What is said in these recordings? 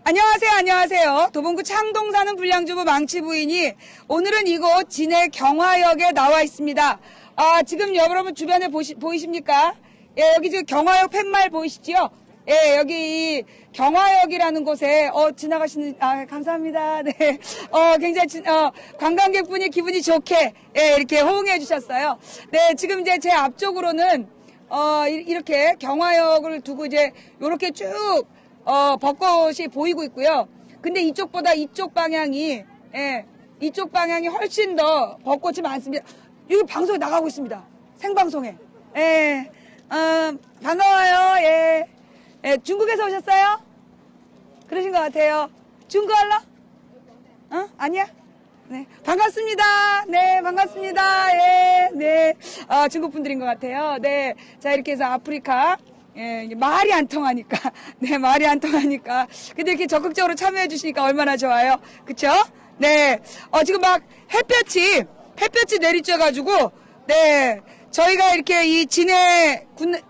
안녕하세요, 안녕하세요. 도봉구 창동 사는 불량주부 망치 부인이 오늘은 이곳 진해 경화역에 나와 있습니다. 지금 여러분 주변에 보이십니까? 예, 여기 지금 경화역 팻말 보이시죠? 예, 여기 이 경화역이라는 곳에 지나가시는 감사합니다. 네. 굉장히 관광객분이 기분이 좋게 이렇게 호응해 주셨어요. 네, 지금 이제 제 앞쪽으로는 이렇게 경화역을 두고 이제 요렇게 쭉 벚꽃이 보이고 있고요. 근데 이쪽보다 이쪽 방향이 훨씬 더 벚꽃이 많습니다. 여기 방송에 나가고 있습니다. 생방송에. 반가워요. 중국에서 오셨어요? 그러신 것 같아요. 중국어로? 아니야? 네. 반갑습니다. 네, 반갑습니다. 네. 중국 분들인 것 같아요. 네. 자, 이렇게 해서 아프리카. 말이 안 통하니까. 네, 말이 안 통하니까. 근데 이렇게 적극적으로 참여해 주시니까 얼마나 좋아요. 그쵸? 네. 지금 막 햇볕이 내리쬐가지고, 네. 저희가 이렇게 이 진해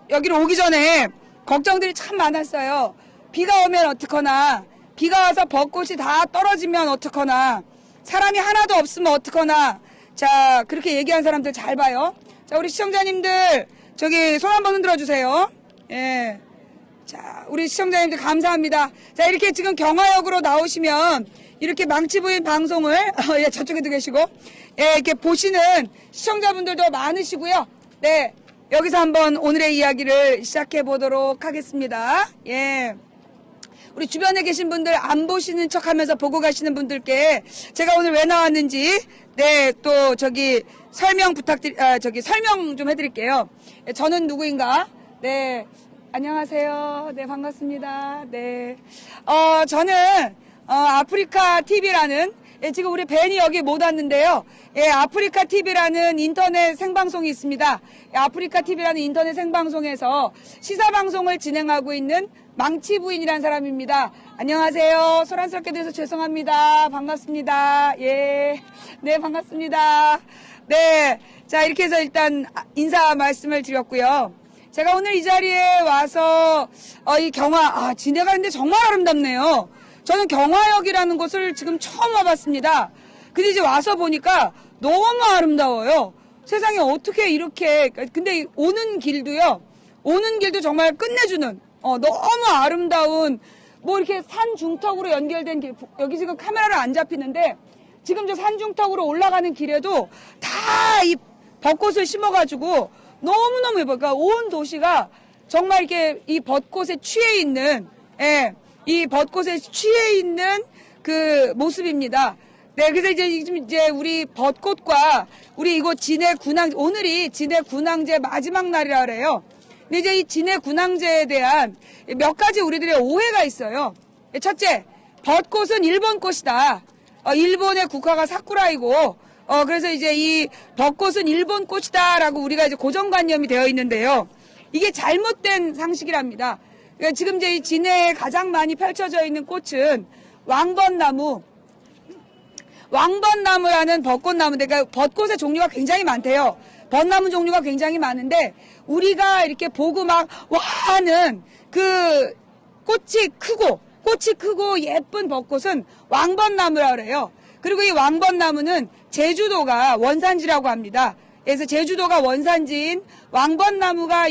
여기로 오기 전에 걱정들이 참 많았어요. 비가 오면 어떡하나. 비가 와서 벚꽃이 다 떨어지면 어떡하나. 사람이 하나도 없으면 어떡하나. 자, 그렇게 얘기한 사람들 잘 봐요. 자, 우리 시청자님들, 저기 손 한번 흔들어 주세요. 예. 자, 우리 시청자님들 감사합니다. 자, 이렇게 지금 경화역으로 나오시면 이렇게 망치부인 방송을 저쪽에도 계시고 이렇게 보시는 시청자분들도 많으시고요. 네. 여기서 한번 오늘의 이야기를 시작해 보도록 하겠습니다. 예. 우리 주변에 계신 분들 안 보시는 척 하면서 보고 가시는 분들께 제가 오늘 왜 나왔는지 또 설명 설명 좀 해드릴게요. 저는 누구인가? 네. 안녕하세요. 네, 반갑습니다. 네. 저는, 아프리카 TV라는, 지금 우리 벤이 여기 못 왔는데요. 아프리카 TV라는 인터넷 생방송이 있습니다. 아프리카 TV라는 인터넷 생방송에서 시사방송을 진행하고 있는 망치부인이라는 사람입니다. 안녕하세요. 소란스럽게 돼서 죄송합니다. 반갑습니다. 예. 네, 반갑습니다. 네. 자, 이렇게 해서 일단 인사 말씀을 드렸고요. 제가 오늘 이 자리에 와서 이 진해가 근데 정말 아름답네요. 저는 경화역이라는 곳을 지금 처음 와봤습니다. 근데 이제 와서 보니까 너무 아름다워요. 세상에 어떻게 이렇게 근데 오는 길도 정말 끝내주는 너무 아름다운 이렇게 산 중턱으로 연결된 길. 여기 지금 카메라를 안 잡히는데 지금 저 산 중턱으로 올라가는 길에도 다 이 벚꽃을 심어가지고 너무너무 예뻐요. 그러니까 온 도시가 정말 이렇게 이 벚꽃에 취해 있는, 이 벚꽃에 취해 있는 그 모습입니다. 네, 그래서 이제 우리 벚꽃과 우리 이곳 오늘이 진해 군항제 마지막 날이라 그래요. 근데 이제 이 진해 군항제에 대한 몇 가지 우리들의 오해가 있어요. 첫째, 벚꽃은 일본 꽃이다. 일본의 국화가 사쿠라이고, 그래서 이제 이 벚꽃은 일본 꽃이다라고 우리가 이제 고정관념이 되어 있는데요. 이게 잘못된 상식이랍니다. 그러니까 지금 이제 이 진해에 가장 많이 펼쳐져 있는 꽃은 왕벚나무라는 벚꽃나무인데, 그러니까 벚꽃의 종류가 굉장히 많대요. 벚나무 종류가 굉장히 많은데, 우리가 이렇게 보고 막, 와! 하는 그 꽃이 크고 예쁜 벚꽃은 왕벚나무라 그래요. 그리고 이 왕벚나무는 제주도가 원산지라고 합니다. 그래서 제주도가 원산지인 왕벚나무가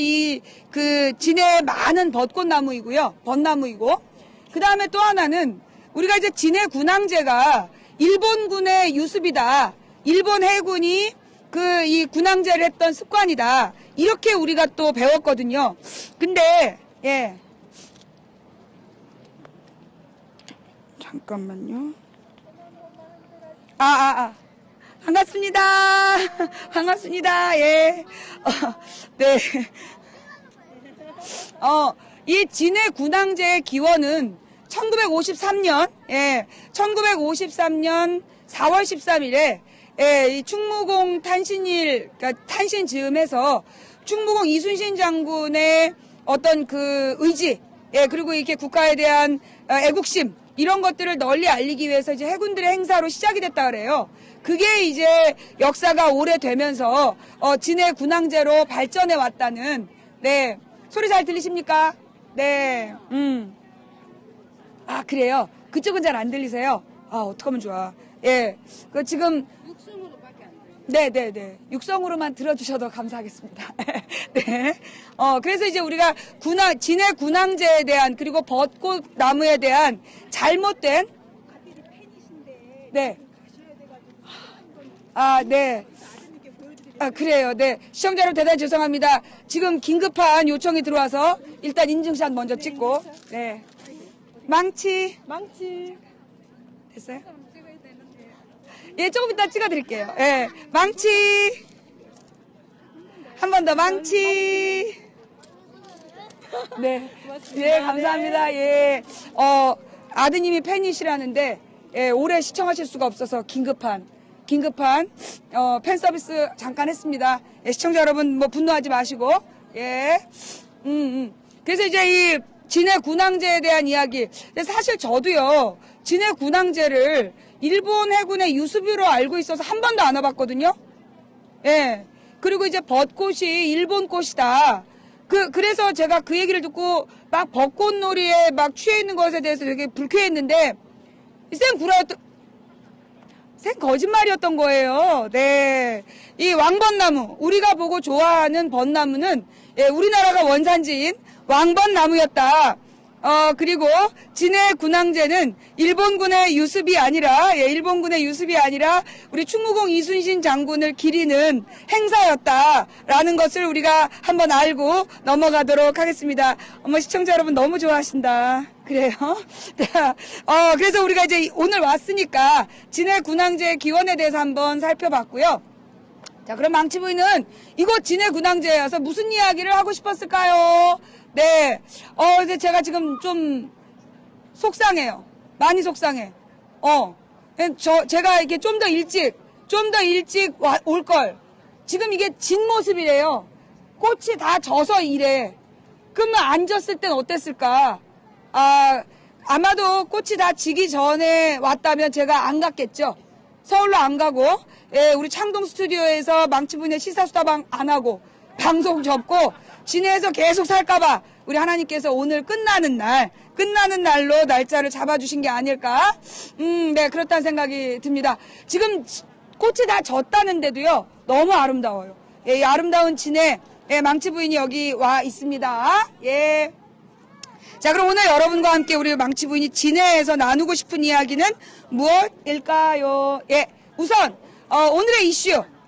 진해에 많은 벚나무이고, 그 다음에 또 하나는 우리가 이제 진해 군항제가 일본군의 유습이다. 일본 해군이 이 군항제를 했던 습관이다. 이렇게 우리가 또 배웠거든요. 근데, 잠깐만요. 반갑습니다. 반갑습니다. 예. 네. 이 진해 군항제의 기원은 1953년 4월 13일에 이 충무공 그러니까 탄신 즈음해서 충무공 이순신 장군의 어떤 그 의지, 그리고 이렇게 국가에 대한 애국심, 이런 것들을 널리 알리기 위해서 이제 해군들의 행사로 시작이 됐다 그래요. 그게 이제 역사가 오래되면서 진해 군항제로 발전해 왔다는. 네, 소리 잘 들리십니까? 네, 그래요. 그쪽은 잘 안 들리세요? 아, 어떡하면 좋아. 예. 그 지금 육성으로밖에 안 돼요. 네네네. 육성으로만 들어주셔도 감사하겠습니다. 네. 그래서 이제 우리가 진해 군항제에 대한, 그리고 벚꽃 나무에 대한 잘못된, 아들이 팬이신데 네. 가셔야 돼가지고 한번 아, 네. 아드님께 보여드리려고. 아, 그래요. 네. 시청자 여러분 대단히 죄송합니다. 지금 긴급한 요청이 들어와서 일단 인증샷 먼저 찍고, 네. 망치. 됐어요? 찍어야 되는데. 예, 조금 이따 찍어드릴게요. 예. 망치. 한 번 더 망치. 네. 예, 감사합니다. 예. 아드님이 팬이시라는데, 예, 오래 시청하실 수가 없어서 긴급한, 팬 서비스 잠깐 했습니다. 예, 시청자 여러분, 뭐, 분노하지 마시고, 예. 그래서 이제 이 진해 군항제에 대한 이야기. 근데 사실 저도요, 진해 군항제를 일본 해군의 유수비로 알고 있어서 한 번도 안 와봤거든요. 예. 그리고 이제 벚꽃이 일본 꽃이다. 그래서 제가 그 얘기를 듣고 막 벚꽃놀이에 막 취해 있는 것에 대해서 되게 불쾌했는데, 생 거짓말이었던 거예요. 네. 이 왕벚나무, 우리가 보고 좋아하는 벚나무는, 예, 우리나라가 원산지인 왕벚나무였다. 그리고 진해 군항제는 일본군의 유습이 아니라 우리 충무공 이순신 장군을 기리는 행사였다라는 것을 우리가 한번 알고 넘어가도록 하겠습니다. 어머, 시청자 여러분 너무 좋아하신다. 그래요? 그래서 우리가 이제 오늘 왔으니까 진해 군항제의 기원에 대해서 한번 살펴봤고요. 자, 그럼 망치 부인은 이곳 진해 군항제에 와서 무슨 이야기를 하고 싶었을까요? 네. 근데 제가 지금 좀 속상해요. 많이 속상해. 제가 이렇게 좀 더 일찍 올 걸. 지금 이게 진 모습이래요. 꽃이 다 져서 이래. 그러면 안 졌을 땐 어땠을까? 아마도 꽃이 다 지기 전에 왔다면 제가 안 갔겠죠. 서울로 안 가고, 예, 우리 창동 스튜디오에서 망치분의 시사수다방 안 하고, 방송 접고, 진해에서 계속 살까봐 우리 하나님께서 오늘 끝나는 날로 날짜를 잡아주신 게 아닐까? 네, 그렇다는 생각이 듭니다. 지금 꽃이 다 졌다는데도요, 너무 아름다워요. 예, 이 아름다운 진해, 예, 망치 부인이 여기 와 있습니다. 예. 자, 그럼 오늘 여러분과 함께 우리 망치 부인이 진해에서 나누고 싶은 이야기는 무엇일까요? 예, 우선,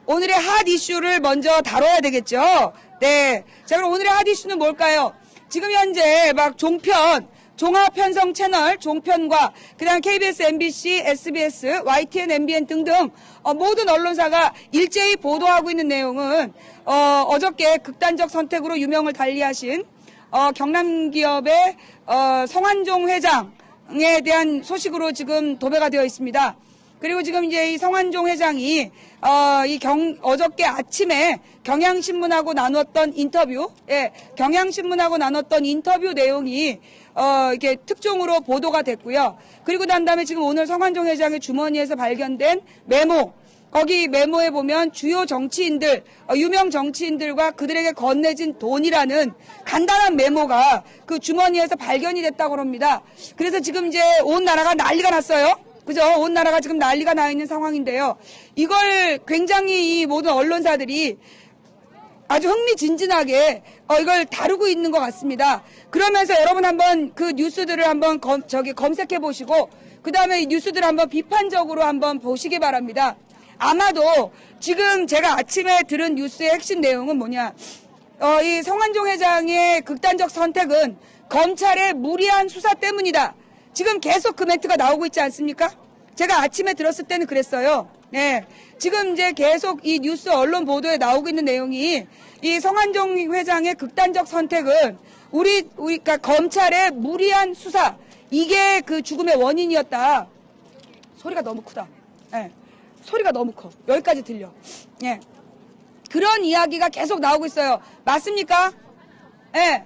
오늘의 핫 이슈를 먼저 다뤄야 되겠죠? 네. 자, 그럼 오늘의 핫 이슈는 뭘까요? 지금 현재 막 종합편성 채널 종편과 그다음 KBS, MBC, SBS, YTN, MBN 등등 모든 언론사가 일제히 보도하고 있는 내용은 어저께 극단적 선택으로 유명을 달리하신 경남기업의 성환종 회장에 대한 소식으로 지금 도배가 되어 있습니다. 그리고 지금 이제 이 성환종 회장이 어저께 아침에 경향신문하고 나눴던 인터뷰, 예, 경향신문하고 나눴던 인터뷰 내용이 이렇게 특종으로 보도가 됐고요. 그리고 난 다음에 지금 오늘 성환종 회장의 주머니에서 발견된 메모, 거기 메모에 보면 주요 정치인들, 유명 정치인들과 그들에게 건네진 돈이라는 간단한 메모가 그 주머니에서 발견이 됐다고 합니다. 그래서 지금 이제 온 나라가 난리가 났어요. 그죠? 온 나라가 지금 난리가 나 있는 상황인데요. 이걸 굉장히 이 모든 언론사들이 아주 흥미진진하게 이걸 다루고 있는 것 같습니다. 그러면서 여러분 한번 그 뉴스들을 한번 검색해 보시고 그 다음에 이 뉴스들을 한번 비판적으로 한번 보시기 바랍니다. 아마도 지금 제가 아침에 들은 뉴스의 핵심 내용은 뭐냐? 이 성환종 회장의 극단적 선택은 검찰의 무리한 수사 때문이다. 지금 계속 그 멘트가 나오고 있지 않습니까? 제가 아침에 들었을 때는 그랬어요. 네. 지금 이제 계속 이 뉴스 언론 보도에 나오고 있는 내용이 이 성환종 회장의 극단적 선택은 그러니까 검찰의 무리한 수사, 이게 그 죽음의 원인이었다. 소리가 너무 크다. 네. 소리가 너무 커. 여기까지 들려. 예. 그런 이야기가 계속 나오고 있어요. 맞습니까? 예.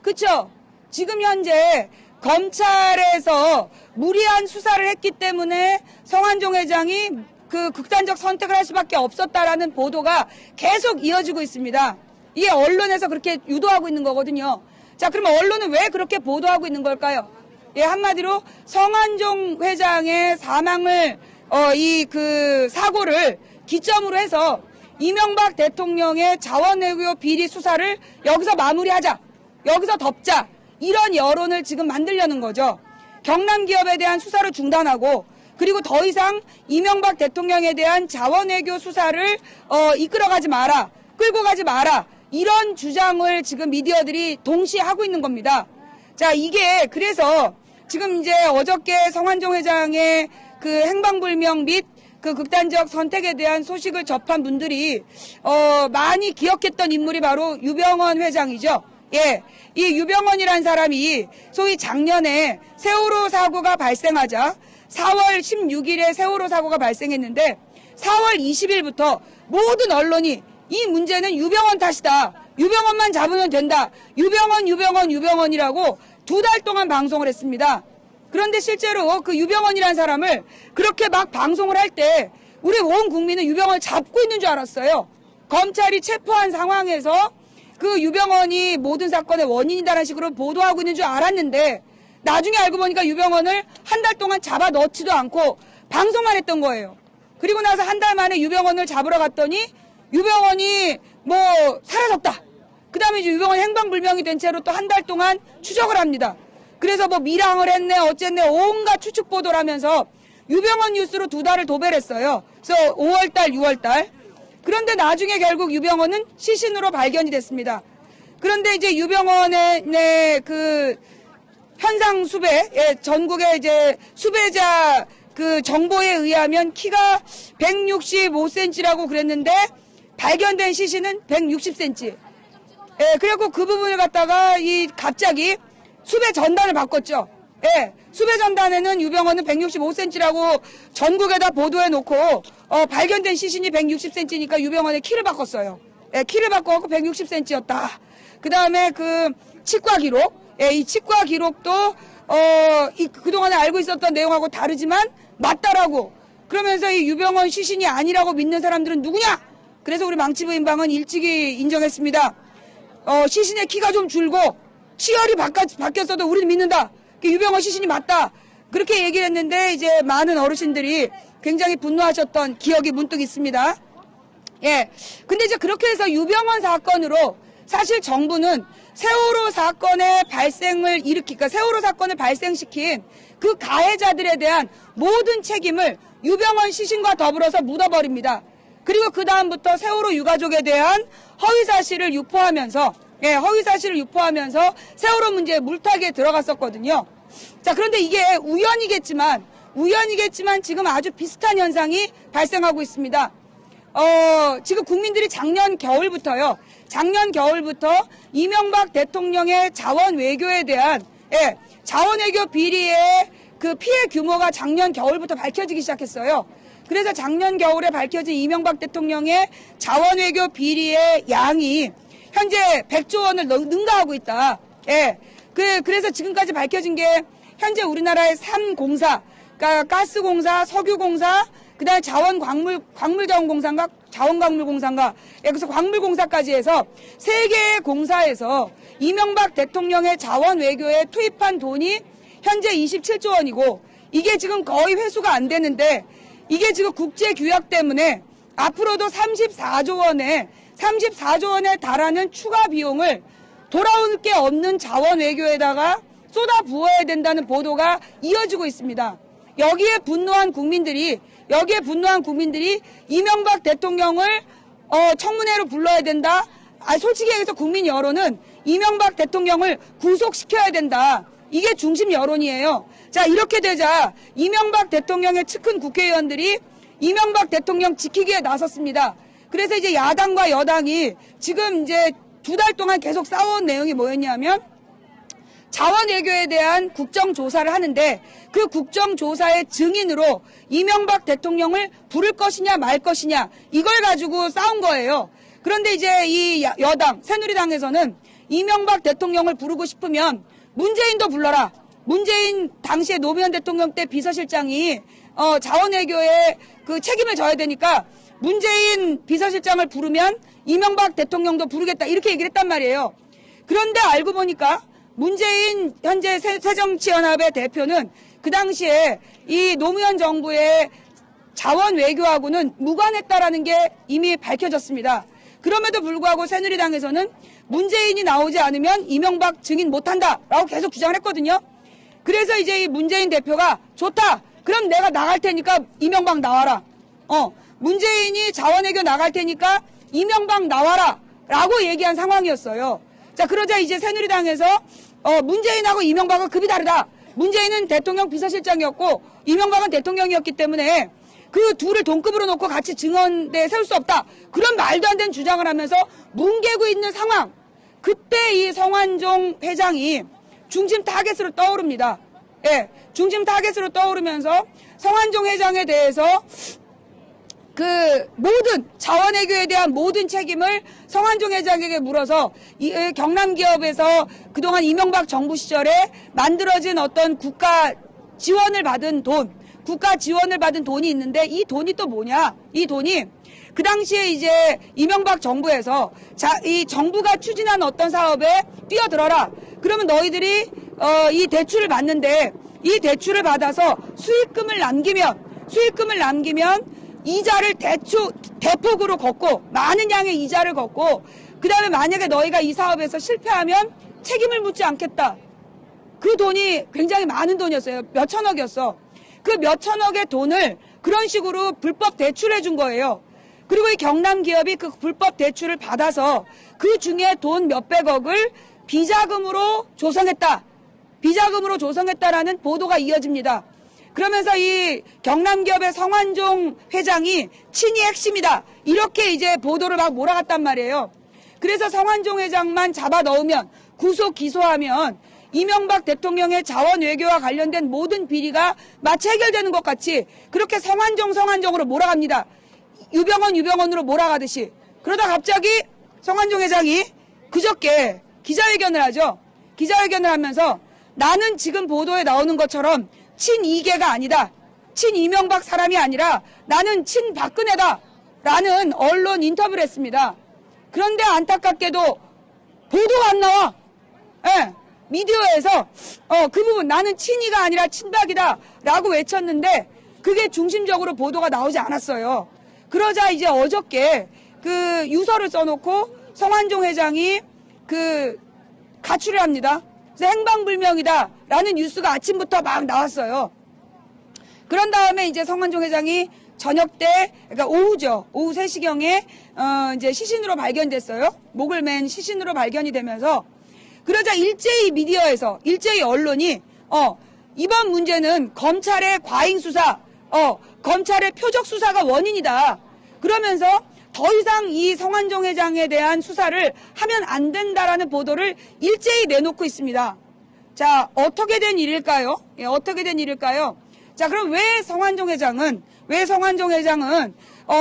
그쵸? 지금 현재 검찰에서 무리한 수사를 했기 때문에 성환종 회장이 그 극단적 선택을 할 수밖에 없었다라는 보도가 계속 이어지고 있습니다. 이게 언론에서 그렇게 유도하고 있는 거거든요. 자, 그러면 언론은 왜 그렇게 보도하고 있는 걸까요? 예, 한마디로 성완종 회장의 사망을 이 그 사고를 기점으로 해서 이명박 대통령의 자원외교 비리 수사를 여기서 마무리하자, 여기서 덮자, 이런 여론을 지금 만들려는 거죠. 경남 기업에 대한 수사를 중단하고, 그리고 더 이상 이명박 대통령에 대한 자원외교 수사를 이끌어가지 마라, 끌고 가지 마라, 이런 주장을 지금 미디어들이 동시에 하고 있는 겁니다. 자, 이게 그래서 지금 이제 어저께 성완종 회장의 그 행방불명 및 그 극단적 선택에 대한 소식을 접한 분들이 많이 기억했던 인물이 바로 유병언 회장이죠. 예, 이 유병언이라는 사람이 소위 작년에 세월호 사고가 발생하자 4월 16일에 세월호 사고가 발생했는데 4월 20일부터 모든 언론이 이 문제는 유병언 탓이다, 유병언만 잡으면 된다, 유병언이라고 2달 동안 방송을 했습니다. 그런데 실제로 그 유병언이라는 사람을 그렇게 막 방송을 할 때 우리 온 국민은 유병언을 잡고 있는 줄 알았어요. 검찰이 체포한 상황에서 그 유병언이 모든 사건의 원인이다라는 식으로 보도하고 있는 줄 알았는데 나중에 알고 보니까 유병언을 한 달 동안 잡아 넣지도 않고 방송만 했던 거예요. 그리고 나서 한 달 만에 유병언을 잡으러 갔더니 유병언이 뭐 사라졌다. 그 다음에 이제 유병언이 행방불명이 된 채로 또 한 달 동안 추적을 합니다. 그래서 뭐 밀항을 했네 어쨌네 온갖 추측 보도를 하면서 유병언 뉴스로 2달을 도배를 했어요. 그래서 5월달 6월달. 그런데 나중에 결국 유병언은 시신으로 발견이 됐습니다. 그런데 이제 유병언의 그 현상 수배, 예, 전국의 이제 수배자 그 정보에 의하면 키가 165cm라고 그랬는데 발견된 시신은 160cm. 예, 그리고 그 부분을 갖다가 갑자기 수배 전단을 바꿨죠. 예, 수배 전단에는 유병언은 165cm라고 전국에다 보도해 놓고 발견된 시신이 160cm니까 유병언의 키를 바꿨어요. 예, 키를 바꿔갖고 160cm였다. 그 다음에 그 치과 기록, 예, 이 치과 기록도 그동안에 알고 있었던 내용하고 다르지만 맞다라고. 그러면서 이 유병언 시신이 아니라고 믿는 사람들은 누구냐? 그래서 우리 망치부인방은 일찍이 인정했습니다. 시신의 키가 좀 줄고 치열이 바뀌었어도 우리는 믿는다. 유병언 시신이 맞다. 그렇게 얘기를 했는데 이제 많은 어르신들이 굉장히 분노하셨던 기억이 문득 있습니다. 예. 근데 이제 그렇게 해서 유병언 사건으로 사실 정부는 세월호 사건의 발생을 그러니까 세월호 사건을 발생시킨 그 가해자들에 대한 모든 책임을 유병언 시신과 더불어서 묻어버립니다. 그리고 그 다음부터 세월호 유가족에 대한 허위사실을 유포하면서 세월호 문제에 물타기에 들어갔었거든요. 자, 그런데 이게 우연이겠지만 지금 아주 비슷한 현상이 발생하고 있습니다. 지금 국민들이 작년 겨울부터 이명박 대통령의 자원 외교에 대한, 예, 자원 외교 비리의 그 피해 규모가 작년 겨울부터 밝혀지기 시작했어요. 그래서 작년 겨울에 밝혀진 이명박 대통령의 자원 외교 비리의 양이 현재 100조 원을 능가하고 있다. 예. 그래서 지금까지 밝혀진 게 현재 우리나라의 3공사, 그러니까 가스공사, 석유공사, 그 다음에 광물자원공사인가? 자원광물공사인가? 예, 그래서 광물공사까지 해서 3개의 공사에서 이명박 대통령의 자원 외교에 투입한 돈이 현재 27조 원이고 이게 지금 거의 회수가 안 되는데 이게 지금 국제 규약 때문에 앞으로도 34조 원에 달하는 추가 비용을 돌아올 게 없는 자원 외교에다가 쏟아 부어야 된다는 보도가 이어지고 있습니다. 여기에 분노한 국민들이 이명박 대통령을 청문회로 불러야 된다. 솔직히 얘기해서 국민 여론은 이명박 대통령을 구속시켜야 된다. 이게 중심 여론이에요. 자, 이렇게 되자 이명박 대통령의 측근 국회의원들이 이명박 대통령 지키기에 나섰습니다. 그래서 이제 야당과 여당이 지금 이제 2달 동안 계속 싸워온 내용이 뭐였냐면 자원 외교에 대한 국정조사를 하는데 그 국정조사의 증인으로 이명박 대통령을 부를 것이냐 말 것이냐 이걸 가지고 싸운 거예요. 그런데 이제 이 여당 새누리당에서는 이명박 대통령을 부르고 싶으면 문재인도 불러라. 문재인 당시에 노무현 대통령 때 비서실장이 자원 외교에 그 책임을 져야 되니까 문재인 비서실장을 부르면 이명박 대통령도 부르겠다 이렇게 얘기를 했단 말이에요. 그런데 알고 보니까 문재인 현재 새정치연합의 대표는 그 당시에 이 노무현 정부의 자원 외교하고는 무관했다라는 게 이미 밝혀졌습니다. 그럼에도 불구하고 새누리당에서는 문재인이 나오지 않으면 이명박 증인 못한다라고 계속 주장을 했거든요. 그래서 이제 이 문재인 대표가 좋다. 그럼 내가 나갈 테니까 이명박 나와라. 문재인이 자원외교 나갈 테니까 이명박 나와라. 라고 얘기한 상황이었어요. 자, 그러자 이제 새누리당에서 문재인하고 이명박은 급이 다르다. 문재인은 대통령 비서실장이었고 이명박은 대통령이었기 때문에 그 둘을 동급으로 놓고 같이 증언대에 세울 수 없다. 그런 말도 안 되는 주장을 하면서 뭉개고 있는 상황. 그때 이 성완종 회장이 중심 타겟으로 떠오릅니다. 예, 중심 타겟으로 떠오르면서 성완종 회장에 대해서 그 모든 자원외교에 대한 모든 책임을 성완종 회장에게 물어서 이 경남기업에서 그동안 이명박 정부 시절에 만들어진 어떤 국가 지원을 받은 돈이 있는데 이 돈이 또 뭐냐? 이 돈이 그 당시에 이제 이명박 정부에서 이 정부가 추진한 어떤 사업에 뛰어들어라. 그러면 너희들이 이 대출을 받는데 이 대출을 받아서 수익금을 남기면 이자를 대폭으로 걷고 많은 양의 이자를 걷고 그 다음에 만약에 너희가 이 사업에서 실패하면 책임을 묻지 않겠다. 그 돈이 굉장히 많은 돈이었어요. 몇 천억이었어. 그 몇 천억의 돈을 그런 식으로 불법 대출해 준 거예요. 그리고 이 경남기업이 그 불법 대출을 받아서 그 중에 돈 몇백억을 비자금으로 조성했다라는 보도가 이어집니다. 그러면서 이 경남기업의 성완종 회장이 친이 핵심이다. 이렇게 이제 보도를 막 몰아갔단 말이에요. 그래서 성완종 회장만 잡아 넣으면 구속 기소하면 이명박 대통령의 자원 외교와 관련된 모든 비리가 마치 해결되는 것 같이 그렇게 성완종으로 몰아갑니다. 유병원으로 몰아가듯이. 그러다 갑자기 성완종 회장이 그저께 기자회견을 하죠. 기자회견을 하면서 나는 지금 보도에 나오는 것처럼 친이계가 아니다. 친이명박 사람이 아니라 나는 친박근혜다. 라는 언론 인터뷰를 했습니다. 그런데 안타깝게도 보도가 안 나와. 예, 미디어에서 그 부분 나는 친이가 아니라 친박이다. 라고 외쳤는데 그게 중심적으로 보도가 나오지 않았어요. 그러자 이제 어저께 그 유서를 써놓고 성완종 회장이 그 가출을 합니다. 그래서 행방불명이다 라는 뉴스가 아침부터 막 나왔어요. 그런 다음에 이제 성완종 회장이 저녁 때, 그러니까 오후죠. 오후 3시경에 이제 시신으로 발견됐어요. 목을 맨 시신으로 발견이 되면서 그러자 일제히 언론이 이번 문제는 검찰의 과잉 수사, 검찰의 표적 수사가 원인이다. 그러면서 더 이상 이 성완종 회장에 대한 수사를 하면 안 된다라는 보도를 일제히 내놓고 있습니다. 자, 어떻게 된 일일까요? 예, 어떻게 된 일일까요? 자, 그럼 왜 성완종 회장은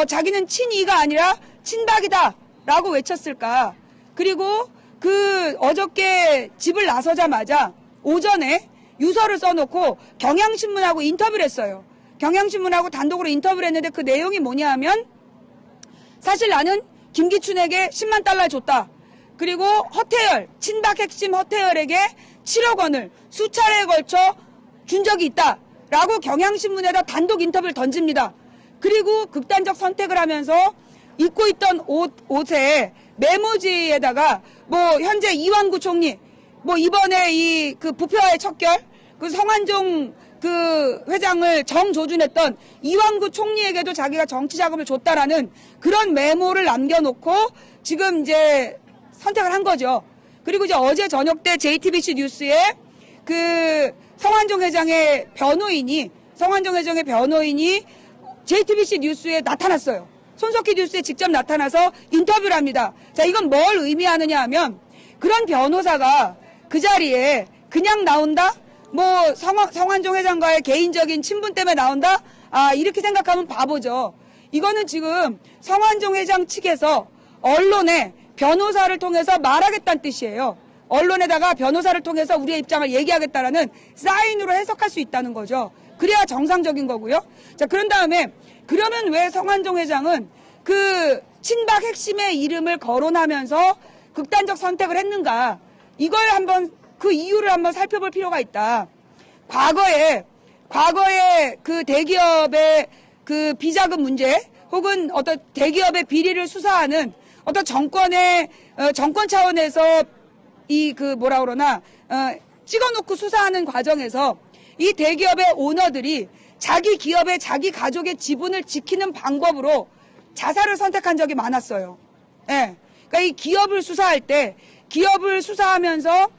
자기는 친이가 아니라 친박이다라고 외쳤을까? 그리고 그 어저께 집을 나서자마자 오전에 유서를 써놓고 경향신문하고 인터뷰를 했어요. 경향신문하고 단독으로 인터뷰를 했는데 그 내용이 뭐냐 하면 사실 나는 김기춘에게 10만 달러 줬다. 그리고 친박 핵심 허태열에게 7억 원을 수차례에 걸쳐 준 적이 있다. 라고 경향신문에다 단독 인터뷰를 던집니다. 그리고 극단적 선택을 하면서 입고 있던 옷에 메모지에다가 현재 이완구 총리, 이번에 그 부패와의 척결, 그 성완종 그 회장을 정조준했던 이완구 총리에게도 자기가 정치 자금을 줬다라는 그런 메모를 남겨놓고 지금 이제 선택을 한 거죠. 그리고 이제 어제 저녁 때 JTBC 뉴스에 그 성완종 회장의 변호인이 JTBC 뉴스에 나타났어요. 손석희 뉴스에 직접 나타나서 인터뷰를 합니다. 자, 이건 뭘 의미하느냐 하면 그런 변호사가 그 자리에 그냥 나온다? 성완종 회장과의 개인적인 친분 때문에 나온다? 이렇게 생각하면 바보죠. 이거는 지금 성완종 회장 측에서 언론에 변호사를 통해서 말하겠다는 뜻이에요. 언론에다가 변호사를 통해서 우리의 입장을 얘기하겠다라는 사인으로 해석할 수 있다는 거죠. 그래야 정상적인 거고요. 자, 그런 다음에 그러면 왜 성완종 회장은 그 친박 핵심의 이름을 거론하면서 극단적 선택을 했는가? 이걸 한번 그 이유를 한번 살펴볼 필요가 있다. 과거에 그 대기업의 그 비자금 문제 혹은 어떤 대기업의 비리를 수사하는 어떤 정권 차원에서 찍어놓고 수사하는 과정에서 이 대기업의 오너들이 자기 기업의 자기 가족의 지분을 지키는 방법으로 자살을 선택한 적이 많았어요. 예. 그러니까 이 기업을 수사할 때 기업을 수사하면서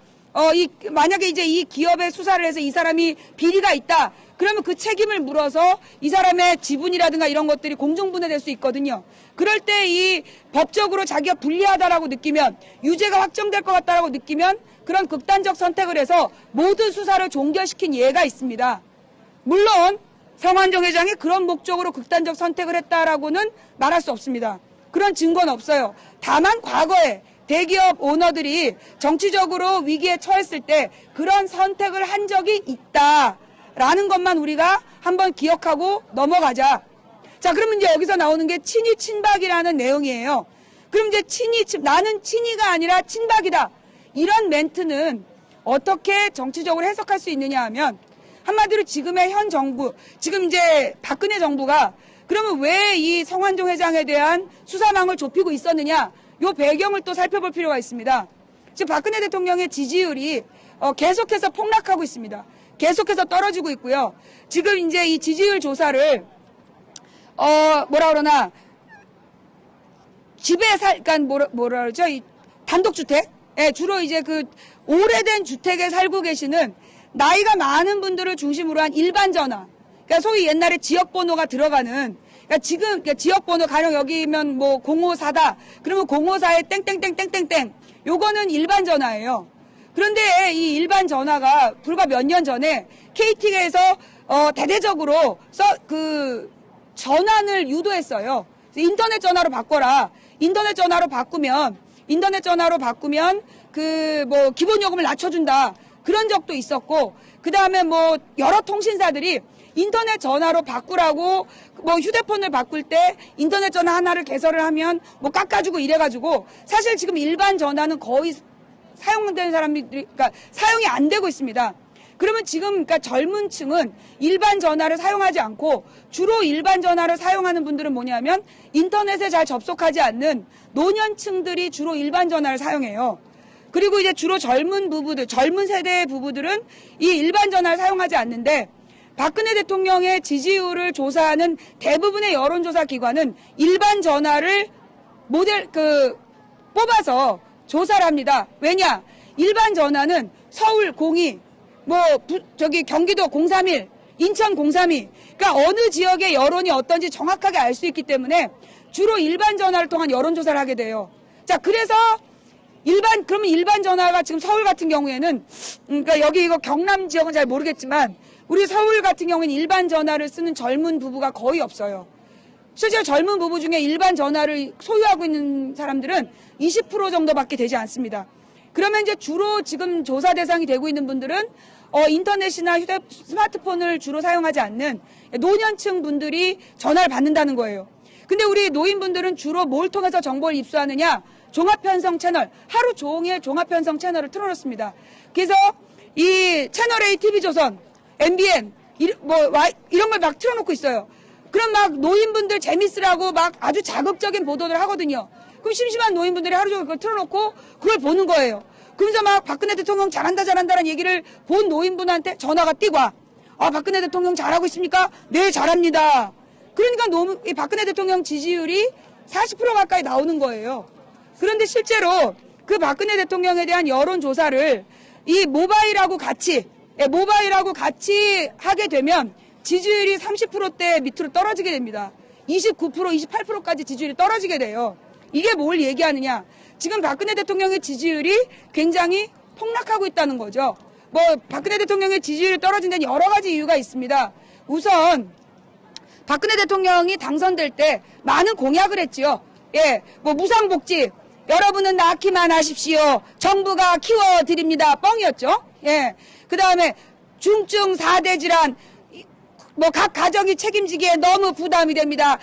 만약에 이제 이 기업의 수사를 해서 이 사람이 비리가 있다. 그러면 그 책임을 물어서 이 사람의 지분이라든가 이런 것들이 공중분해될 수 있거든요. 그럴 때 이 법적으로 자기가 불리하다라고 느끼면 유죄가 확정될 것 같다라고 느끼면 그런 극단적 선택을 해서 모든 수사를 종결시킨 예가 있습니다. 물론 성완종 회장이 그런 목적으로 극단적 선택을 했다라고는 말할 수 없습니다. 그런 증거는 없어요. 다만 과거에 대기업 오너들이 정치적으로 위기에 처했을 때 그런 선택을 한 적이 있다라는 것만 우리가 한번 기억하고 넘어가자. 자, 그러면 이제 여기서 나오는 게 친이 친박이라는 내용이에요. 그럼 이제 나는 친이가 아니라 친박이다. 이런 멘트는 어떻게 정치적으로 해석할 수 있느냐 하면 한마디로 지금의 현 정부, 지금 이제 박근혜 정부가 그러면 왜 이 성완종 회장에 대한 수사망을 좁히고 있었느냐? 요 배경을 또 살펴볼 필요가 있습니다. 지금 박근혜 대통령의 지지율이 계속해서 폭락하고 있습니다. 계속해서 떨어지고 있고요. 지금 이제 이 지지율 조사를 그러니까 뭐라 그러죠? 이 단독주택? 예, 주로 이제 그 오래된 주택에 살고 계시는 나이가 많은 분들을 중심으로 한 일반 전화. 그러니까 소위 옛날에 지역번호가 들어가는, 그러니까 지역번호 가령 여기면 뭐 054다. 그러면 054에 땡땡땡땡땡땡. 요거는 일반 전화예요. 그런데 이 일반 전화가 불과 몇 년 전에 KT에서 대대적으로 전환을 유도했어요. 인터넷 전화로 바꿔라. 인터넷 전화로 바꾸면 기본 요금을 낮춰준다. 그런 적도 있었고, 그 다음에 뭐 여러 통신사들이 인터넷 전화로 바꾸라고 뭐 휴대폰을 바꿀 때 인터넷 전화 하나를 개설을 하면 뭐 깎아주고 이래가지고 사실 지금 일반 전화는 거의 사용되는 사람들이, 그러니까 사용이 안 되고 있습니다. 그러면 지금 그러니까 젊은 층은 일반 전화를 사용하지 않고 주로 일반 전화를 사용하는 분들은 뭐냐면 인터넷에 잘 접속하지 않는 노년층들이 주로 일반 전화를 사용해요. 그리고 이제 주로 젊은 세대의 부부들은 이 일반 전화를 사용하지 않는데 박근혜 대통령의 지지율을 조사하는 대부분의 여론조사 기관은 일반 전화를 뽑아서 조사를 합니다. 왜냐? 일반 전화는 서울 02, 경기도 031, 인천 032, 그러니까 어느 지역의 여론이 어떤지 정확하게 알 수 있기 때문에 주로 일반 전화를 통한 여론조사를 하게 돼요. 자, 그래서 그러면 일반 전화가 지금 서울 같은 경우에는, 그러니까 여기 이거 경남 지역은 잘 모르겠지만, 우리 서울 같은 경우에는 일반 전화를 쓰는 젊은 부부가 거의 없어요. 실제로 젊은 부부 중에 일반 전화를 소유하고 있는 사람들은 20% 정도밖에 되지 않습니다. 그러면 이제 주로 지금 조사 대상이 되고 있는 분들은 인터넷이나 스마트폰을 주로 사용하지 않는 노년층 분들이 전화를 받는다는 거예요. 근데 우리 노인분들은 주로 뭘 통해서 정보를 입수하느냐? 종합편성 채널, 하루 종일 종합편성 채널을 틀어놓습니다. 그래서 이 채널A, TV조선, MBN 이런 걸 막 틀어놓고 있어요. 그럼 막 노인분들 재밌으라고 막 아주 자극적인 보도를 하거든요. 그럼 심심한 노인분들이 하루 종일 그걸 틀어놓고 그걸 보는 거예요. 그러면서 막 박근혜 대통령 잘한다라는 얘기를 본 노인분한테 전화가 뛰고 와. 아, 박근혜 대통령 잘하고 있습니까? 네, 잘합니다. 그러니까 이 박근혜 대통령 지지율이 40% 가까이 나오는 거예요. 그런데 실제로 그 박근혜 대통령에 대한 여론조사를 이 모바일하고 같이 하게 되면 지지율이 30%대 밑으로 떨어지게 됩니다. 29%, 28%까지 지지율이 떨어지게 돼요. 이게 뭘 얘기하느냐? 지금 박근혜 대통령의 지지율이 굉장히 폭락하고 있다는 거죠. 박근혜 대통령의 지지율이 떨어진 데는 여러 가지 이유가 있습니다. 우선 박근혜 대통령이 당선될 때 많은 공약을 했지요. 예, 무상복지, 여러분은 낳기만 하십시오. 정부가 키워드립니다. 뻥이었죠. 예, 그 다음에 중증 4대 질환, 각 가정이 책임지기에 너무 부담이 됩니다.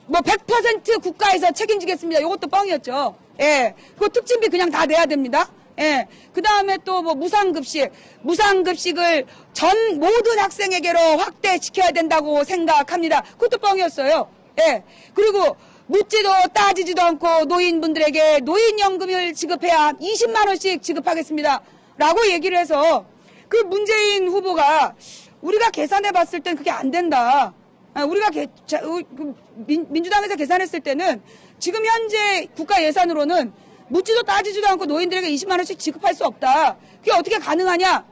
100% 국가에서 책임지겠습니다. 이것도 뻥이었죠. 예, 그 특진비 그냥 다 내야 됩니다. 예. 그 다음에 또 뭐 무상급식을 전 모든 학생에게로 확대시켜야 된다고 생각합니다. 그것도 뻥이었어요. 예. 그리고 묻지도 따지지도 않고 노인분들에게 노인연금을 지급해야 20만 원씩 지급하겠습니다. 라고 얘기를 해서 그 문재인 후보가 우리가 계산해 봤을 땐 그게 안 된다. 우리가 민주당에서 계산했을 때는 지금 현재 국가 예산으로는 묻지도 따지지도 않고 노인들에게 20만 원씩 지급할 수 없다. 그게 어떻게 가능하냐?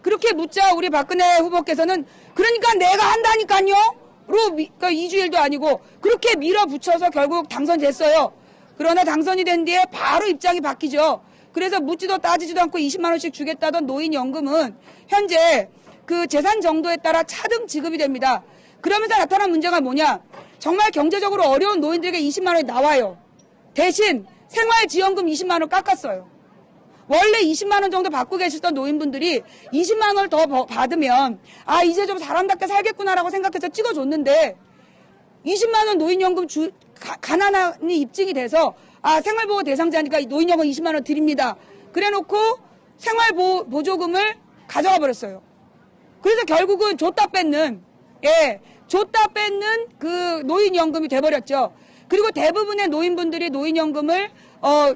그렇게 묻자 우리 박근혜 후보께서는 그러니까 내가 한다니까요? 그러니까 2주일도 아니고 그렇게 밀어붙여서 결국 당선됐어요. 그러나 당선이 된 뒤에 바로 입장이 바뀌죠. 그래서 묻지도 따지지도 않고 20만 원씩 주겠다던 노인연금은 현재 그 재산 정도에 따라 차등 지급이 됩니다. 그러면서 나타난 문제가 뭐냐? 정말 경제적으로 어려운 노인들에게 20만 원이 나와요. 대신 생활지원금 20만 원 깎았어요. 원래 20만 원 정도 받고 계셨던 노인분들이 20만 원을 더 받으면 아 이제 좀 사람답게 살겠구나라고 생각해서 찍어줬는데 20만 원 노인연금 가난한이 입증이 돼서 아 생활보호 대상자니까 노인연금 20만 원 드립니다. 그래놓고 생활보조금을 가져가 버렸어요. 그래서 결국은 줬다 뺏는 그 노인연금이 돼버렸죠. 그리고 대부분의 노인분들이 노인연금을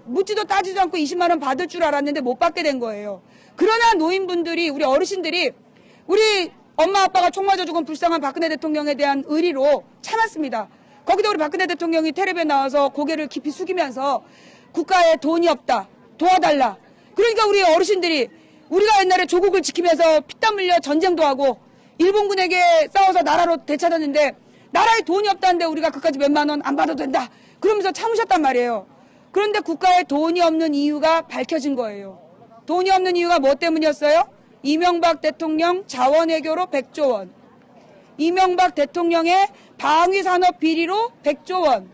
묻지도 따지도 않고 20만 원 받을 줄 알았는데 못 받게 된 거예요. 그러나 노인분들이 우리 어르신들이 우리 엄마 아빠가 총 맞아 죽은 불쌍한 박근혜 대통령에 대한 의리로 참았습니다. 거기다 우리 박근혜 대통령이 텔레비에 나와서 고개를 깊이 숙이면서 국가에 돈이 없다. 도와달라. 그러니까 우리 어르신들이 우리가 옛날에 조국을 지키면서 피땀 흘려 전쟁도 하고 일본군에게 싸워서 나라로 되찾았는데 나라에 돈이 없다는데 우리가 그까지 몇만 원 안 받아도 된다. 그러면서 참으셨단 말이에요. 그런데 국가에 돈이 없는 이유가 밝혀진 거예요. 돈이 없는 이유가 뭐 때문이었어요? 이명박 대통령 자원외교로 100조 원. 이명박 대통령의 방위산업 비리로 100조 원.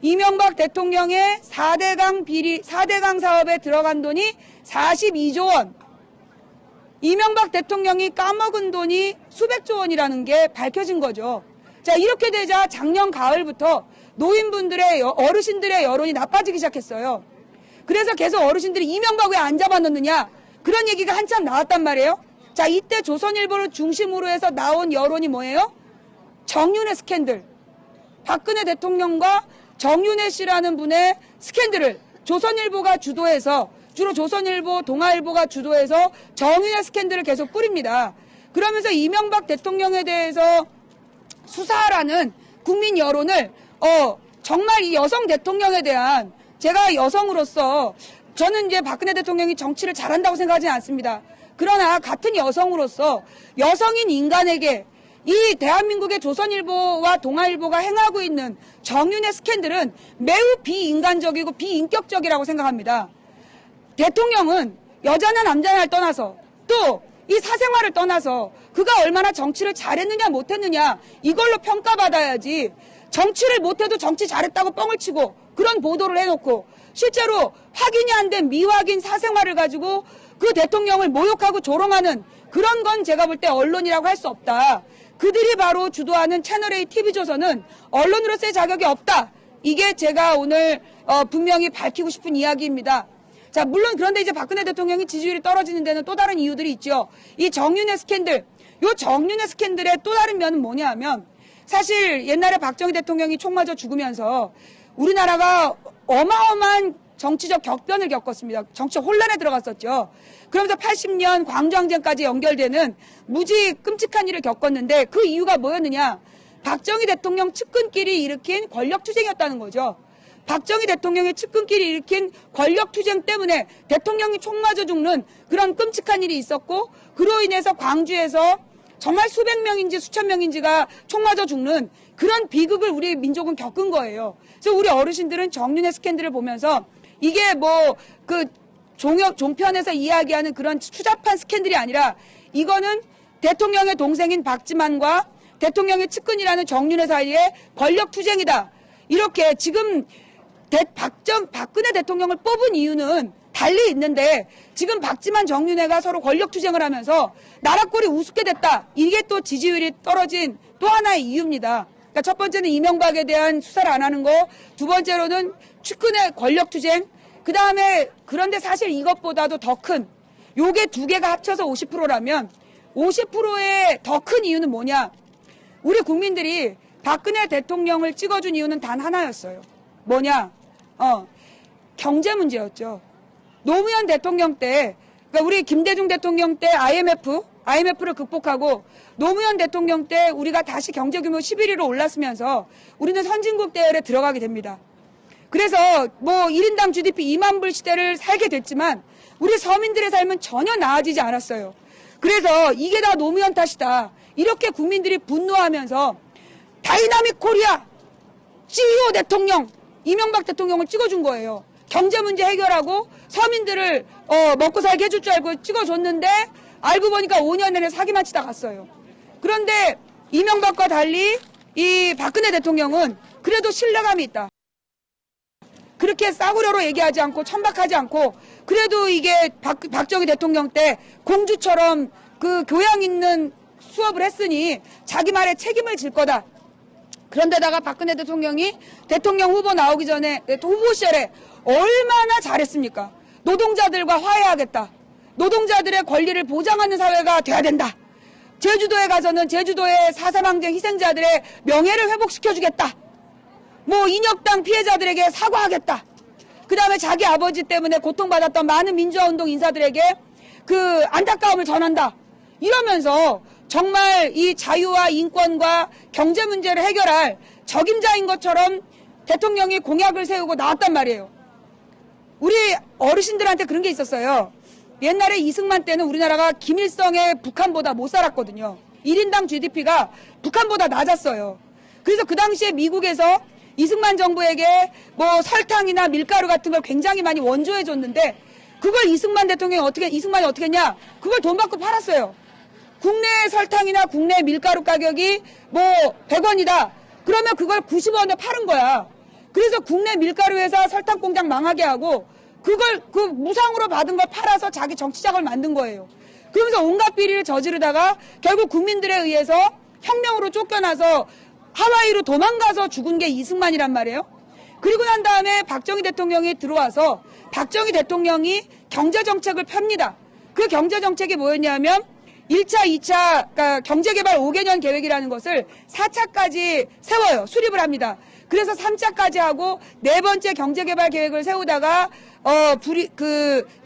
이명박 대통령의 4대강 사업에 들어간 돈이 42조 원. 이명박 대통령이 까먹은 돈이 수백조 원이라는 게 밝혀진 거죠. 자, 이렇게 되자 작년 가을부터 노인분들의, 어르신들의 여론이 나빠지기 시작했어요. 그래서 계속 어르신들이 이명박 왜 안 잡아놓느냐? 그런 얘기가 한참 나왔단 말이에요. 자, 이때 조선일보를 중심으로 해서 나온 여론이 뭐예요? 정윤회 스캔들. 박근혜 대통령과 정윤회 씨라는 분의 스캔들을 조선일보가 주도해서 주로 조선일보, 동아일보가 주도해서 정윤회 스캔들을 계속 뿌립니다. 그러면서 이명박 대통령에 대해서 수사하라는 국민 여론을 정말 이 여성 대통령에 대한 제가 여성으로서 저는 이제 박근혜 대통령이 정치를 잘한다고 생각하지는 않습니다. 그러나 같은 여성으로서 여성인 인간에게 이 대한민국의 조선일보와 동아일보가 행하고 있는 정윤회 스캔들은 매우 비인간적이고 비인격적이라고 생각합니다. 대통령은 여자나 남자나를 떠나서 또 이 사생활을 떠나서 그가 얼마나 정치를 잘했느냐 못했느냐 이걸로 평가받아야지 정치를 못해도 정치 잘했다고 뻥을 치고 그런 보도를 해놓고 실제로 확인이 안 된 미확인 사생활을 가지고 그 대통령을 모욕하고 조롱하는 그런 건 제가 볼 때 언론이라고 할 수 없다. 그들이 바로 주도하는 채널A TV조선은 언론으로서의 자격이 없다. 이게 제가 오늘 분명히 밝히고 싶은 이야기입니다. 자, 물론 그런데 이제 박근혜 대통령이 지지율이 떨어지는 데는 또 다른 이유들이 있죠. 이 정윤회 스캔들, 요 정윤회 스캔들의 또 다른 면은 뭐냐 하면 사실 옛날에 박정희 대통령이 총 맞아 죽으면서 우리나라가 어마어마한 정치적 격변을 겪었습니다. 정치 혼란에 들어갔었죠. 그러면서 80년 광주항쟁까지 연결되는 무지 끔찍한 일을 겪었는데 그 이유가 뭐였느냐. 박정희 대통령 측근끼리 일으킨 권력투쟁이었다는 거죠. 박정희 대통령의 측근끼리 일으킨 권력투쟁 때문에 대통령이 총 맞아 죽는 그런 끔찍한 일이 있었고 그로 인해서 광주에서 정말 수백 명인지 수천 명인지가 총 맞아 죽는 그런 비극을 우리 민족은 겪은 거예요. 그래서 우리 어르신들은 정윤회 스캔들을 보면서 이게 뭐 그 종편에서 이야기하는 그런 추잡한 스캔들이 아니라 이거는 대통령의 동생인 박지만과 대통령의 측근이라는 정윤회 사이의 권력투쟁이다. 이렇게 지금 박근혜 대통령을 뽑은 이유는 달리 있는데 지금 박지만 정윤회가 서로 권력투쟁을 하면서 나라 꼴이 우습게 됐다. 이게 또 지지율이 떨어진 또 하나의 이유입니다. 그러니까 첫 번째는 이명박에 대한 수사를 안 하는 거, 두 번째로는 측근의 권력투쟁, 그 다음에 그런데 사실 이것보다도 더 큰 요게 두 개가 합쳐서 50%라면 50%의 더 큰 이유는 뭐냐? 우리 국민들이 박근혜 대통령을 찍어준 이유는 단 하나였어요. 뭐냐? 경제 문제였죠. 노무현 대통령 때, 그러니까 우리 김대중 대통령 때 IMF를 극복하고 노무현 대통령 때 우리가 다시 경제 규모 11위로 올랐으면서 우리는 선진국 대열에 들어가게 됩니다. 그래서 뭐 1인당 GDP 2만 불 시대를 살게 됐지만 우리 서민들의 삶은 전혀 나아지지 않았어요. 그래서 이게 다 노무현 탓이다. 이렇게 국민들이 분노하면서 다이나믹 코리아 CEO 대통령 이명박 대통령을 찍어준 거예요. 경제 문제 해결하고 서민들을 먹고 살게 해줄 줄 알고 찍어줬는데 알고 보니까 5년 내내 사기만 치다 갔어요. 그런데 이명박과 달리 이 박근혜 대통령은 그래도 신뢰감이 있다. 그렇게 싸구려로 얘기하지 않고 천박하지 않고 그래도 이게 박정희 대통령 때 공주처럼 그 교양 있는 수업을 했으니 자기 말에 책임을 질 거다. 그런데다가 박근혜 대통령이 대통령 후보 나오기 전에 후보 시절에 얼마나 잘했습니까? 노동자들과 화해하겠다. 노동자들의 권리를 보장하는 사회가 돼야 된다. 제주도에 가서는 제주도의 4.3 항쟁 희생자들의 명예를 회복시켜주겠다. 뭐 인혁당 피해자들에게 사과하겠다. 그 다음에 자기 아버지 때문에 고통받았던 많은 민주화운동 인사들에게 그 안타까움을 전한다. 이러면서 정말 이 자유와 인권과 경제 문제를 해결할 적임자인 것처럼 대통령이 공약을 세우고 나왔단 말이에요. 우리 어르신들한테 그런 게 있었어요. 옛날에 이승만 때는 우리나라가 김일성의 북한보다 못 살았거든요. 1인당 GDP가 북한보다 낮았어요. 그래서 그 당시에 미국에서 이승만 정부에게 뭐 설탕이나 밀가루 같은 걸 굉장히 많이 원조해 줬는데 그걸 이승만이 어떻게 했냐? 그걸 돈 받고 팔았어요. 국내 설탕이나 국내 밀가루 가격이 뭐 100원이다. 그러면 그걸 90원에 파는 거야. 그래서 국내 밀가루 회사 설탕 공장 망하게 하고 그걸 그 무상으로 받은 걸 팔아서 자기 정치작을 만든 거예요. 그러면서 온갖 비리를 저지르다가 결국 국민들에 의해서 혁명으로 쫓겨나서 하와이로 도망가서 죽은 게 이승만이란 말이에요. 그리고 난 다음에 박정희 대통령이 들어와서 박정희 대통령이 경제정책을 펴니다. 그 경제정책이 뭐였냐면 1차, 2차 그러니까 경제개발 5개년 계획이라는 것을 4차까지 세워요. 수립을 합니다. 그래서 3차까지 하고 네 번째 경제개발 계획을 세우다가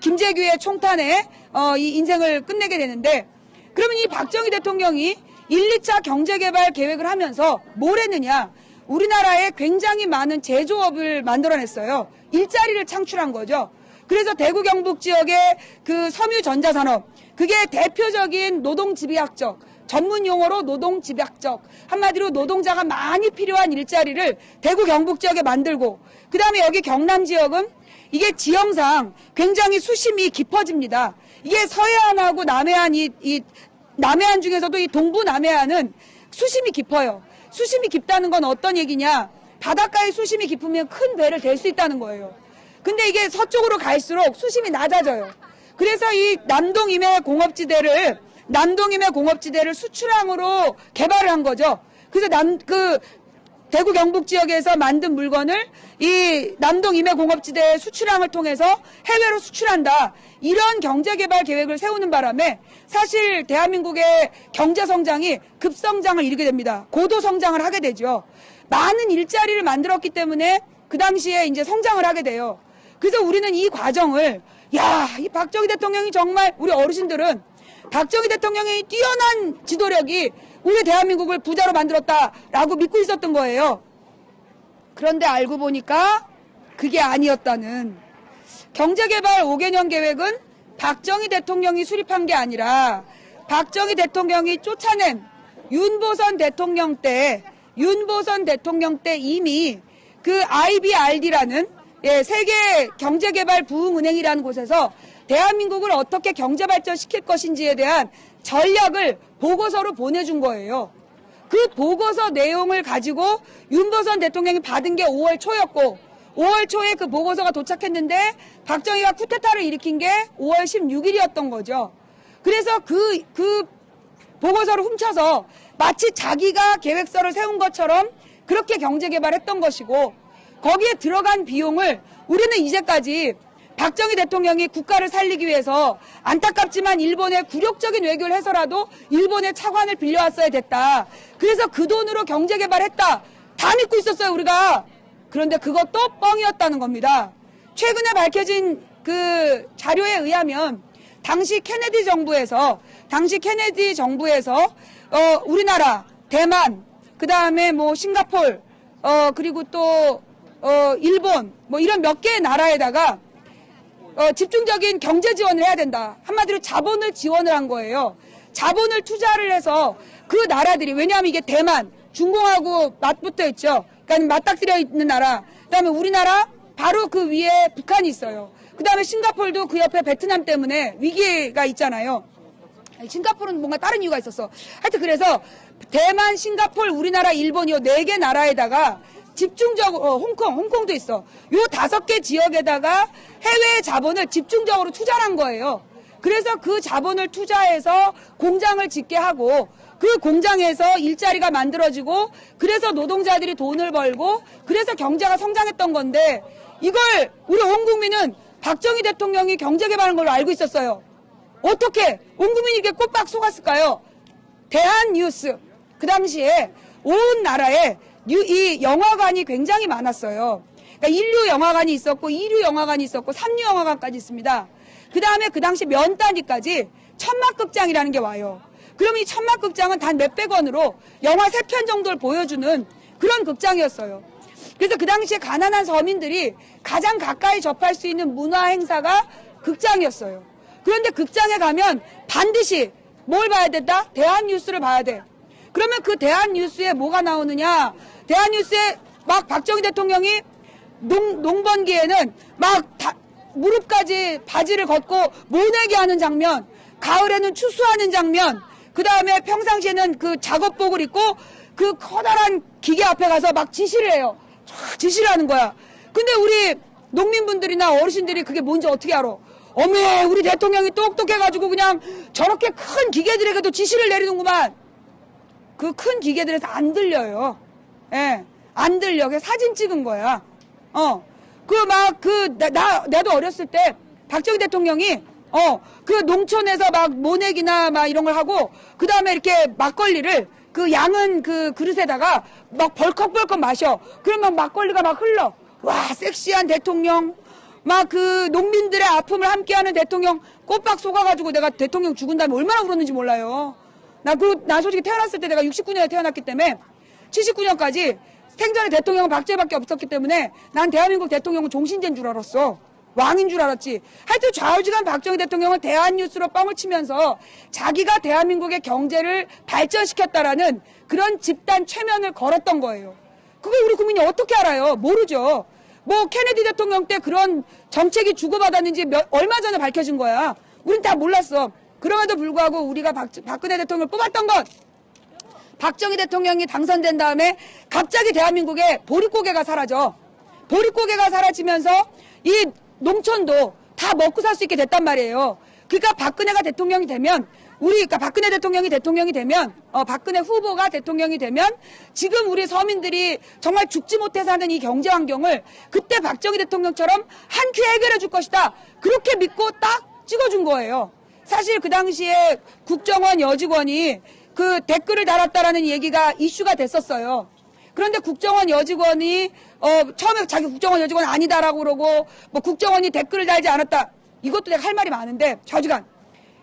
김재규의 총탄에 이 인생을 끝내게 되는데 그러면 이 박정희 대통령이 1, 2차 경제개발 계획을 하면서 뭘 했느냐? 우리나라에 굉장히 많은 제조업을 만들어냈어요. 일자리를 창출한 거죠. 그래서 대구 경북 지역의 그 섬유전자산업, 그게 대표적인 노동집약적, 전문 용어로 노동집약적, 한마디로 노동자가 많이 필요한 일자리를 대구 경북 지역에 만들고, 그 다음에 여기 경남 지역은 이게 지형상 굉장히 수심이 깊어집니다. 이게 서해안하고 남해안 남해안 중에서도 이 동부 남해안은 수심이 깊어요. 수심이 깊다는 건 어떤 얘기냐? 바닷가에 수심이 깊으면 큰 배를 댈 수 있다는 거예요. 근데 이게 서쪽으로 갈수록 수심이 낮아져요. 그래서 이 남동 임해 공업지대를 수출항으로 개발을 한 거죠. 그래서 대구 경북 지역에서 만든 물건을 이 남동 임해 공업지대의 수출항을 통해서 해외로 수출한다. 이런 경제개발 계획을 세우는 바람에 사실 대한민국의 경제성장이 급성장을 이루게 됩니다. 고도성장을 하게 되죠. 많은 일자리를 만들었기 때문에 그 당시에 이제 성장을 하게 돼요. 그래서 우리는 이 과정을 이 박정희 대통령이 정말 우리 어르신들은 박정희 대통령의 뛰어난 지도력이 우리 대한민국을 부자로 만들었다라고 믿고 있었던 거예요. 그런데 알고 보니까 그게 아니었다는. 경제개발 5개년 계획은 박정희 대통령이 수립한 게 아니라 박정희 대통령이 쫓아낸 윤보선 대통령 때 이미 그 IBRD라는 세계 경제개발 부흥은행이라는 곳에서 대한민국을 어떻게 경제발전시킬 것인지에 대한 전략을 보고서로 보내준 거예요. 그 보고서 내용을 가지고 윤보선 대통령이 받은 게 5월 초였고 5월 초에 그 보고서가 도착했는데 박정희가 쿠데타를 일으킨 게 5월 16일이었던 거죠. 그래서 그 보고서를 훔쳐서 마치 자기가 계획서를 세운 것처럼 그렇게 경제개발했던 것이고 거기에 들어간 비용을 우리는 이제까지 박정희 대통령이 국가를 살리기 위해서 안타깝지만 일본의 굴욕적인 외교를 해서라도 일본의 차관을 빌려왔어야 됐다. 그래서 그 돈으로 경제개발했다. 다 믿고 있었어요, 우리가. 그런데 그것도 뻥이었다는 겁니다. 최근에 밝혀진 그 자료에 의하면 당시 케네디 정부에서 우리나라, 대만, 그 다음에 뭐 싱가폴, 그리고 또 일본, 뭐 이런 몇 개의 나라에다가 집중적인 경제 지원을 해야 된다. 한마디로 자본을 지원을 한 거예요. 자본을 투자를 해서 그 나라들이, 왜냐하면 이게 대만, 중공하고 맞붙어 있죠. 그러니까 맞닥뜨려 있는 나라. 그 다음에 우리나라 바로 그 위에 북한이 있어요. 그 다음에 싱가폴도 그 옆에 베트남 때문에 위기가 있잖아요. 싱가폴은 뭔가 다른 이유가 있었어. 하여튼 그래서 대만, 싱가폴, 우리나라, 일본 이 4개 나라에다가 집중적으로 홍콩도 있어. 요 5개 지역에다가 해외 자본을 집중적으로 투자를 한 거예요. 그래서 그 자본을 투자해서 공장을 짓게 하고 그 공장에서 일자리가 만들어지고 그래서 노동자들이 돈을 벌고 그래서 경제가 성장했던 건데 이걸 우리 온 국민은 박정희 대통령이 경제 개발한 걸로 알고 있었어요. 어떻게 온 국민이 이게 꼬박 속았을까요? 대한뉴스 그 당시에 온 나라에 이 영화관이 굉장히 많았어요. 그러니까 1류 영화관이 있었고 2류 영화관이 있었고 3류 영화관까지 있습니다. 그 다음에 그 당시 면 단위까지 천막극장이라는 게 와요. 그럼 이 천막극장은 단 몇백 원으로 영화 3편 정도를 보여주는 그런 극장이었어요. 그래서 그 당시에 가난한 서민들이 가장 가까이 접할 수 있는 문화 행사가 극장이었어요. 그런데 극장에 가면 반드시 뭘 봐야 된다? 대한뉴스를 봐야 돼. 그러면 그 대한뉴스에 뭐가 나오느냐? 대한뉴스에 막 박정희 대통령이 농번기에는 막 무릎까지 바지를 걷고 모내기 하는 장면, 가을에는 추수하는 장면, 그 다음에 평상시에는 그 작업복을 입고 그 커다란 기계 앞에 가서 막 지시를 해요. 쫙 지시를 하는 거야. 근데 우리 농민분들이나 어르신들이 그게 뭔지 어떻게 알아? 어메, 우리 대통령이 똑똑해가지고 그냥 저렇게 큰 기계들에게도 지시를 내리는구만. 그 큰 기계들에서 안 들려요. 예, 안 들려. 그래서 사진 찍은 거야. 나도 어렸을 때 박정희 대통령이 그 농촌에서 막 모내기나 막 이런 걸 하고 그 다음에 이렇게 막걸리를 그 양은 그 그릇에다가 막 벌컥벌컥 마셔. 그러면 막걸리가 막 흘러. 와, 섹시한 대통령. 막 그 농민들의 아픔을 함께하는 대통령 꼬박 속아가지고 내가 대통령 죽은 다음에 얼마나 울었는지 몰라요. 나 솔직히 태어났을 때 내가 69년에 태어났기 때문에 79년까지 생전에 대통령은 박정희밖에 없었기 때문에 난 대한민국 대통령은 종신제인 줄 알았어. 왕인 줄 알았지. 하여튼 좌우지간 박정희 대통령은 대한뉴스로 뻥을 치면서 자기가 대한민국의 경제를 발전시켰다라는 그런 집단 최면을 걸었던 거예요. 그걸 우리 국민이 어떻게 알아요? 모르죠. 뭐 케네디 대통령 때 그런 정책이 주고받았는지 얼마 전에 밝혀진 거야. 우린 다 몰랐어. 그럼에도 불구하고 우리가 박근혜 대통령을 뽑았던 것, 박정희 대통령이 당선된 다음에 갑자기 대한민국에 보릿고개가 사라져. 보릿고개가 사라지면서 이 농촌도 다 먹고 살 수 있게 됐단 말이에요. 그러니까 박근혜가 대통령이 되면 그러니까 박근혜 대통령이 되면 박근혜 후보가 대통령이 되면 지금 우리 서민들이 정말 죽지 못해 사는 이 경제 환경을 그때 박정희 대통령처럼 한 큐에 해결해 줄 것이다. 그렇게 믿고 딱 찍어준 거예요. 사실 그 당시에 국정원 여직원이 그 댓글을 달았다라는 얘기가 이슈가 됐었어요. 그런데 국정원 여직원이 처음에 자기 국정원 여직원 아니다라고 그러고 뭐 국정원이 댓글을 달지 않았다. 이것도 내가 할 말이 많은데 좌우지간.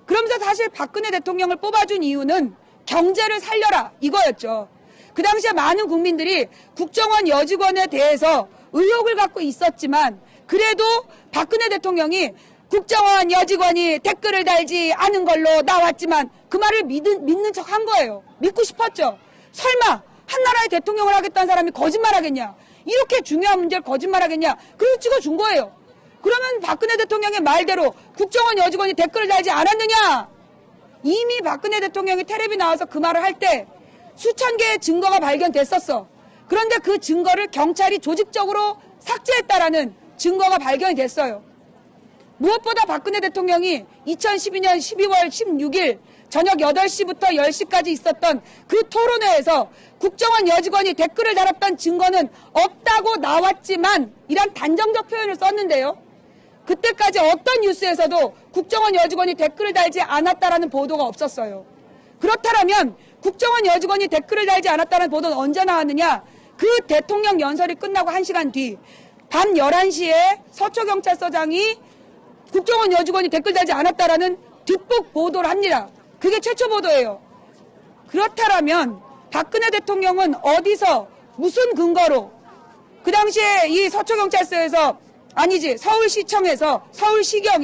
그러면서 사실 박근혜 대통령을 뽑아준 이유는 경제를 살려라 이거였죠. 그 당시에 많은 국민들이 국정원 여직원에 대해서 의혹을 갖고 있었지만 그래도 박근혜 대통령이 국정원 여직원이 댓글을 달지 않은 걸로 나왔지만 그 말을 믿는 척 한 거예요. 믿고 싶었죠. 설마 한 나라의 대통령을 하겠다는 사람이 거짓말하겠냐. 이렇게 중요한 문제를 거짓말하겠냐. 그래서 찍어준 거예요. 그러면 박근혜 대통령의 말대로 국정원 여직원이 댓글을 달지 않았느냐. 이미 박근혜 대통령이 텔레비 나와서 그 말을 할 때 수천 개의 증거가 발견됐었어. 그런데 그 증거를 경찰이 조직적으로 삭제했다라는 증거가 발견이 됐어요. 무엇보다 박근혜 대통령이 2012년 12월 16일 저녁 8시부터 10시까지 있었던 그 토론회에서 국정원 여직원이 댓글을 달았던 증거는 없다고 나왔지만 이란 단정적 표현을 썼는데요. 그때까지 어떤 뉴스에서도 국정원 여직원이 댓글을 달지 않았다라는 보도가 없었어요. 그렇다면 국정원 여직원이 댓글을 달지 않았다는 보도는 언제 나왔느냐? 그 대통령 연설이 끝나고 1시간 뒤 밤 11시에 서초경찰서장이 국정원 여직원이 댓글 달지 않았다라는 뒷북 보도를 합니다. 그게 최초 보도예요. 그렇다면 박근혜 대통령은 어디서 무슨 근거로 그 당시에 이 서초경찰서에서 아니지 서울시청에서 서울시경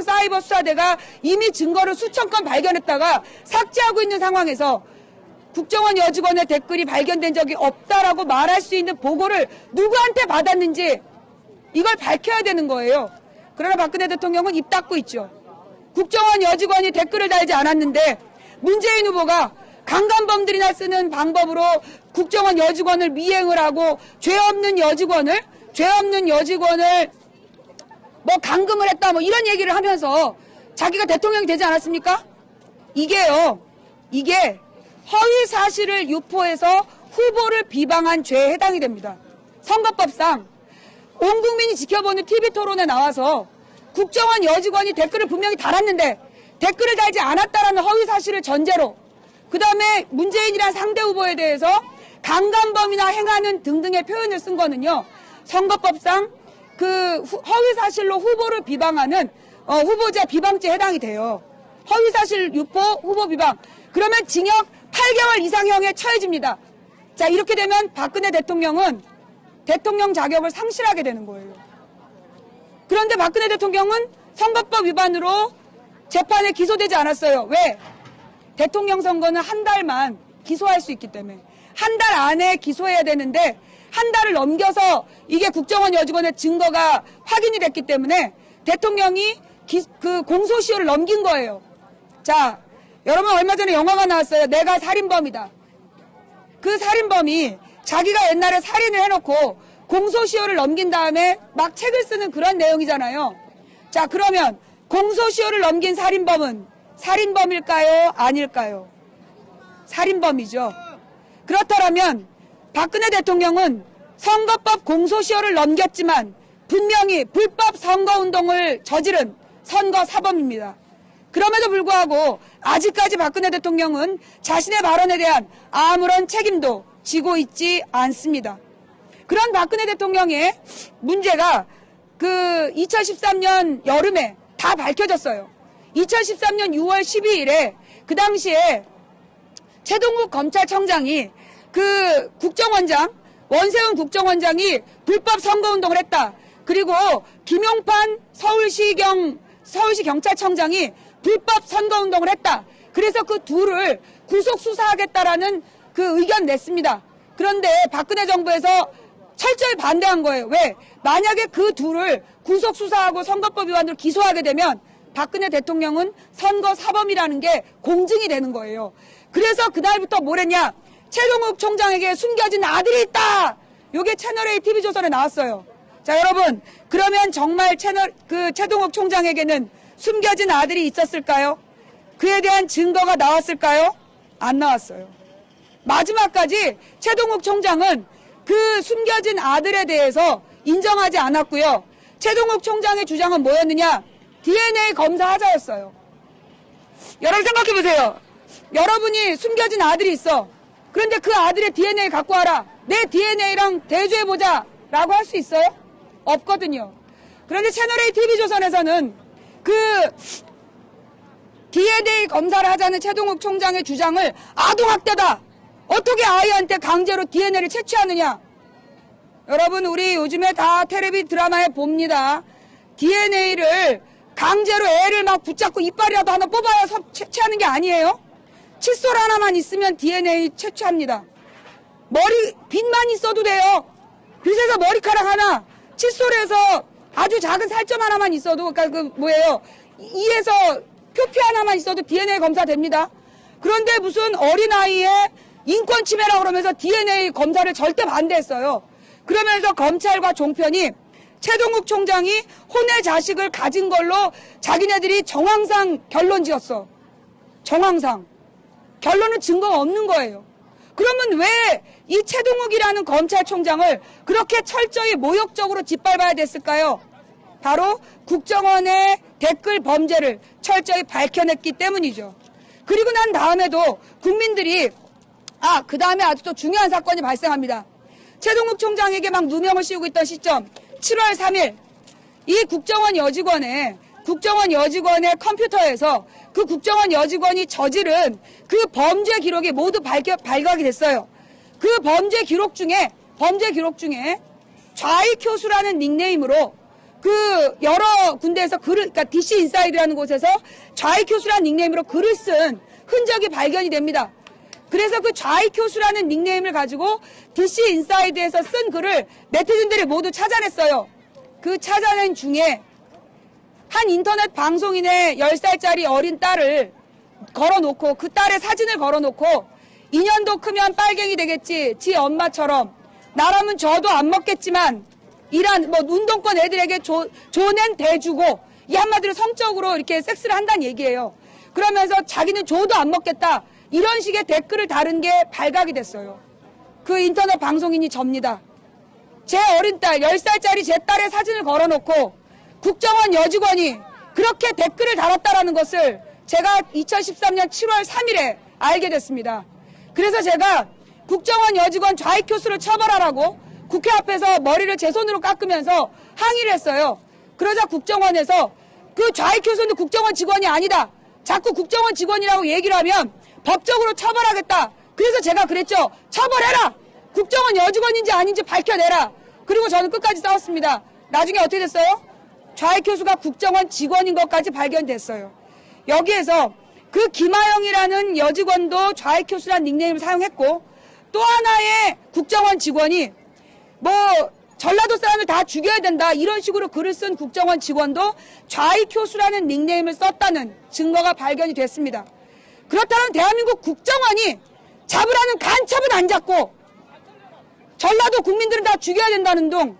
사이버 수사대가 이미 증거를 수천 건 발견했다가 삭제하고 있는 상황에서 국정원 여직원의 댓글이 발견된 적이 없다라고 말할 수 있는 보고를 누구한테 받았는지 이걸 밝혀야 되는 거예요. 그러나 박근혜 대통령은 입 닫고 있죠. 국정원 여직원이 댓글을 달지 않았는데 문재인 후보가 강간범들이나 쓰는 방법으로 국정원 여직원을 미행을 하고 죄 없는 여직원을 뭐 감금을 했다 뭐 이런 얘기를 하면서 자기가 대통령이 되지 않았습니까? 이게 허위 사실을 유포해서 후보를 비방한 죄에 해당이 됩니다. 선거법상 온 국민이 지켜보는 TV 토론에 나와서 국정원 여직원이 댓글을 분명히 달았는데 댓글을 달지 않았다라는 허위 사실을 전제로 그 다음에 문재인이란 상대 후보에 대해서 강간범이나 행하는 등등의 표현을 쓴 거는요. 선거법상 그 허위 사실로 후보를 비방하는 후보자 비방죄에 해당이 돼요. 허위 사실 유포 후보 비방. 그러면 징역 8개월 이상형에 처해집니다. 자, 이렇게 되면 박근혜 대통령은 대통령 자격을 상실하게 되는 거예요. 그런데 박근혜 대통령은 선거법 위반으로 재판에 기소되지 않았어요. 왜? 대통령 선거는 한 달만 기소할 수 있기 때문에 한 달 안에 기소해야 되는데 한 달을 넘겨서 이게 국정원 여직원의 증거가 확인이 됐기 때문에 대통령이 그 공소시효를 넘긴 거예요. 자, 여러분 얼마 전에 영화가 나왔어요. 내가 살인범이다. 그 살인범이 자기가 옛날에 살인을 해놓고 공소시효를 넘긴 다음에 막 책을 쓰는 그런 내용이잖아요. 자, 그러면 공소시효를 넘긴 살인범은 살인범일까요? 아닐까요? 살인범이죠. 그렇다면 박근혜 대통령은 선거법 공소시효를 넘겼지만 분명히 불법 선거운동을 저지른 선거사범입니다. 그럼에도 불구하고 아직까지 박근혜 대통령은 자신의 발언에 대한 아무런 책임도 지고 있지 않습니다. 그런 박근혜 대통령의 문제가 그 2013년 여름에 다 밝혀졌어요. 2013년 6월 12일에 그 당시에 최동욱 검찰청장이 그 국정원장 원세훈 국정원장이 불법 선거운동을 했다. 그리고 김용판 서울시 경찰청장이 불법 선거운동을 했다. 그래서 그 둘을 구속 수사하겠다라는 그 의견 냈습니다. 그런데 박근혜 정부에서 철저히 반대한 거예요. 왜? 만약에 그 둘을 구속 수사하고 선거법 위반으로 기소하게 되면 박근혜 대통령은 선거사범이라는 게 공증이 되는 거예요. 그래서 그날부터 뭘 했냐? 최동욱 총장에게 숨겨진 아들이 있다! 요게 채널A TV조선에 나왔어요. 자, 여러분, 그러면 정말 최동욱 총장에게는 숨겨진 아들이 있었을까요? 그에 대한 증거가 나왔을까요? 안 나왔어요. 마지막까지 최동욱 총장은 그 숨겨진 아들에 대해서 인정하지 않았고요. 최동욱 총장의 주장은 뭐였느냐? DNA 검사하자였어요. 여러분 생각해보세요. 여러분이 숨겨진 아들이 있어. 그런데 그 아들의 DNA 갖고 와라. 내 DNA랑 대조해보자. 라고 할 수 있어요? 없거든요. 그런데 채널A TV조선에서는 그 DNA 검사를 하자는 최동욱 총장의 주장을 아동학대다. 어떻게 아이한테 강제로 DNA를 채취하느냐. 여러분 우리 요즘에 다 텔레비 드라마에 봅니다. DNA를 강제로 애를 막 붙잡고 이빨이라도 하나 뽑아야 채취하는 게 아니에요. 칫솔 하나만 있으면 DNA 채취합니다. 빗만 있어도 돼요. 그래서 머리카락 하나, 칫솔에서 아주 작은 살점 하나만 있어도, 그러니까 이에서 표피 하나만 있어도 DNA 검사됩니다. 그런데 무슨 어린아이의 인권 침해라고 그러면서 DNA 검사를 절대 반대했어요. 그러면서 검찰과 종편이 최동욱 총장이 혼의 자식을 가진 걸로 자기네들이 정황상 결론 지었어. 정황상. 결론은 증거가 없는 거예요. 그러면 왜 이 최동욱이라는 검찰총장을 그렇게 철저히 모욕적으로 짓밟아야 됐을까요? 바로 국정원의 댓글 범죄를 철저히 밝혀냈기 때문이죠. 그리고 난 다음에도 국민들이 그 다음에 아주 또 중요한 사건이 발생합니다. 최동욱 총장에게 막 누명을 씌우고 있던 시점 7월 3일 이 국정원 여직원의 컴퓨터에서 그 국정원 여직원이 저지른 그 범죄 기록이 모두 발각이 됐어요. 그 범죄 기록 중에 좌익효수라는 닉네임으로 그 여러 군데에서 그러니까 DC 인사이드라는 곳에서 좌익효수라는 닉네임으로 글을 쓴 흔적이 발견이 됩니다. 그래서 그 좌익효수라는 닉네임을 가지고 DC 인사이드에서 쓴 글을 네티즌들이 모두 찾아냈어요. 그 찾아낸 중에 한 인터넷 방송인의 10살짜리 어린 딸을 걸어놓고 그 딸의 사진을 걸어놓고 2년도 크면 빨갱이 되겠지 지 엄마처럼 나라면 저도 안 먹겠지만 운동권 애들에게 조는 대주고 이 한마디로 성적으로 이렇게 섹스를 한다는 얘기예요. 그러면서 자기는 조도 안 먹겠다 이런 식의 댓글을 다른 게 발각이 됐어요. 그 인터넷 방송인이 접니다. 제 어린 딸 10살짜리 제 딸의 사진을 걸어놓고 국정원 여직원이 그렇게 댓글을 달았다라는 것을 제가 2013년 7월 3일에 알게 됐습니다. 그래서 제가 국정원 여직원 좌익효수를 처벌하라고 국회 앞에서 머리를 제 손으로 깎으면서 항의를 했어요. 그러자 국정원에서 그 좌익효수는 국정원 직원이 아니다. 자꾸 국정원 직원이라고 얘기를 하면 법적으로 처벌하겠다. 그래서 제가 그랬죠. 처벌해라. 국정원 여직원인지 아닌지 밝혀내라. 그리고 저는 끝까지 싸웠습니다. 나중에 어떻게 됐어요? 좌익효수가 국정원 직원인 것까지 발견됐어요. 여기에서 그 김하영이라는 여직원도 좌익효수라는 닉네임을 사용했고 또 하나의 국정원 직원이 전라도 사람을 다 죽여야 된다 이런 식으로 글을 쓴 국정원 직원도 좌익효수라는 닉네임을 썼다는 증거가 발견이 됐습니다. 그렇다면 대한민국 국정원이 잡으라는 간첩은 안 잡고 전라도 국민들은 다 죽여야 된다는 둥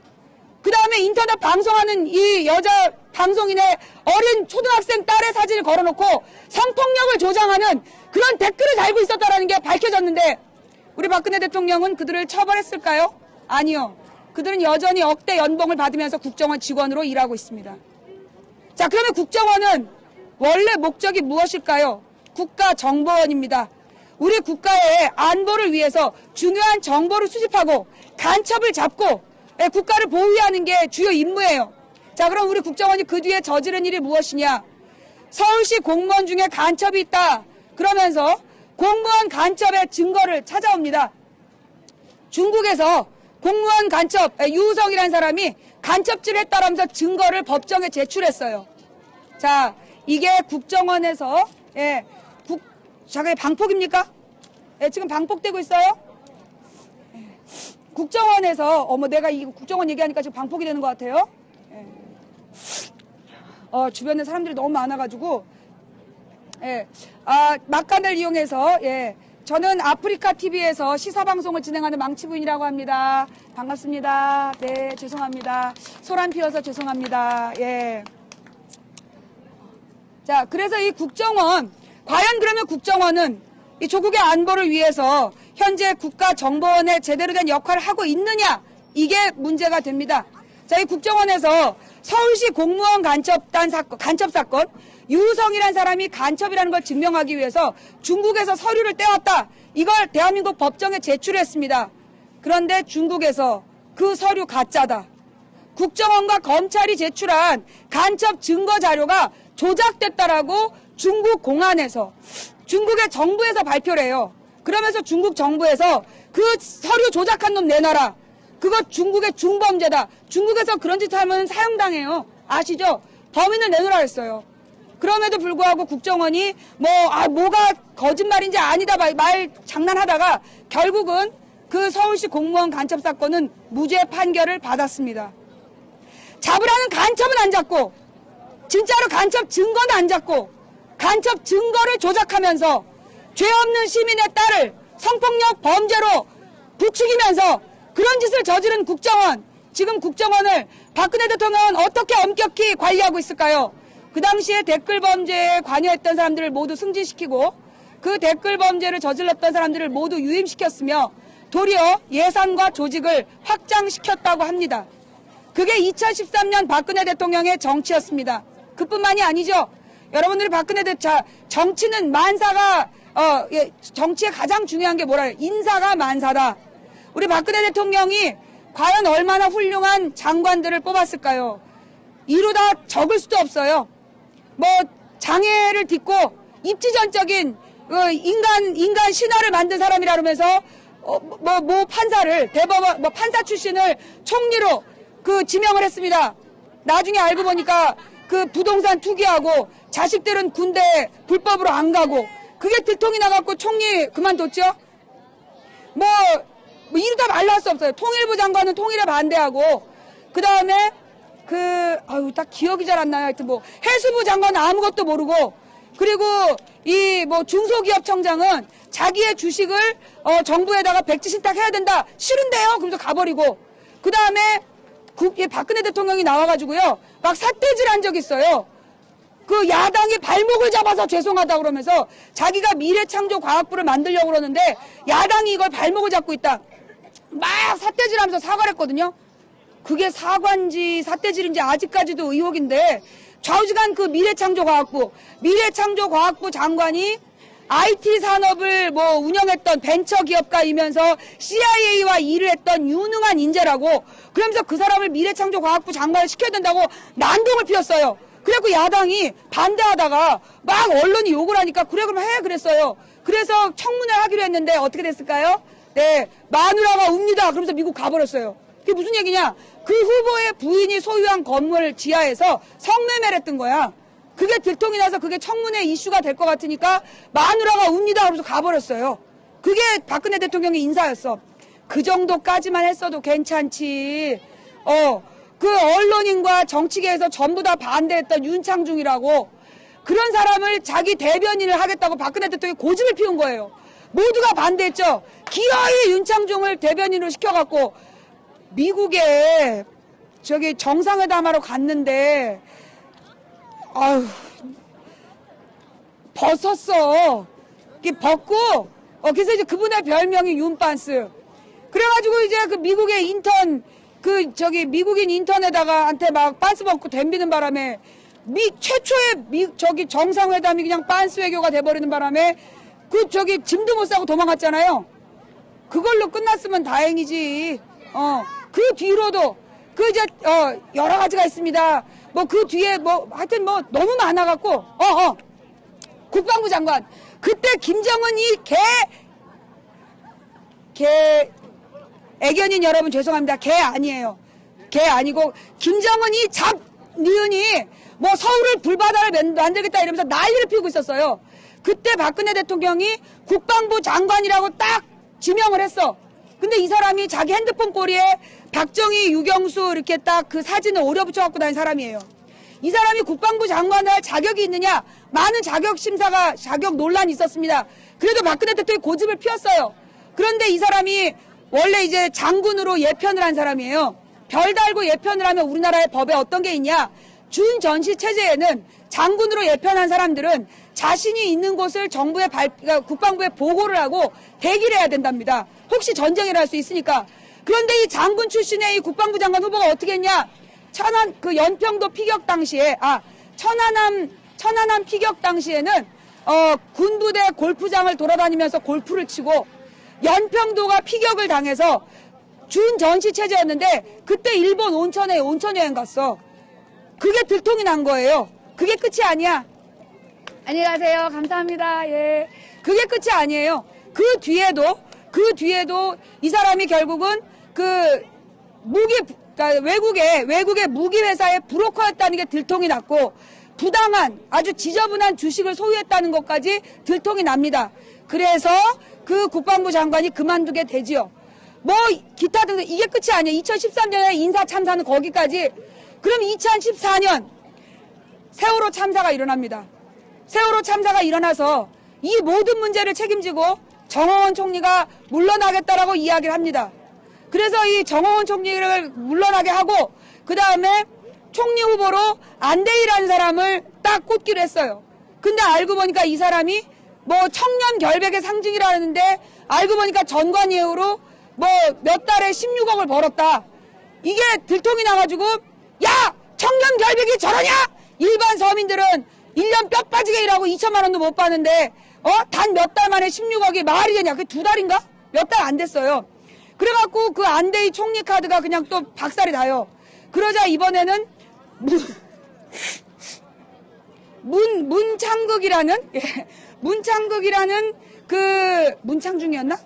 그 다음에 인터넷 방송하는 이 여자 방송인의 어린 초등학생 딸의 사진을 걸어놓고 성폭력을 조장하는 그런 댓글을 달고 있었다는 게 밝혀졌는데 우리 박근혜 대통령은 그들을 처벌했을까요? 아니요. 그들은 여전히 억대 연봉을 받으면서 국정원 직원으로 일하고 있습니다. 자, 그러면 국정원은 원래 목적이 무엇일까요? 국가정보원입니다. 우리 국가의 안보를 위해서 중요한 정보를 수집하고 간첩을 잡고 국가를 보호하는 게 주요 임무예요. 자, 그럼 우리 국정원이 그 뒤에 저지른 일이 무엇이냐? 서울시 공무원 중에 간첩이 있다. 그러면서 공무원 간첩의 증거를 찾아옵니다. 중국에서 공무원 간첩 유우성이라는 사람이 간첩질을 했다라면서 증거를 법정에 제출했어요. 자, 이게 국정원에서 잠깐 방폭입니까? 지금 방폭되고 있어요? 국정원에서 내가 이 국정원 얘기하니까 지금 방폭이 되는 것 같아요. 주변에 사람들이 너무 많아가지고 막간을 이용해서 저는 아프리카 TV에서 시사방송을 진행하는 망치부인이라고 합니다. 반갑습니다. 네, 죄송합니다. 소란 피워서 죄송합니다. 자, 그래서 이 국정원, 과연 그러면 국정원은 이 조국의 안보를 위해서 현재 국가정보원의 제대로 된 역할을 하고 있느냐? 이게 문제가 됩니다. 자, 이 국정원에서 서울시 공무원 간첩 사건, 유우성이라는 사람이 간첩이라는 걸 증명하기 위해서 중국에서 서류를 떼왔다. 이걸 대한민국 법정에 제출했습니다. 그런데 중국에서 그 서류 가짜다. 국정원과 검찰이 제출한 간첩 증거 자료가 조작됐다라고 중국 공안에서 중국의 정부에서 발표를 해요. 그러면서 중국 정부에서 그 서류 조작한 놈 내놔라. 그거 중국의 중범죄다. 중국에서 그런 짓 하면 사형당해요. 아시죠? 범인을 내놓으라 했어요. 그럼에도 불구하고 국정원이 뭐가 거짓말인지 아니다 말 장난하다가 결국은 그 서울시 공무원 간첩 사건은 무죄 판결을 받았습니다. 잡으라는 간첩은 안 잡고 진짜로 간첩 증거는 안 잡고 간첩 증거를 조작하면서 죄 없는 시민의 딸을 성폭력 범죄로 부추기면서 그런 짓을 저지른 국정원, 지금 국정원을 박근혜 대통령은 어떻게 엄격히 관리하고 있을까요? 그 당시에 댓글 범죄에 관여했던 사람들을 모두 승진시키고 그 댓글 범죄를 저질렀던 사람들을 모두 유임시켰으며 도리어 예산과 조직을 확장시켰다고 합니다. 그게 2013년 박근혜 대통령의 정치였습니다. 그뿐만이 아니죠. 여러분들이 박근혜 정치는 만사가 정치의 가장 중요한 게 뭐라 해요? 인사가 만사다. 우리 박근혜 대통령이 과연 얼마나 훌륭한 장관들을 뽑았을까요? 이루다 적을 수도 없어요. 뭐 장애를 딛고 입지전적인 인간 신화를 만든 사람이라 그러면서 뭐 판사를 대법원 판사 출신을 총리로 지명을 했습니다. 나중에 알고 보니까 그 부동산 투기하고 자식들은 군대 불법으로 안 가고 그게 들통이 나갖고 총리 그만뒀죠. 뭐 이루다 말할 수 없어요. 통일부 장관은 통일에 반대하고 그 다음에 딱 기억이 잘 안 나요. 하여튼 해수부 장관은 아무것도 모르고 그리고 이 중소기업청장은 자기의 주식을 정부에다가 백지신탁 해야 된다. 싫은데요. 그러면서 가버리고 그 다음에 박근혜 대통령이 나와가지고요. 막 삿대질한 적 있어요. 그 야당이 발목을 잡아서 죄송하다 그러면서 자기가 미래창조과학부를 만들려고 그러는데 야당이 이걸 발목을 잡고 있다. 막 삿대질하면서 사과를 했거든요. 그게 사과인지 삿대질인지 아직까지도 의혹인데 좌우지간 그 미래창조과학부 장관이 IT 산업을 운영했던 벤처기업가이면서 CIA와 일을 했던 유능한 인재라고 그러면서 그 사람을 미래창조과학부 장관을 시켜야 된다고 난동을 피웠어요. 그래갖고 야당이 반대하다가 막 언론이 욕을 하니까 그래 그럼 해 그랬어요. 그래서 청문회 하기로 했는데 어떻게 됐을까요? 네, 마누라가 웁니다. 그러면서 미국 가버렸어요. 그게 무슨 얘기냐? 그 후보의 부인이 소유한 건물 지하에서 성매매를 했던 거야. 그게 들통이 나서 그게 청문회 이슈가 될 것 같으니까 마누라가 웁니다. 그러면서 가버렸어요. 그게 박근혜 대통령의 인사였어. 그 정도까지만 했어도 괜찮지. 그 언론인과 정치계에서 전부 다 반대했던 윤창중이라고 그런 사람을 자기 대변인을 하겠다고 박근혜 대통령이 고집을 피운 거예요. 모두가 반대했죠. 기어이 윤창중을 대변인으로 시켜갖고 미국에 정상회담하러 갔는데 벗었어. 벗고 그래서 이제 그분의 별명이 윤반스. 그래가지고 이제 그 미국의 미국인 인턴에다가 한테 막 빤스 벗고 덤비는 바람에 최초의 정상회담이 그냥 빤스 외교가 돼버리는 바람에 짐도 못 싸고 도망갔잖아요. 그걸로 끝났으면 다행이지. 그 뒤로도 여러 가지가 있습니다. 그 뒤에 하여튼 너무 많아갖고 국방부 장관 그때 김정은이 애견인 여러분 죄송합니다. 개 아니에요. 개 아니고 김정은이 니은이 서울을 불바다를 만들겠다 이러면서 난리를 피우고 있었어요. 그때 박근혜 대통령이 국방부 장관이라고 딱 지명을 했어. 근데 이 사람이 자기 핸드폰 꼬리에 박정희, 유경수 이렇게 딱 그 사진을 오려붙여 갖고 다닌 사람이에요. 이 사람이 국방부 장관을 할 자격이 있느냐? 많은 자격 논란이 있었습니다. 그래도 박근혜 대통령이 고집을 피웠어요. 그런데 이 사람이 원래 이제 장군으로 예편을 한 사람이에요. 별 달고 예편을 하면 우리나라의 법에 어떤 게 있냐? 준전시 체제에는 장군으로 예편한 사람들은 자신이 있는 곳을 국방부에 보고를 하고 대기를 해야 된답니다. 혹시 전쟁을 할 수 있으니까. 그런데 이 장군 출신의 이 국방부 장관 후보가 어떻게 했냐? 연평도 피격 당시에, 천안함 피격 당시에는, 군부대 골프장을 돌아다니면서 골프를 치고, 연평도가 피격을 당해서 준전시 체제였는데, 그때 일본 온천에 온천여행 갔어. 그게 들통이 난 거예요. 그게 끝이 아니야. 안녕히 가세요. 감사합니다. 예. 그게 끝이 아니에요. 그 뒤에도 이 사람이 결국은 외국의 무기 회사의 브로커였다는 게 들통이 났고 부당한 아주 지저분한 주식을 소유했다는 것까지 들통이 납니다. 그래서 그 국방부 장관이 그만두게 되지요. 기타 등등 이게 끝이 아니에요. 2013년에 인사 참사는 거기까지. 그럼 2014년 세월호 참사가 일어납니다. 세월호 참사가 일어나서 이 모든 문제를 책임지고 정홍원 총리가 물러나겠다라고 이야기를 합니다. 그래서 이 정홍원 총리를 물러나게 하고 그 다음에 총리 후보로 안대희라는 사람을 딱 꽂기로 했어요. 근데 알고 보니까 이 사람이 청년 결백의 상징이라는데 알고 보니까 전관예우로 몇 달에 16억을 벌었다. 이게 들통이 나가지고 야 청년 결백이 저러냐? 일반 서민들은 1년 뼈 빠지게 일하고 2천만 원도 못 받는데 단 몇 달 만에 16억이 말이 되냐? 그게 2달인가? 몇 달 안 됐어요. 그래갖고 그 안대희 총리 카드가 그냥 또 박살이 나요. 그러자 이번에는 문창극이라는 예, 문창극이라는 그 문창중이었나?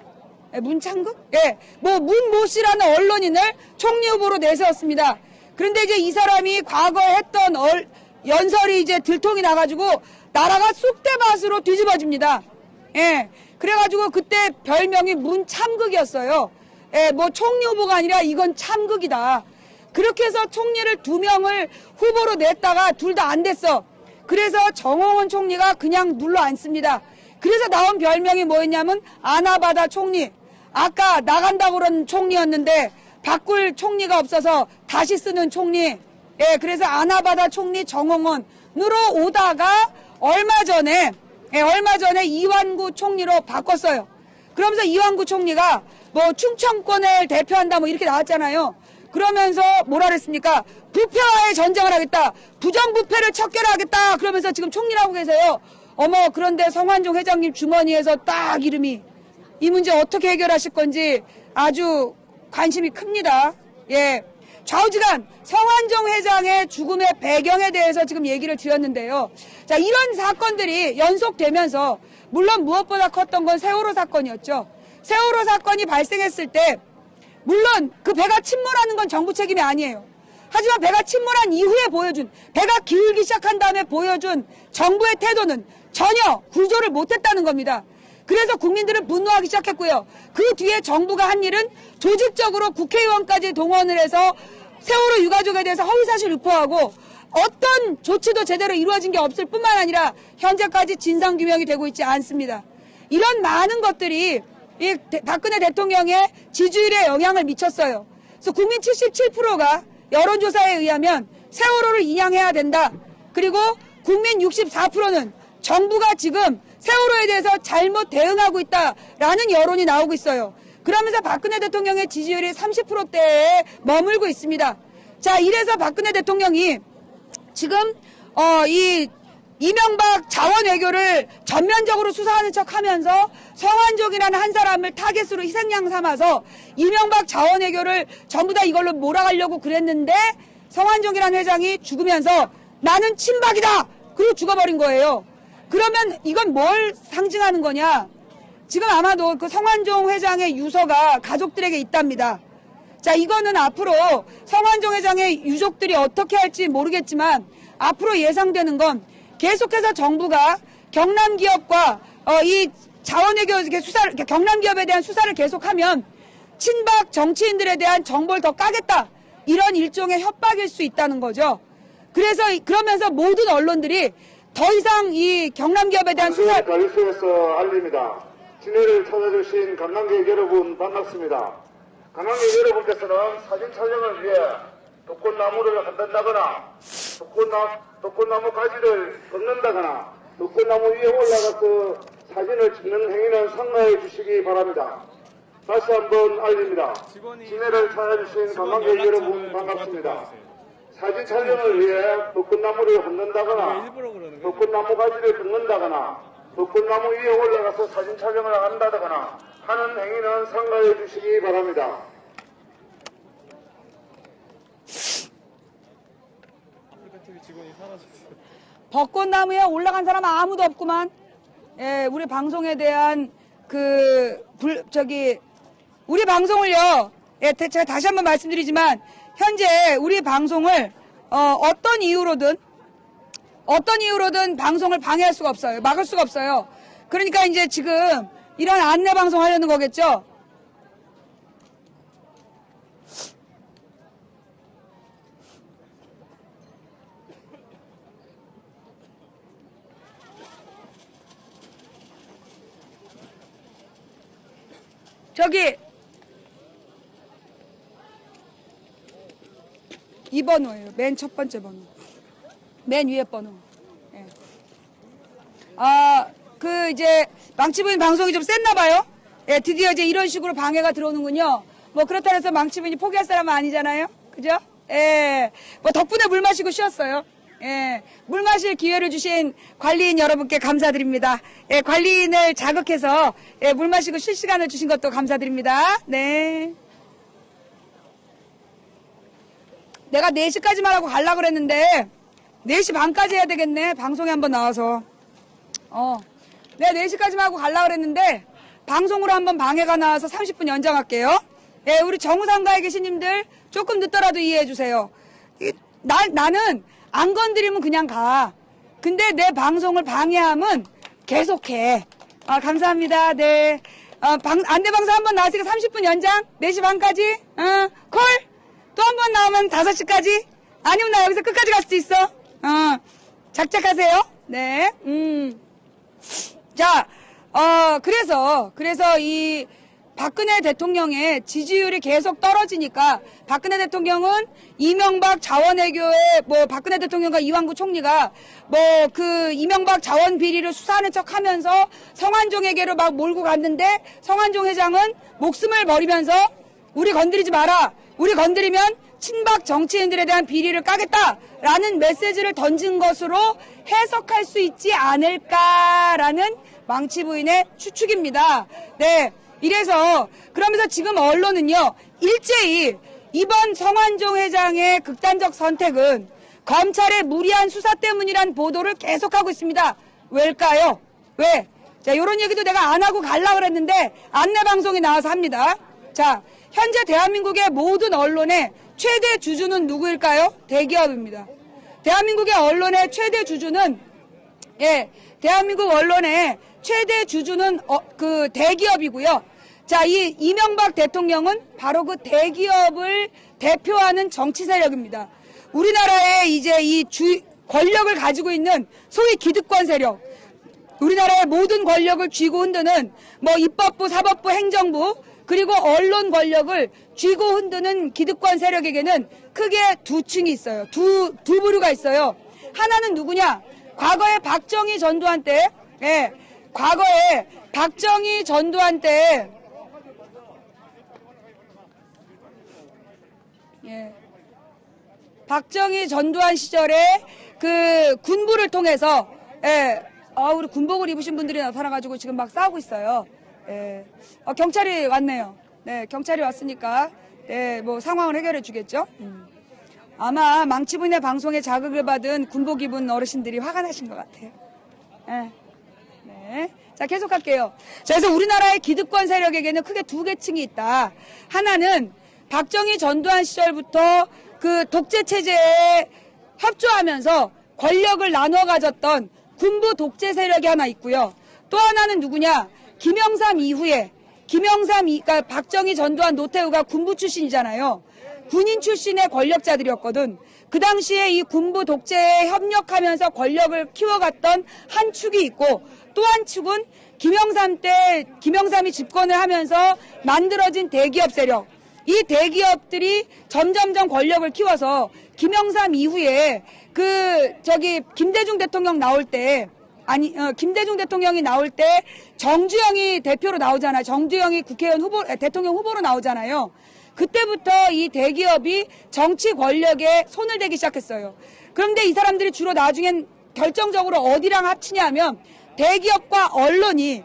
예, 문창극? 예, 뭐 문모 씨라는 언론인을 총리 후보로 내세웠습니다. 그런데 이제 이 사람이 과거에 했던 연설이 이제 들통이 나가지고 나라가 쑥대밭으로 뒤집어집니다. 예, 그래가지고 그때 별명이 문참극이었어요. 예, 뭐 총리 후보가 아니라 이건 참극이다. 그렇게 해서 총리를 2명을 후보로 냈다가 둘 다 안 됐어. 그래서 정홍원 총리가 그냥 눌러 앉습니다. 그래서 나온 별명이 뭐였냐면 아나바다 총리. 아까 나간다고 그런 총리였는데 바꿀 총리가 없어서 다시 쓰는 총리. 예, 그래서 아나바다 총리 정홍원으로 오다가 얼마 전에 이완구 총리로 바꿨어요. 그러면서 이완구 총리가 뭐 충청권을 대표한다 뭐 이렇게 나왔잖아요. 그러면서 뭐라 그랬습니까? 부패와의 전쟁을 하겠다. 부정부패를 척결하겠다. 그러면서 지금 총리를 하고 계세요. 어머, 그런데 성완종 회장님 주머니에서 딱 이름이 이 문제 어떻게 해결하실 건지 아주 관심이 큽니다. 예. 좌우지간 성완종 회장의 죽음의 배경에 대해서 지금 얘기를 드렸는데요. 자, 이런 사건들이 연속되면서 물론 무엇보다 컸던 건 세월호 사건이었죠. 세월호 사건이 발생했을 때 물론 그 배가 침몰하는 건 정부 책임이 아니에요. 하지만 배가 침몰한 이후에 보여준, 배가 기울기 시작한 다음에 보여준 정부의 태도는 전혀 구조를 못했다는 겁니다. 그래서 국민들은 분노하기 시작했고요. 그 뒤에 정부가 한 일은 조직적으로 국회의원까지 동원을 해서 세월호 유가족에 대해서 허위사실 유포하고 어떤 조치도 제대로 이루어진 게 없을 뿐만 아니라 현재까지 진상규명이 되고 있지 않습니다. 이런 많은 것들이 이 박근혜 대통령의 지지율에 영향을 미쳤어요. 그래서 국민 77%가 여론조사에 의하면 세월호를 인양해야 된다. 그리고 국민 64%는 정부가 지금 세월호에 대해서 잘못 대응하고 있다라는 여론이 나오고 있어요. 그러면서 박근혜 대통령의 지지율이 30%대에 머물고 있습니다. 자, 이래서 박근혜 대통령이 지금 이 이명박 자원 외교를 전면적으로 수사하는 척하면서 성완종이라는 한 사람을 타겟으로 희생양 삼아서 이명박 자원 외교를 전부 다 이걸로 몰아가려고 그랬는데 성완종이라는 회장이 죽으면서 나는 친박이다! 그리고 죽어버린 거예요. 그러면 이건 뭘 상징하는 거냐? 지금 아마도 그 성완종 회장의 유서가 가족들에게 있답니다. 자, 이거는 앞으로 성완종 회장의 유족들이 어떻게 할지 모르겠지만 앞으로 예상되는 건 계속해서 정부가 경남 기업과 이 자원외교 수사를, 경남 기업에 대한 수사를 계속하면 친박 정치인들에 대한 정보를 더 까겠다. 이런 일종의 협박일 수 있다는 거죠. 그래서 그러면서 모든 언론들이 더 이상 이 경남 기업에 대한 수사를 가리수에서 알립니다. 진해를 찾아주신 관광객 여러분 반갑습니다. 관광객 여러분께서는 사진 촬영을 위해 독꽃나무를 흔든다거나 독꽃나무 가지를 꺾는다거나 독꽃나무 위에 올라가서 사진을 찍는 행위는 삼가해 주시기 바랍니다. 다시 한번 알립니다. 진해를 찾아주신 관광객 여러분 반갑습니다. 사진 촬영을 위해 독꽃나무를 흔든다거나 독꽃나무 가지를 꺾는다거나 독꽃나무 위에 올라가서 사진 촬영을 한다거나 하는 행위는 삼가해 주시기 바랍니다. 벚꽃나무에 올라간 사람 아무도 없구만. 예, 우리 방송에 대한 우리 방송을요. 예, 제가 다시 한번 말씀드리지만 현재 우리 방송을 어떤 이유로든 방송을 방해할 수가 없어요. 막을 수가 없어요. 그러니까 이제 지금 이런 안내 방송 하려는 거겠죠. 저기 2번호예요. 맨 첫 번째 번호. 맨 위에 번호. 예. 이제 망치부인 방송이 좀 셌나 봐요. 예, 드디어 이제 이런 식으로 방해가 들어오는군요. 뭐 그렇다고 해서 망치부인이 포기할 사람은 아니잖아요. 그죠? 예. 뭐 덕분에 물 마시고 쉬었어요. 예. 물 마실 기회를 주신 관리인 여러분께 감사드립니다. 예, 관리인을 자극해서 예, 물 마시고 쉴 시간을 주신 것도 감사드립니다. 네. 내가 4시까지만 하고 가려고 그랬는데 4시 반까지 해야 되겠네. 방송에 한번 나와서. 내가 4시까지만 하고 가려고 그랬는데 방송으로 한번 방해가 나와서 30분 연장할게요. 예, 우리 정우상가에 계신 님들 조금 늦더라도 이해해 주세요. 나는 안 건드리면 그냥 가. 근데 내 방송을 방해하면 계속해. 감사합니다. 네. 안내방송 한번 나왔으니까 30분 연장? 4시 반까지? 콜? 또 한 번 나오면 5시까지? 아니면 나 여기서 끝까지 갈 수도 있어. 작작하세요. 네. 자, 그래서 이 박근혜 대통령의 지지율이 계속 떨어지니까 박근혜 대통령은 이명박 자원외교에 박근혜 대통령과 이완구 총리가 그 이명박 자원 비리를 수사하는 척 하면서 성완종에게로 막 몰고 갔는데 성완종 회장은 목숨을 버리면서 우리 건드리지 마라. 우리 건드리면 친박 정치인들에 대한 비리를 까겠다라는 메시지를 던진 것으로 해석할 수 있지 않을까라는 망치 부인의 추측입니다. 네. 그러면서 지금 언론은요, 일제히 이번 성완종 회장의 극단적 선택은 검찰의 무리한 수사 때문이란 보도를 계속하고 있습니다. 왜일까요? 왜? 자, 요런 얘기도 내가 안 하고 가려고 그랬는데 안내방송에 나와서 합니다. 자, 현재 대한민국의 모든 언론의 최대 주주는 누구일까요? 대기업입니다. 대한민국의 언론의 최대 주주는, 대한민국 언론의 최대 주주는 그 대기업이고요. 자, 이 이명박 대통령은 바로 그 대기업을 대표하는 정치 세력입니다. 우리나라의 이제 이 권력을 가지고 있는 소위 기득권 세력, 우리나라의 모든 권력을 쥐고 흔드는 입법부, 사법부, 행정부, 그리고 언론 권력을 쥐고 흔드는 기득권 세력에게는 크게 두 층이 있어요. 두 부류가 있어요. 하나는 누구냐? 과거에 박정희 전두환 때, 박정희 전두환 때, 박정희 전두환 시절에 그 군부를 통해서, 우리 군복을 입으신 분들이 나타나가지고 지금 막 싸우고 있어요. 경찰이 왔네요. 네, 경찰이 왔으니까, 상황을 해결해 주겠죠? 아마 망치분의 방송에 자극을 받은 군복 입은 어르신들이 화가 나신 것 같아요. 네. 자, 계속할게요. 자, 그래서 우리나라의 기득권 세력에게는 크게 두 계층이 있다. 하나는 박정희 전두환 시절부터 그 독재 체제에 협조하면서 권력을 나눠 가졌던 군부 독재 세력이 하나 있고요. 또 하나는 누구냐? 김영삼 이후에 그러니까 박정희 전두환 노태우가 군부 출신이잖아요. 군인 출신의 권력자들이었거든. 그 당시에 이 군부 독재에 협력하면서 권력을 키워갔던 한 축이 있고, 또 한 축은 김영삼이 집권을 하면서 만들어진 대기업 세력. 이 대기업들이 점점점 권력을 키워서 김영삼 이후에 김대중 대통령 나올 때, 김대중 대통령이 나올 때 정주영이 대표로 나오잖아요. 정주영이 대통령 후보로 나오잖아요. 그때부터 이 대기업이 정치 권력에 손을 대기 시작했어요. 그런데 이 사람들이 주로 나중엔 결정적으로 어디랑 합치냐면 대기업과 언론이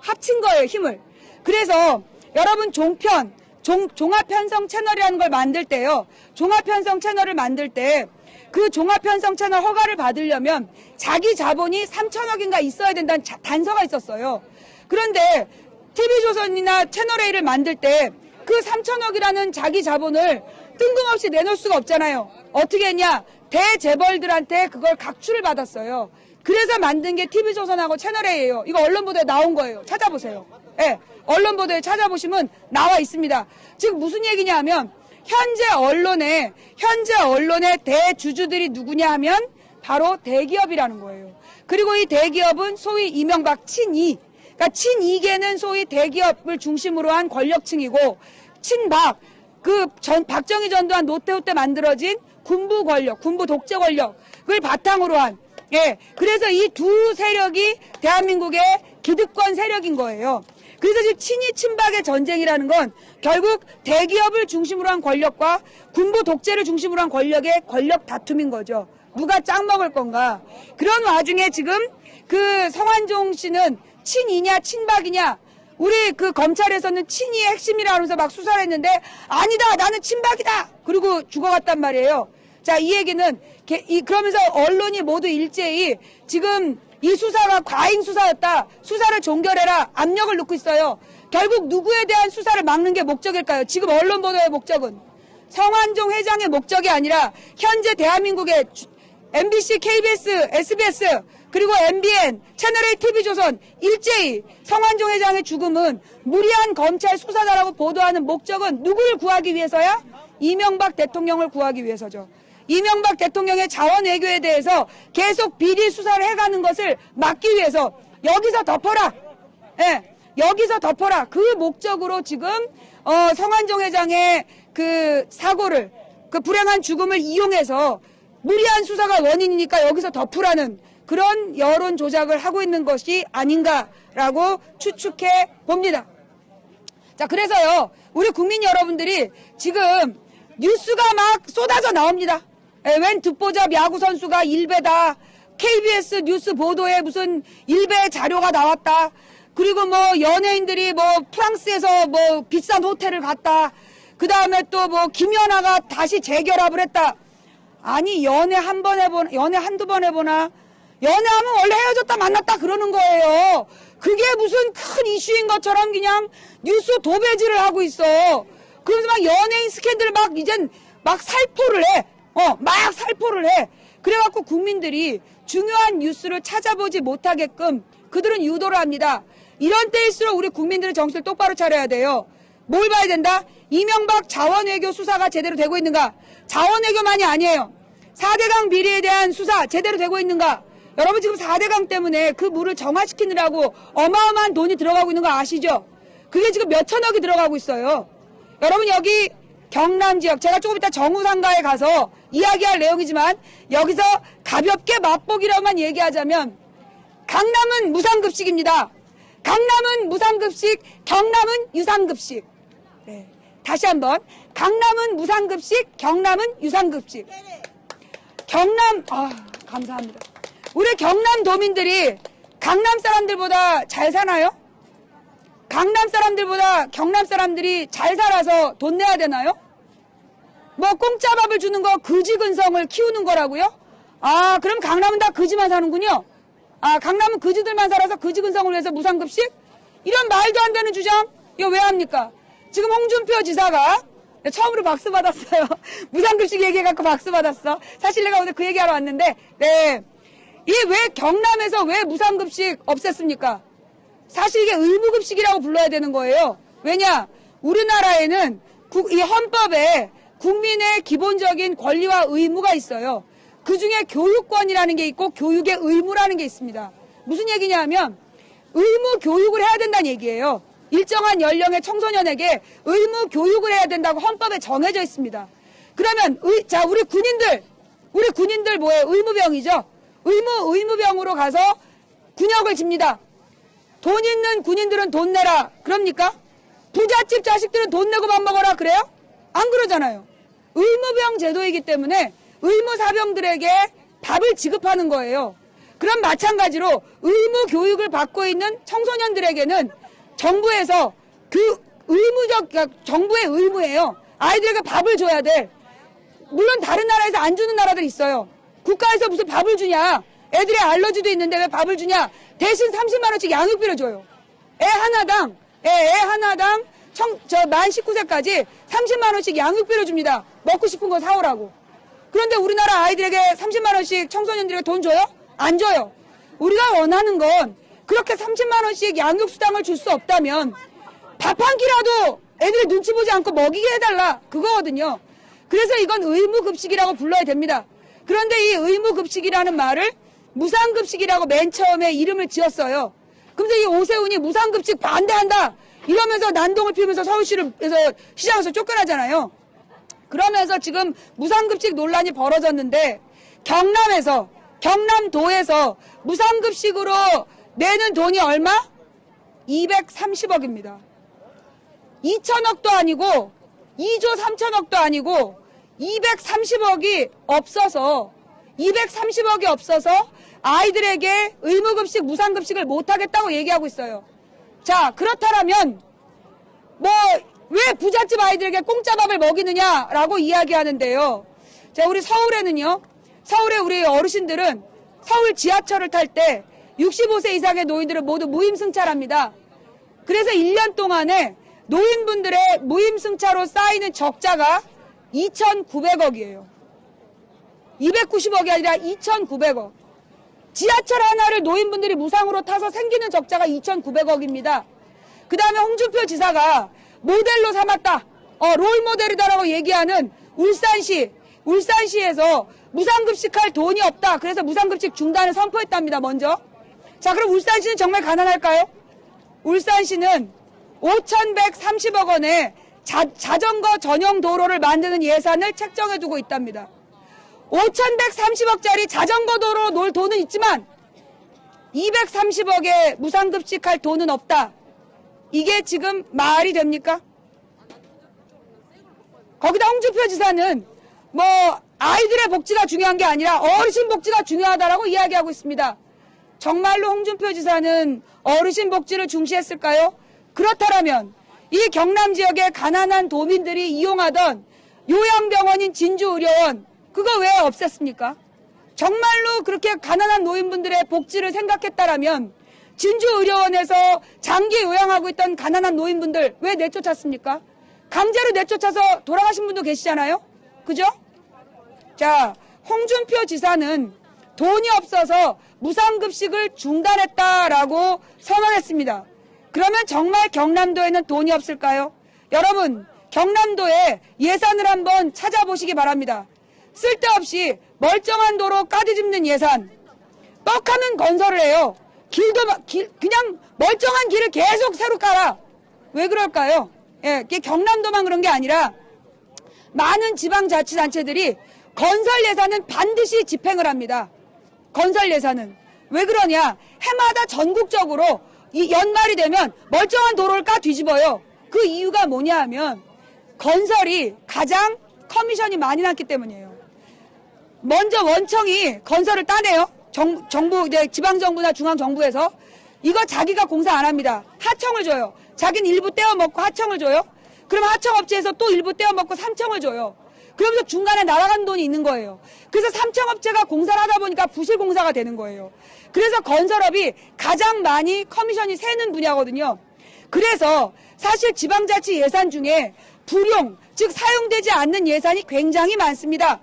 합친 거예요, 힘을. 그래서 여러분 종합편성 채널이라는 걸 만들 때요. 종합편성 채널을 만들 때 그 종합편성 채널 허가를 받으려면 자기 자본이 3천억인가 있어야 된다는 단서가 있었어요. 그런데 TV조선이나 채널A를 만들 때 그 3천억이라는 자기 자본을 뜬금없이 내놓을 수가 없잖아요. 어떻게 했냐? 대재벌들한테 그걸 각출을 받았어요. 그래서 만든 게 TV조선하고 채널A예요. 이거 언론보도에 나온 거예요. 찾아보세요. 언론보도에 찾아보시면 나와 있습니다. 지금 무슨 얘기냐 하면 현재 언론의 대주주들이 누구냐 하면 바로 대기업이라는 거예요. 그리고 이 대기업은 소위 이명박 친이, 그러니까 친이계는 소위 대기업을 중심으로 한 권력층이고, 친박, 박정희 전두환 노태우 때 만들어진 군부 권력, 군부 독재 권력을 바탕으로 한, 그래서 이 두 세력이 대한민국의 기득권 세력인 거예요. 그래서 지금 친이 친박의 전쟁이라는 건 결국 대기업을 중심으로 한 권력과 군부 독재를 중심으로 한 권력의 권력 다툼인 거죠. 누가 짱 먹을 건가. 그런 와중에 지금 그 성완종 씨는 친이냐 친박이냐, 우리 그 검찰에서는 친이의 핵심이라면서 막 수사를 했는데 아니다 나는 친박이다 그리고 죽어갔단 말이에요. 자, 이 얘기는 그러면서 언론이 모두 일제히 지금 이 수사가 과잉 수사였다, 수사를 종결해라 압력을 넣고 있어요. 결국 누구에 대한 수사를 막는 게 목적일까요? 지금 언론 보도의 목적은 성완종 회장의 목적이 아니라 현재 대한민국의 MBC, KBS, SBS 그리고 MBN, 채널A, TV조선 일제히 성완종 회장의 죽음은 무리한 검찰 수사다라고 보도하는 목적은 누구를 구하기 위해서야? 이명박 대통령을 구하기 위해서죠. 이명박 대통령의 자원 외교에 대해서 계속 비리 수사를 해가는 것을 막기 위해서 여기서 덮어라. 예, 여기서 덮어라. 그 목적으로 지금 성완종 회장의 그 사고를, 그 불행한 죽음을 이용해서 무리한 수사가 원인이니까 여기서 덮으라는 그런 여론 조작을 하고 있는 것이 아닌가라고 추측해 봅니다. 자, 그래서요, 우리 국민 여러분들이 지금 뉴스가 막 쏟아져 나옵니다. 웬 듣보잡 야구 선수가 일베다, KBS 뉴스 보도에 무슨 일베 자료가 나왔다, 그리고 뭐 연예인들이 뭐 프랑스에서 뭐 비싼 호텔을 갔다, 그 다음에 또 뭐 김연아가 다시 재결합을 했다. 아니, 연애 한두 번 해보나? 연애하면 원래 헤어졌다 만났다 그러는 거예요. 그게 무슨 큰 이슈인 것처럼 그냥 뉴스 도배질을 하고 있어. 그러면서 막 연예인 스캔들 막 이젠 막 살포를 해. 막 살포를 해. 그래갖고 국민들이 중요한 뉴스를 찾아보지 못하게끔 그들은 유도를 합니다. 이런 때일수록 우리 국민들은 정신을 똑바로 차려야 돼요. 뭘 봐야 된다? 이명박 자원외교 수사가 제대로 되고 있는가? 자원외교만이 아니에요. 4대강 비리에 대한 수사 제대로 되고 있는가? 여러분 지금 4대강 때문에 그 물을 정화시키느라고 어마어마한 돈이 들어가고 있는 거 아시죠? 그게 지금 몇 천억이 들어가고 있어요. 여러분 여기 경남 지역, 제가 조금 이따 정우상가에 가서 이야기할 내용이지만 여기서 가볍게 맛보기로만 얘기하자면 강남은 무상급식입니다. 강남은 무상급식, 경남은 유상급식. 네. 다시 한번 강남은 무상급식, 경남은 유상급식. 경남, 감사합니다. 우리 경남 도민들이 강남 사람들보다 잘 사나요? 강남 사람들보다 경남 사람들이 잘 살아서 돈 내야 되나요? 뭐 공짜 밥을 주는 거 거지 근성을 키우는 거라고요? 아, 그럼 강남은 다 거지만 사는군요. 아, 강남은 거지들만 살아서 거지 근성을 위해서 무상급식? 이런 말도 안 되는 주장 이거 왜 합니까? 지금 홍준표 지사가 처음으로 박수 받았어요. 무상급식 얘기해갖고 박수 받았어. 사실 내가 오늘 그 얘기하러 왔는데, 네. 이게 왜 경남에서 왜 무상급식 없앴습니까? 사실 이게 의무급식이라고 불러야 되는 거예요. 왜냐? 우리나라에는 이 헌법에 국민의 기본적인 권리와 의무가 있어요. 그 중에 교육권이라는 게 있고 교육의 의무라는 게 있습니다. 무슨 얘기냐 하면 의무 교육을 해야 된다는 얘기예요. 일정한 연령의 청소년에게 의무 교육을 해야 된다고 헌법에 정해져 있습니다. 그러면 자, 우리 군인들 뭐예요? 의무병이죠. 의무병으로 가서 군역을 집니다. 돈 있는 군인들은 돈 내라. 그럽니까? 부잣집 자식들은 돈 내고 밥 먹어라. 그래요? 안 그러잖아요. 의무병 제도이기 때문에 의무사병들에게 밥을 지급하는 거예요. 그럼 마찬가지로 의무 교육을 받고 있는 청소년들에게는 정부에서 그러니까 정부의 의무예요. 아이들에게 밥을 줘야 돼. 물론 다른 나라에서 안 주는 나라들 있어요. 국가에서 무슨 밥을 주냐? 애들의 알러지도 있는데 왜 밥을 주냐? 대신 30만 원씩 양육비를 줘요. 애 하나당 만 19세까지 30만 원씩 양육비를 줍니다. 먹고 싶은 거 사오라고. 그런데 우리나라 아이들에게 30만 원씩 청소년들에게 돈 줘요? 안 줘요. 우리가 원하는 건 그렇게 30만 원씩 양육수당을 줄 수 없다면 밥 한 끼라도 애들이 눈치 보지 않고 먹이게 해달라. 그거거든요. 그래서 이건 의무급식이라고 불러야 됩니다. 그런데 이 의무급식이라는 말을 무상급식이라고 맨 처음에 이름을 지었어요. 그런데 이 오세훈이 무상급식 반대한다 이러면서 난동을 피우면서 서울시에서 시장에서 쫓겨나잖아요. 그러면서 지금 무상급식 논란이 벌어졌는데 경남도에서 무상급식으로 내는 돈이 얼마? 230억입니다. 2천억도 아니고 2조 3천억도 아니고 230억이 없어서 아이들에게 의무급식, 무상급식을 못하겠다고 얘기하고 있어요. 자, 그렇다면 뭐 왜 부잣집 아이들에게 공짜밥을 먹이느냐라고 이야기하는데요. 자, 우리 서울에는요. 서울의 우리 어르신들은 서울 지하철을 탈 때 65세 이상의 노인들은 모두 무임승차랍니다. 그래서 1년 동안에 노인분들의 무임승차로 쌓이는 적자가 2,900억이에요. 290억이 아니라 2,900억. 지하철 하나를 노인분들이 무상으로 타서 생기는 적자가 2,900억입니다. 그 다음에 홍준표 지사가 모델로 삼았다. 롤모델이다라고 얘기하는 울산시에서 무상급식할 돈이 없다. 그래서 무상급식 중단을 선포했답니다. 먼저. 자, 그럼 울산시는 정말 가난할까요? 울산시는 5,130억 원의 자전거 전용 도로를 만드는 예산을 책정해두고 있답니다. 5,130억짜리 자전거 도로 놓을 돈은 있지만 230억에 무상급식할 돈은 없다. 이게 지금 말이 됩니까? 거기다 홍준표 지사는 뭐 아이들의 복지가 중요한 게 아니라 어르신 복지가 중요하다라고 이야기하고 있습니다. 정말로 홍준표 지사는 어르신 복지를 중시했을까요? 그렇다면 이 경남 지역의 가난한 도민들이 이용하던 요양병원인 진주의료원 그거 왜 없앴습니까? 정말로 그렇게 가난한 노인분들의 복지를 생각했다라면 진주의료원에서 장기 요양하고 있던 가난한 노인분들 왜 내쫓았습니까? 강제로 내쫓아서 돌아가신 분도 계시잖아요? 그죠? 자, 홍준표 지사는 돈이 없어서 무상급식을 중단했다라고 선언했습니다. 그러면 정말 경남도에는 돈이 없을까요? 여러분, 경남도의 예산을 한번 찾아보시기 바랍니다. 쓸데없이 멀쩡한 도로 까디집는 예산, 뻑하면 건설을 해요. 그냥 멀쩡한 길을 계속 새로 깔아. 왜 그럴까요? 예, 이게 경남도만 그런 게 아니라 많은 지방자치단체들이 건설 예산은 반드시 집행을 합니다. 건설 예산은. 왜 그러냐? 해마다 전국적으로 이 연말이 되면 멀쩡한 도로를 까 뒤집어요. 그 이유가 뭐냐 하면 건설이 가장 커미션이 많이 났기 때문이에요. 먼저 원청이 건설을 따내요. 정부, 지방정부나 중앙정부에서. 이거 자기가 공사 안 합니다. 하청을 줘요. 자기는 일부 떼어먹고 하청을 줘요. 그럼 하청업체에서 또 일부 떼어먹고 삼청을 줘요. 그러면서 중간에 날아간 돈이 있는 거예요. 그래서 삼청업체가 공사를 하다 보니까 부실공사가 되는 거예요. 그래서 건설업이 가장 많이 커미션이 새는 분야거든요. 그래서 사실 지방자치 예산 중에 불용, 즉 사용되지 않는 예산이 굉장히 많습니다.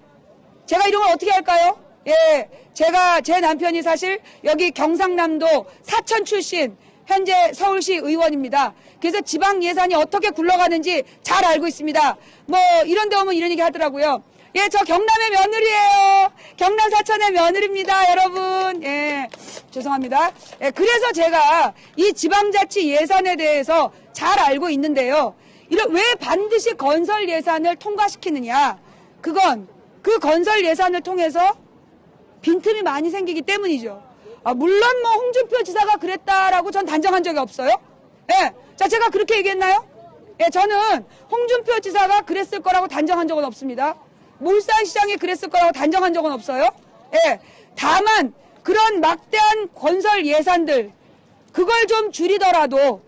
제가 이런 걸 어떻게 할까요? 예, 제 남편이 사실 여기 경상남도 사천 출신, 현재 서울시 의원입니다. 그래서 지방 예산이 어떻게 굴러가는지 잘 알고 있습니다. 뭐 이런 데 오면 이런 얘기 하더라고요. 예, 저 경남의 며느리예요. 경남 사천의 며느리입니다, 여러분. 예, 죄송합니다. 예, 그래서 제가 이 지방자치 예산에 대해서 잘 알고 있는데요. 왜 반드시 건설 예산을 통과시키느냐? 그건 그 건설 예산을 통해서 빈틈이 많이 생기기 때문이죠. 물론 뭐 홍준표 지사가 그랬다라고 전 단정한 적이 없어요. 예, 자, 제가 그렇게 얘기했나요? 예, 저는 홍준표 지사가 그랬을 거라고 단정한 적은 없습니다. 울산시장이 그랬을 거라고 단정한 적은 없어요. 예, 다만 그런 막대한 건설 예산들 그걸 좀 줄이더라도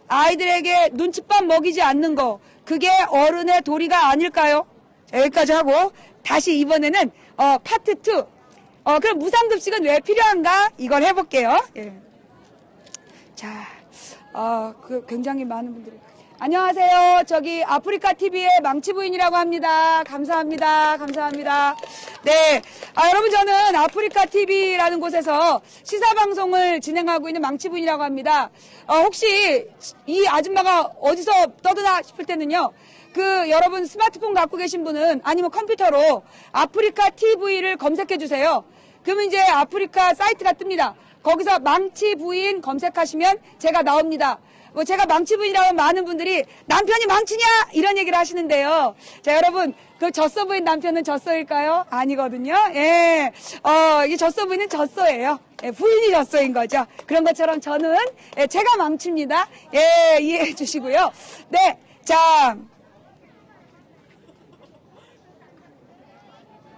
아이들에게 눈칫밥 먹이지 않는 거 그게 어른의 도리가 아닐까요? 여기까지 하고 다시 이번에는 파트 2. 그럼 무상급식은 왜 필요한가? 이걸 해볼게요. 예. 자, 굉장히 많은 분들이. 안녕하세요. 저기 아프리카 TV의 망치부인이라고 합니다. 감사합니다. 감사합니다. 네. 여러분, 저는 아프리카 TV라는 곳에서 시사방송을 진행하고 있는 망치부인이라고 합니다. 혹시 이 아줌마가 어디서 떠드나 싶을 때는요. 여러분 스마트폰 갖고 계신 분은 아니면 컴퓨터로 아프리카 TV를 검색해 주세요. 그러면 이제 아프리카 사이트가 뜹니다. 거기서 망치 부인 검색하시면 제가 나옵니다. 뭐 제가 망치부인이라면 많은 분들이 남편이 망치냐 이런 얘기를 하시는데요. 자, 여러분 그 젖소 부인 남편은 젖소일까요? 아니거든요. 예, 이 젖소 부인은 젖소예요. 예, 부인이 젖소인 거죠. 그런 것처럼 저는 예, 제가 망칩니다. 예, 이해해 주시고요. 네, 자,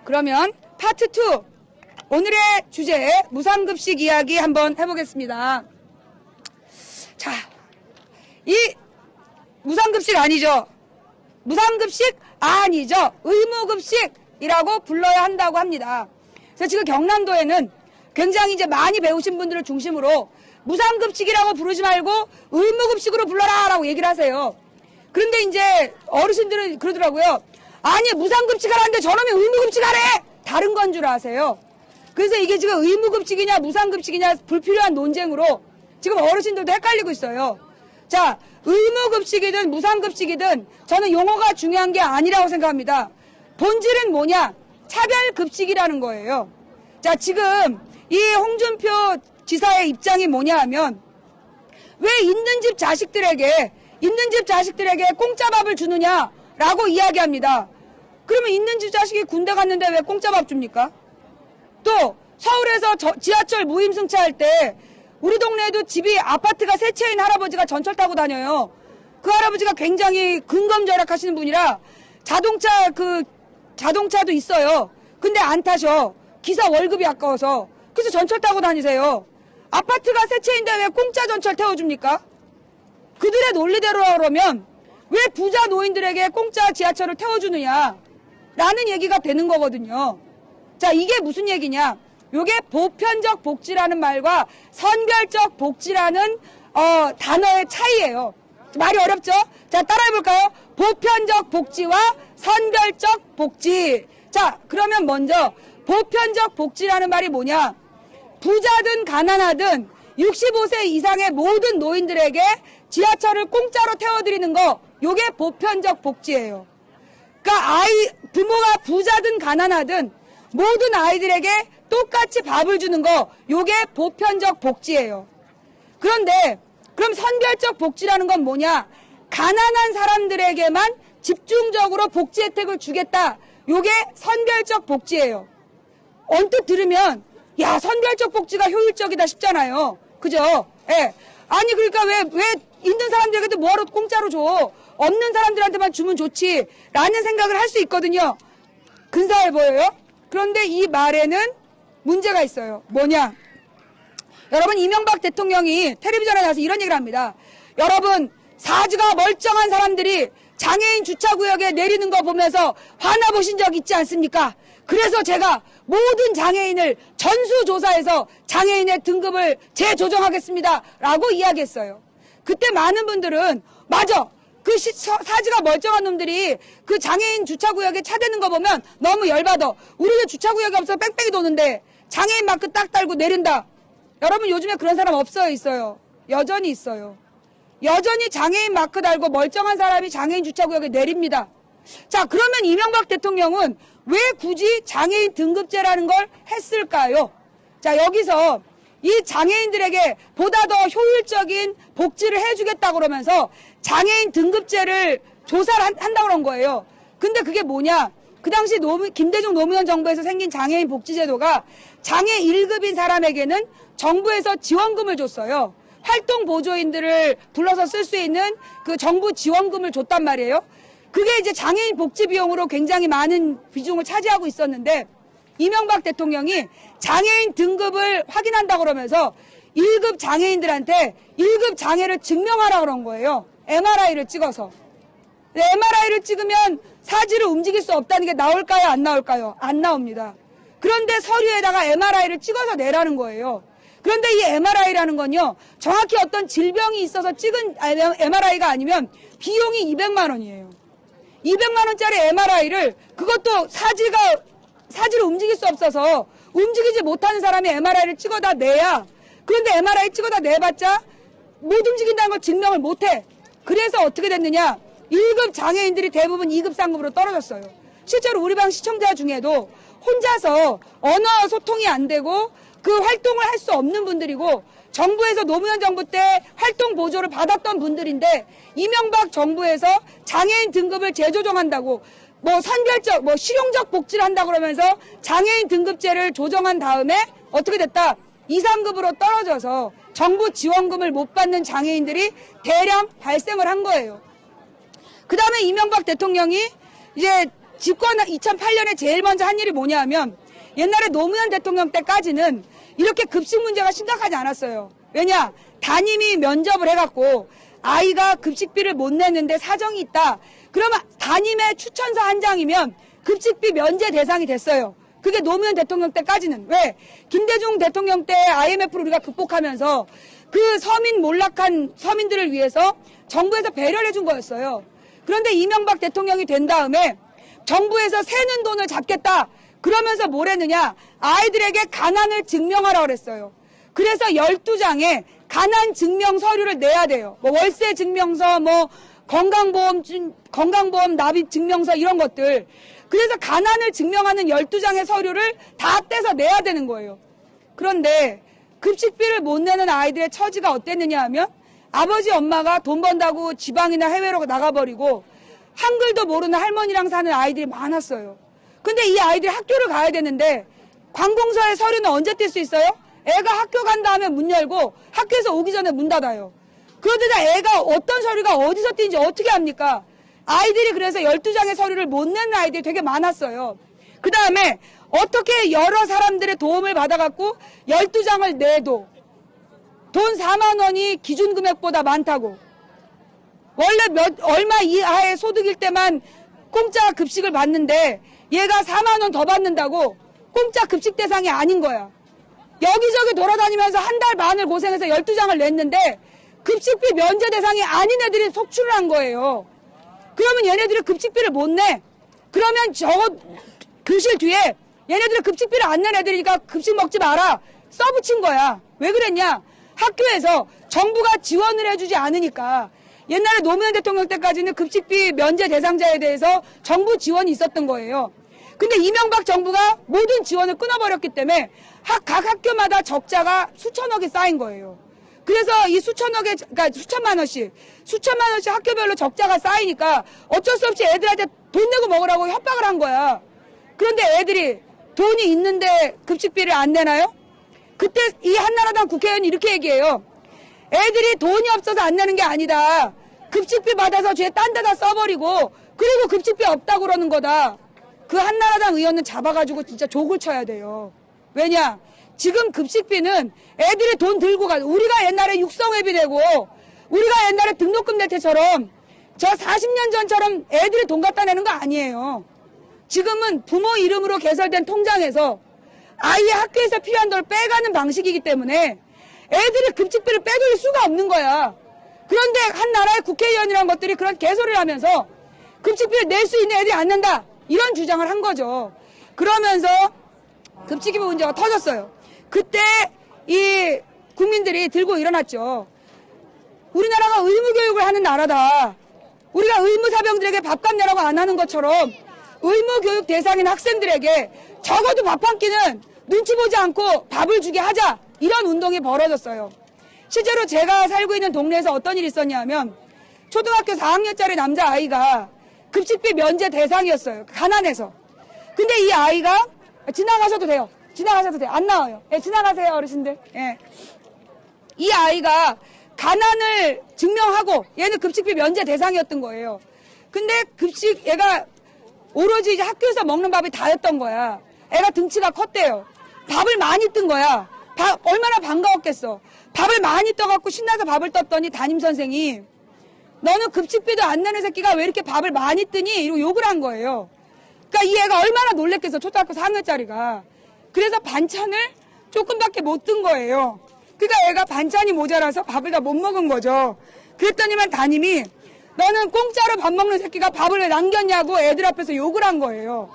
그러면 파트 2 오늘의 주제 무상급식 이야기 한번 해보겠습니다. 자, 이 무상급식 아니죠. 무상급식 아니죠. 의무급식이라고 불러야 한다고 합니다. 그래서 지금 경남도에는 굉장히 이제 많이 배우신 분들을 중심으로 무상급식이라고 부르지 말고 의무급식으로 불러라 라고 얘기를 하세요. 그런데 이제 어르신들은 그러더라고요. 아니 무상급식 하라는데 저놈이 의무급식 하래! 다른 건 줄 아세요. 그래서 이게 지금 의무급식이냐 무상급식이냐 불필요한 논쟁으로 지금 어르신들도 헷갈리고 있어요. 자, 의무급식이든 무상급식이든 저는 용어가 중요한 게 아니라고 생각합니다. 본질은 뭐냐? 차별급식이라는 거예요. 자, 지금 이 홍준표 지사의 입장이 뭐냐 하면 왜 있는 집 자식들에게 공짜 밥을 주느냐라고 이야기합니다. 그러면 있는 집 자식이 군대 갔는데 왜 공짜 밥 줍니까? 또 서울에서 지하철 무임승차할 때 우리 동네에도 집이 아파트가 세 채인 할아버지가 전철 타고 다녀요. 그 할아버지가 굉장히 근검절약하시는 분이라 자동차도 있어요. 근데 안 타셔. 기사 월급이 아까워서. 그래서 전철 타고 다니세요. 아파트가 세 채인데 왜 공짜 전철 태워줍니까? 그들의 논리대로 그러면 왜 부자 노인들에게 공짜 지하철을 태워주느냐 라는 얘기가 되는 거거든요. 자, 이게 무슨 얘기냐? 요게 보편적 복지라는 말과 선별적 복지라는 단어의 차이예요. 말이 어렵죠? 자, 따라해볼까요? 보편적 복지와 선별적 복지. 자, 그러면 먼저 보편적 복지라는 말이 뭐냐? 부자든 가난하든 65세 이상의 모든 노인들에게 지하철을 공짜로 태워드리는 거, 요게 보편적 복지예요. 그러니까 부모가 부자든 가난하든 모든 아이들에게 똑같이 밥을 주는 거, 요게 보편적 복지예요. 그런데 그럼 선별적 복지라는 건 뭐냐? 가난한 사람들에게만 집중적으로 복지 혜택을 주겠다. 요게 선별적 복지예요. 언뜻 들으면 야, 선별적 복지가 효율적이다 싶잖아요. 그죠? 예. 아니 그러니까 왜 있는 사람들에게도 뭐하러 공짜로 줘? 없는 사람들한테만 주면 좋지 라는 생각을 할 수 있거든요. 근사해 보여요? 그런데 이 말에는 문제가 있어요. 뭐냐? 여러분, 이명박 대통령이 텔레비전에 나와서 이런 얘기를 합니다. 여러분, 사지가 멀쩡한 사람들이 장애인 주차구역에 내리는 거 보면서 화나보신 적 있지 않습니까? 그래서 제가 모든 장애인을 전수조사해서 장애인의 등급을 재조정하겠습니다 라고 이야기했어요. 그때 많은 분들은 맞아, 그 사지가 멀쩡한 놈들이 그 장애인 주차구역에 차 대는 거 보면 너무 열받아. 우리는 주차구역이 없어 뺑뺑이 도는데 장애인 마크 딱 달고 내린다. 여러분, 요즘에 그런 사람 없어요? 있어요? 여전히 있어요. 여전히 장애인 마크 달고 멀쩡한 사람이 장애인 주차구역에 내립니다. 자, 그러면 이명박 대통령은 왜 굳이 장애인 등급제라는 걸 했을까요? 자, 여기서 이 장애인들에게 보다 더 효율적인 복지를 해주겠다 그러면서 장애인 등급제를 조사를 한다고 그런 거예요. 근데 그게 뭐냐? 그 당시 김대중 노무현 정부에서 생긴 장애인 복지제도가 장애 1급인 사람에게는 정부에서 지원금을 줬어요. 활동 보조인들을 불러서 쓸 수 있는 그 정부 지원금을 줬단 말이에요. 그게 이제 장애인 복지 비용으로 굉장히 많은 비중을 차지하고 있었는데 이명박 대통령이 장애인 등급을 확인한다고 그러면서 1급 장애인들한테 1급 장애를 증명하라 그런 거예요. MRI를 찍어서. MRI를 찍으면 사지를 움직일 수 없다는 게 나올까요? 안 나올까요? 안 나옵니다. 그런데 서류에다가 MRI를 찍어서 내라는 거예요. 그런데 이 MRI라는 건요, 정확히 어떤 질병이 있어서 찍은 MRI가 아니면 비용이 200만 원이에요. 200만 원짜리 MRI를 그것도 사지를 움직일 수 없어서 움직이지 못하는 사람이 MRI를 찍어다 내야. 그런데 MRI 찍어다 내봤자 못 움직인다는 걸 증명을 못해. 그래서 어떻게 됐느냐? 1급 장애인들이 대부분 2급 상급으로 떨어졌어요. 실제로 우리 방 시청자 중에도 혼자서 언어 소통이 안 되고 그 활동을 할 수 없는 분들이고 정부에서 노무현 정부 때 활동 보조를 받았던 분들인데 이명박 정부에서 장애인 등급을 재조정한다고 선별적 실용적 복지를 한다고 그러면서 장애인 등급제를 조정한 다음에 어떻게 됐다? 2, 3급으로 떨어져서 정부 지원금을 못 받는 장애인들이 대량 발생을 한 거예요. 그 다음에 이명박 대통령이 이제 집권 2008년에 제일 먼저 한 일이 뭐냐 하면 옛날에 노무현 대통령 때까지는 이렇게 급식 문제가 심각하지 않았어요. 왜냐? 담임이 면접을 해갖고 아이가 급식비를 못 내는데 사정이 있다. 그러면 담임의 추천서 한 장이면 급식비 면제 대상이 됐어요. 그게 노무현 대통령 때까지는. 왜? 김대중 대통령 때 IMF를 우리가 극복하면서 그 서민 몰락한 서민들을 위해서 정부에서 배려를 해준 거였어요. 그런데 이명박 대통령이 된 다음에 정부에서 새는 돈을 잡겠다. 그러면서 뭘 했느냐? 아이들에게 가난을 증명하라고 그랬어요. 그래서 12장에 가난 증명 서류를 내야 돼요. 월세 증명서, 건강보험 납입 증명서 이런 것들. 그래서 가난을 증명하는 12장의 서류를 다 떼서 내야 되는 거예요. 그런데 급식비를 못 내는 아이들의 처지가 어땠느냐 하면 아버지 엄마가 돈 번다고 지방이나 해외로 나가버리고 한글도 모르는 할머니랑 사는 아이들이 많았어요. 근데 이 아이들이 학교를 가야 되는데 관공서의 서류는 언제 뗄 수 있어요? 애가 학교 간 다음에 문 열고 학교에서 오기 전에 문 닫아요. 그러다 애가 어떤 서류가 어디서 뛴지 어떻게 합니까? 아이들이 그래서 12장의 서류를 못 내는 아이들이 되게 많았어요. 그 다음에 어떻게 여러 사람들의 도움을 받아갖고 12장을 내도 돈 4만 원이 기준금액보다 많다고. 원래 얼마 이하의 소득일 때만 공짜 급식을 받는데 얘가 4만 원 더 받는다고 공짜 급식 대상이 아닌 거야. 여기저기 돌아다니면서 한 달 반을 고생해서 12장을 냈는데 급식비 면제 대상이 아닌 애들이 속출을 한 거예요. 그러면 얘네들이 급식비를 못 내. 그러면 교실 뒤에 얘네들이 급식비를 안 낸 애들이니까 급식 먹지 마라. 써붙인 거야. 왜 그랬냐? 학교에서 정부가 지원을 해주지 않으니까. 옛날에 노무현 대통령 때까지는 급식비 면제 대상자에 대해서 정부 지원이 있었던 거예요. 근데 이명박 정부가 모든 지원을 끊어버렸기 때문에 각 학교마다 적자가 수천억이 쌓인 거예요. 그래서 이 그러니까 수천만 원씩 학교별로 적자가 쌓이니까 어쩔 수 없이 애들한테 돈 내고 먹으라고 협박을 한 거야. 그런데 애들이 돈이 있는데 급식비를 안 내나요? 그때 이 한나라당 국회의원이 이렇게 얘기해요. 애들이 돈이 없어서 안 내는 게 아니다. 급식비 받아서 쟤 딴 데다 써버리고 그리고 급식비 없다고 그러는 거다. 그 한나라당 의원은 잡아가지고 진짜 족을 쳐야 돼요. 왜냐? 지금 급식비는 애들이 돈 들고 가요. 우리가 옛날에 육성회비 내고 우리가 옛날에 등록금 낼 때처럼 저 40년 전처럼 애들이 돈 갖다 내는 거 아니에요. 지금은 부모 이름으로 개설된 통장에서 아이의 학교에서 필요한 돈을 빼가는 방식이기 때문에 애들이 급식비를 빼돌릴 수가 없는 거야. 그런데 한 나라의 국회의원이라는 것들이 그런 개소리를 하면서 급식비를 낼 수 있는 애들이 안 낸다. 이런 주장을 한 거죠. 그러면서 급식비 문제가 터졌어요. 그때 이 국민들이 들고 일어났죠. 우리나라가 의무교육을 하는 나라다. 우리가 의무사병들에게 밥값 내라고 안 하는 것처럼 의무교육 대상인 학생들에게 적어도 밥 한 끼는 눈치 보지 않고 밥을 주게 하자. 이런 운동이 벌어졌어요. 실제로 제가 살고 있는 동네에서 어떤 일이 있었냐면 초등학교 4학년짜리 남자아이가 급식비 면제 대상이었어요. 가난해서. 근데 이 아이가 지나가셔도 돼요. 안 나와요. 예, 지나가세요, 어르신들. 예. 이 아이가 가난을 증명하고 얘는 급식비 면제 대상이었던 거예요. 근데 얘가 오로지 이제 학교에서 먹는 밥이 다였던 거야. 애가 등치가 컸대요. 밥을 많이 뜬 거야. 얼마나 반가웠겠어. 밥을 많이 떠갖고 신나서 밥을 떴더니 담임선생이 너는 급식비도 안 내는 새끼가 왜 이렇게 밥을 많이 뜨니? 이러고 욕을 한 거예요. 그러니까 이 애가 얼마나 놀랬겠어. 초등학교 4학년짜리가. 그래서 반찬을 조금밖에 못 뜬 거예요. 그러니까 애가 반찬이 모자라서 밥을 다 못 먹은 거죠. 그랬더니만 담임이 너는 공짜로 밥 먹는 새끼가 밥을 왜 남겼냐고 애들 앞에서 욕을 한 거예요.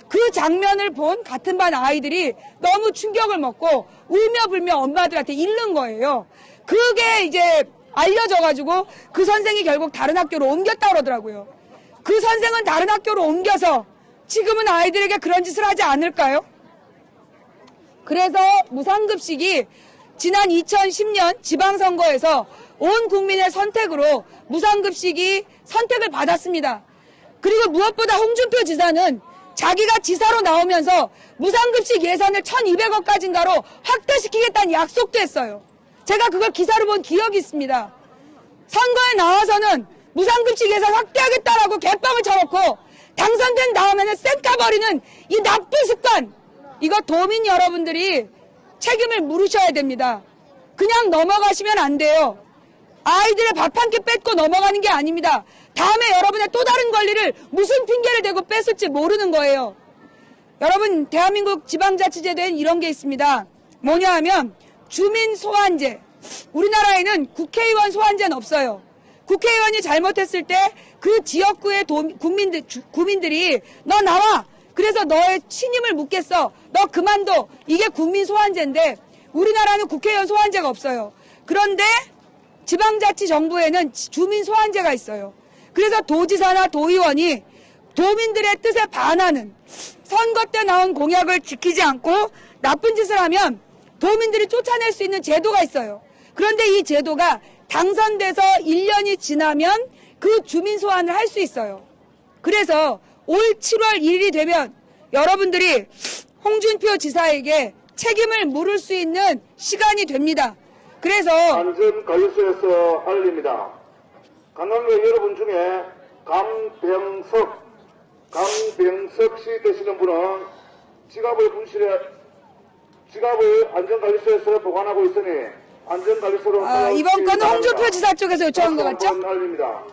그 장면을 본 같은 반 아이들이 너무 충격을 먹고 울며 불며 엄마들한테 잃는 거예요. 그게 이제 알려져가지고 그 선생이 결국 다른 학교로 옮겼다 그러더라고요. 그 선생은 다른 학교로 옮겨서 지금은 아이들에게 그런 짓을 하지 않을까요? 그래서 무상급식이 지난 2010년 지방선거에서 온 국민의 선택으로 무상급식이 선택을 받았습니다. 그리고 무엇보다 홍준표 지사는 자기가 지사로 나오면서 무상급식 예산을 1200억까지인가로 확대시키겠다는 약속도 했어요. 제가 그걸 기사로 본 기억이 있습니다. 선거에 나와서는 무상급식 예산 확대하겠다라고 개빵을 쳐놓고 당선된 다음에는 쌩까버리는 이 나쁜 습관, 이거 도민 여러분들이 책임을 물으셔야 됩니다. 그냥 넘어가시면 안 돼요. 아이들의 밥 한 끼 뺏고 넘어가는 게 아닙니다. 다음에 여러분의 또 다른 권리를 무슨 핑계를 대고 뺏을지 모르는 거예요. 여러분, 대한민국 지방자치제도엔 이런 게 있습니다. 뭐냐 하면 주민 소환제. 우리나라에는 국회의원 소환제는 없어요. 국회의원이 잘못했을 때 그 지역구의 구민들이 너 나와! 그래서 너의 신임을 묻겠어. 너 그만둬. 이게 국민 소환제인데 우리나라는 국회의원 소환제가 없어요. 그런데 지방자치정부에는 주민 소환제가 있어요. 그래서 도지사나 도의원이 도민들의 뜻에 반하는 선거 때 나온 공약을 지키지 않고 나쁜 짓을 하면 도민들이 쫓아낼 수 있는 제도가 있어요. 그런데 이 제도가 당선돼서 1년이 지나면 그 주민 소환을 할 수 있어요. 그래서 올 7월 1일이 되면 여러분들이 홍준표 지사에게 책임을 물을 수 있는 시간이 됩니다. 그래서 안전관리소에서 알립니다. 관광객 여러분 중에 강병석 씨 되시는 분은 지갑을 안전관리소에서 보관하고 있으니 안전관리소로 이번 건은 홍준표 지사 쪽에서 요청한 거 맞죠? 알립니다.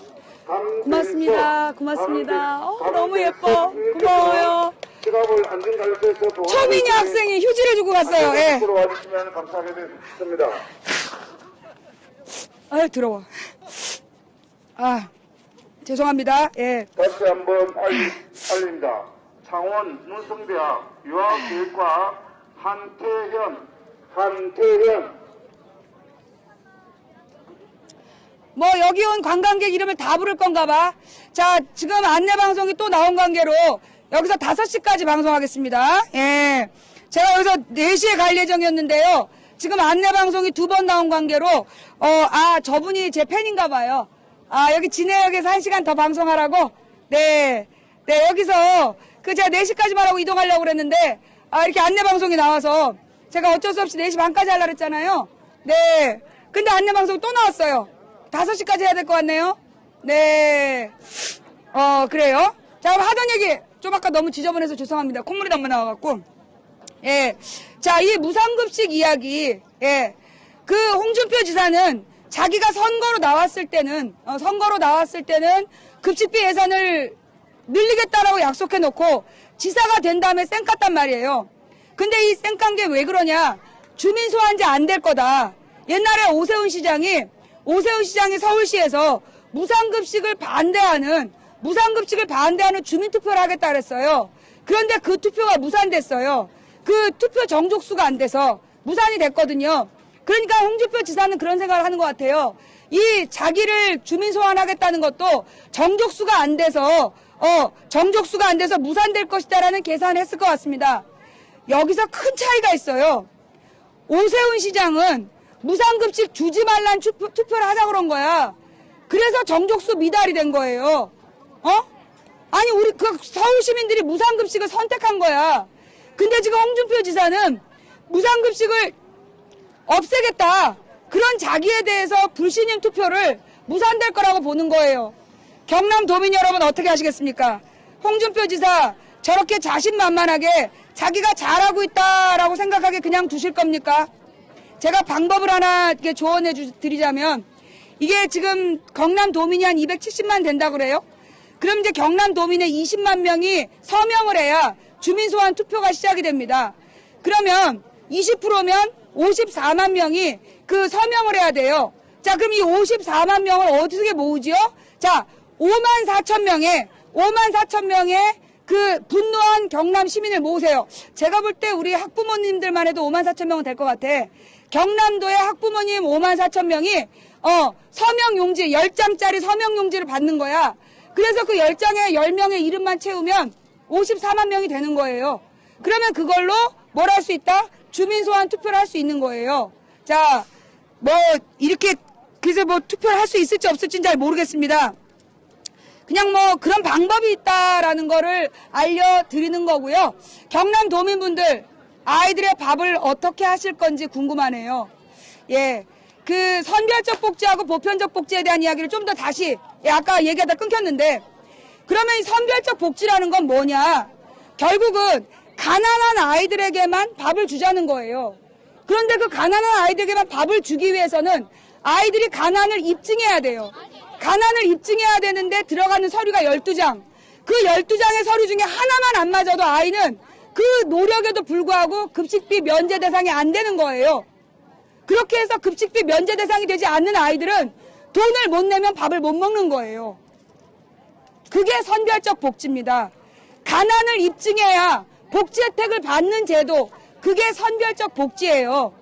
고맙습니다. 고맙습니다. 너무 예뻐. 고마워요. 지갑을 안전관리소에서 보관하고 초민이 학생이 휴지를 주고 갔어요. 예. 안전관리소로 와주시면 감사하겠습니다. 아유, 더러워. 죄송합니다. 예. 다시 한번 알립니다. 창원 문성대학 유아교육과 한태현 뭐 여기 온 관광객 이름을 다 부를 건가 봐. 자, 지금 안내방송이 또 나온 관계로 여기서 5시까지 방송하겠습니다. 예. 제가 여기서 4시에 갈 예정이었는데요. 지금 안내방송이 2번 나온 관계로 저분이 제 팬인가 봐요. 여기 진해역에서 1시간 더 방송하라고? 네, 여기서 제가 4시까지만 하고 이동하려고 그랬는데 이렇게 안내방송이 나와서 제가 어쩔 수 없이 4시 반까지 하려고 했잖아요. 네, 근데 안내방송이 또 나왔어요. 5시까지 해야 될 것 같네요. 네, 그래요. 자, 그럼 하던 얘기 좀 아까 너무 지저분해서 죄송합니다. 콧물이 너무 나와갖고. 예. 자, 이 무상급식 이야기. 예. 그 홍준표 지사는 자기가 선거로 나왔을 때는 급식비 예산을 늘리겠다라고 약속해놓고 지사가 된 다음에 쌩 깠단 말이에요. 근데 이 쌩 깐 게 왜 그러냐? 주민 소환제 안 될 거다. 옛날에 오세훈 시장이 서울시에서 무상급식을 반대하는 주민투표를 하겠다 그랬어요. 그런데 그 투표가 무산됐어요. 그 투표 정족수가 안 돼서 무산이 됐거든요. 그러니까 홍준표 지사는 그런 생각을 하는 것 같아요. 이 자기를 주민 소환하겠다는 것도 정족수가 안 돼서 무산될 것이다라는 계산을 했을 것 같습니다. 여기서 큰 차이가 있어요. 오세훈 시장은 무상급식 주지 말란 투표를 하자 그런 거야. 그래서 정족수 미달이 된 거예요. 아니, 우리 서울 시민들이 무상급식을 선택한 거야. 근데 지금 홍준표 지사는 무상급식을 없애겠다. 그런 자기에 대해서 불신임 투표를 무산될 거라고 보는 거예요. 경남 도민 여러분 어떻게 하시겠습니까? 홍준표 지사 저렇게 자신만만하게 자기가 잘하고 있다라고 생각하게 그냥 두실 겁니까? 제가 방법을 하나 조언해 드리자면 이게 지금 경남 도민이 한 270만 된다 그래요? 그럼 이제 경남 도민의 20만 명이 서명을 해야 주민소환 투표가 시작이 됩니다. 그러면 20%면 54만 명이 그 서명을 해야 돼요. 자, 그럼 이 54만 명을 어디서 모으지요? 자, 5만 4천 명의 그 분노한 경남 시민을 모으세요. 제가 볼 때 우리 학부모님들만 해도 5만 4천 명은 될 것 같아. 경남도의 학부모님 5만 4천 명이 서명용지 10장짜리 서명용지를 받는 거야. 그래서 그 10장에 10명의 이름만 채우면 54만 명이 되는 거예요. 그러면 그걸로 뭘 할 수 있다? 주민 소환 투표를 할 수 있는 거예요. 자, 뭐 이렇게 그래서 뭐 투표를 할 수 있을지 없을지는 잘 모르겠습니다. 그냥 뭐 그런 방법이 있다라는 거를 알려드리는 거고요. 경남 도민분들 아이들의 밥을 어떻게 하실 건지 궁금하네요. 예, 그 선별적 복지하고 보편적 복지에 대한 이야기를 좀 더 다시 아까 얘기하다 끊겼는데 그러면 이 선별적 복지라는 건 뭐냐? 결국은 가난한 아이들에게만 밥을 주자는 거예요. 그런데 그 가난한 아이들에게만 밥을 주기 위해서는 아이들이 가난을 입증해야 돼요. 가난을 입증해야 되는데 들어가는 서류가 12장. 그 12장의 서류 중에 하나만 안 맞아도 아이는 그 노력에도 불구하고 급식비 면제 대상이 안 되는 거예요. 그렇게 해서 급식비 면제 대상이 되지 않는 아이들은 돈을 못 내면 밥을 못 먹는 거예요. 그게 선별적 복지입니다. 가난을 입증해야 복지 혜택을 받는 제도, 그게 선별적 복지예요.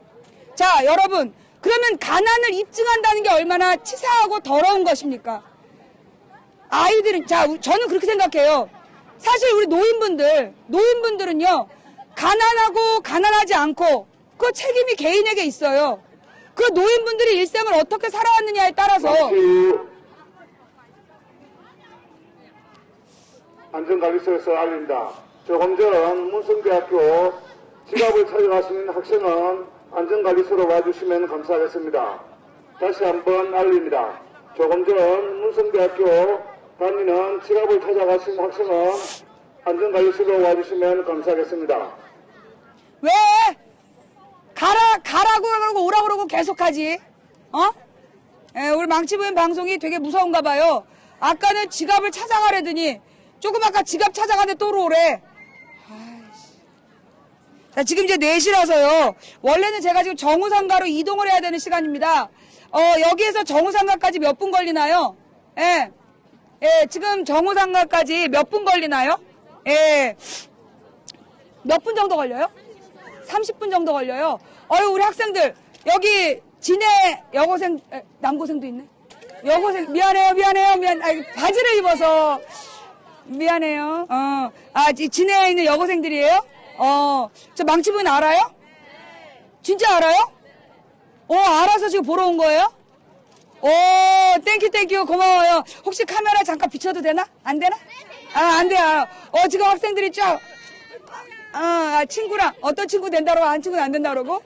자, 여러분, 그러면 가난을 입증한다는 게 얼마나 치사하고 더러운 것입니까? 아이들은, 자, 저는 그렇게 생각해요. 사실 우리 노인분들은요, 가난하고 가난하지 않고 그 책임이 개인에게 있어요. 그 노인분들이 일생을 어떻게 살아왔느냐에 따라서 안전관리소에서 알립니다. 조금 전 문성대학교 지갑을 찾아가시는 학생은 안전관리소로 와주시면 감사하겠습니다. 다시 한번 알립니다. 조금 전 문성대학교 다니는 지갑을 찾아가신 학생은 안전관리소로 와주시면 감사하겠습니다. 왜 가라고 그러고 오라고 그러고 계속하지? 우리 망치부인 방송이 되게 무서운가 봐요. 아까는 지갑을 찾아가려더니 조금 아까 지갑 찾아가는데 또 오래. 자, 지금 이제 4시라서요. 원래는 제가 지금 정우상가로 이동을 해야 되는 시간입니다. 여기에서 정우상가까지 몇 분 걸리나요? 예, 지금 정우상가까지 몇 분 걸리나요? 예, 몇 분 정도 걸려요? 30분 정도 걸려요. 우리 학생들, 여기 진해 여고생, 남고생도 있네? 여고생, 미안해요. 바지를 입어서. 미안해요. 진해에 있는 여고생들이에요? 저 망치부인 알아요? 진짜 알아요? 알아서 지금 보러 온 거예요? 땡큐, 고마워요. 혹시 카메라 잠깐 비춰도 되나? 안 되나? 안 돼요. 지금 학생들이 쫙, 친구랑, 어떤 친구 된다고, 안 친구는 안 된다고?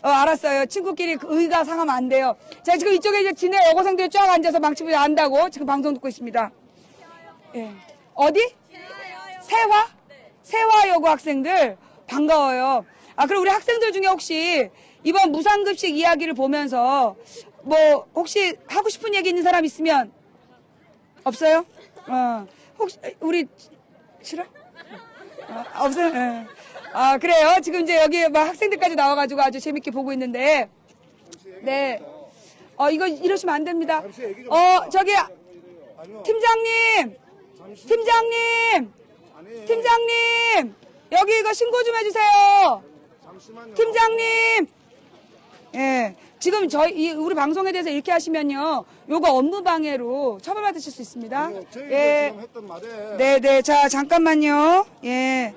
알았어요. 친구끼리 의가 상하면 안 돼요. 자, 지금 이쪽에 이제 진해 여고생들이 쫙 앉아서 망치부인 안다고 지금 방송 듣고 있습니다. 예. 어디? 세화여고 학생들 반가워요. 그럼 우리 학생들 중에 혹시 이번 무상급식 이야기를 보면서 뭐 혹시 하고 싶은 얘기 있는 사람 있으면 없어요? 혹시 우리 싫어? 없어요? 예. 그래요. 지금 이제 여기 막 학생들까지 나와가지고 아주 재밌게 보고 있는데 네. 이거 이러시면 안 됩니다. 저기 팀장님, 여기 이거 신고 좀 해주세요. 잠시만요. 팀장님. 예, 지금 우리 방송에 대해서 이렇게 하시면요, 요거 업무 방해로 처벌받으실 수 있습니다. 저희가 예. 지금 했던 말에 네네, 자, 잠깐만요. 예.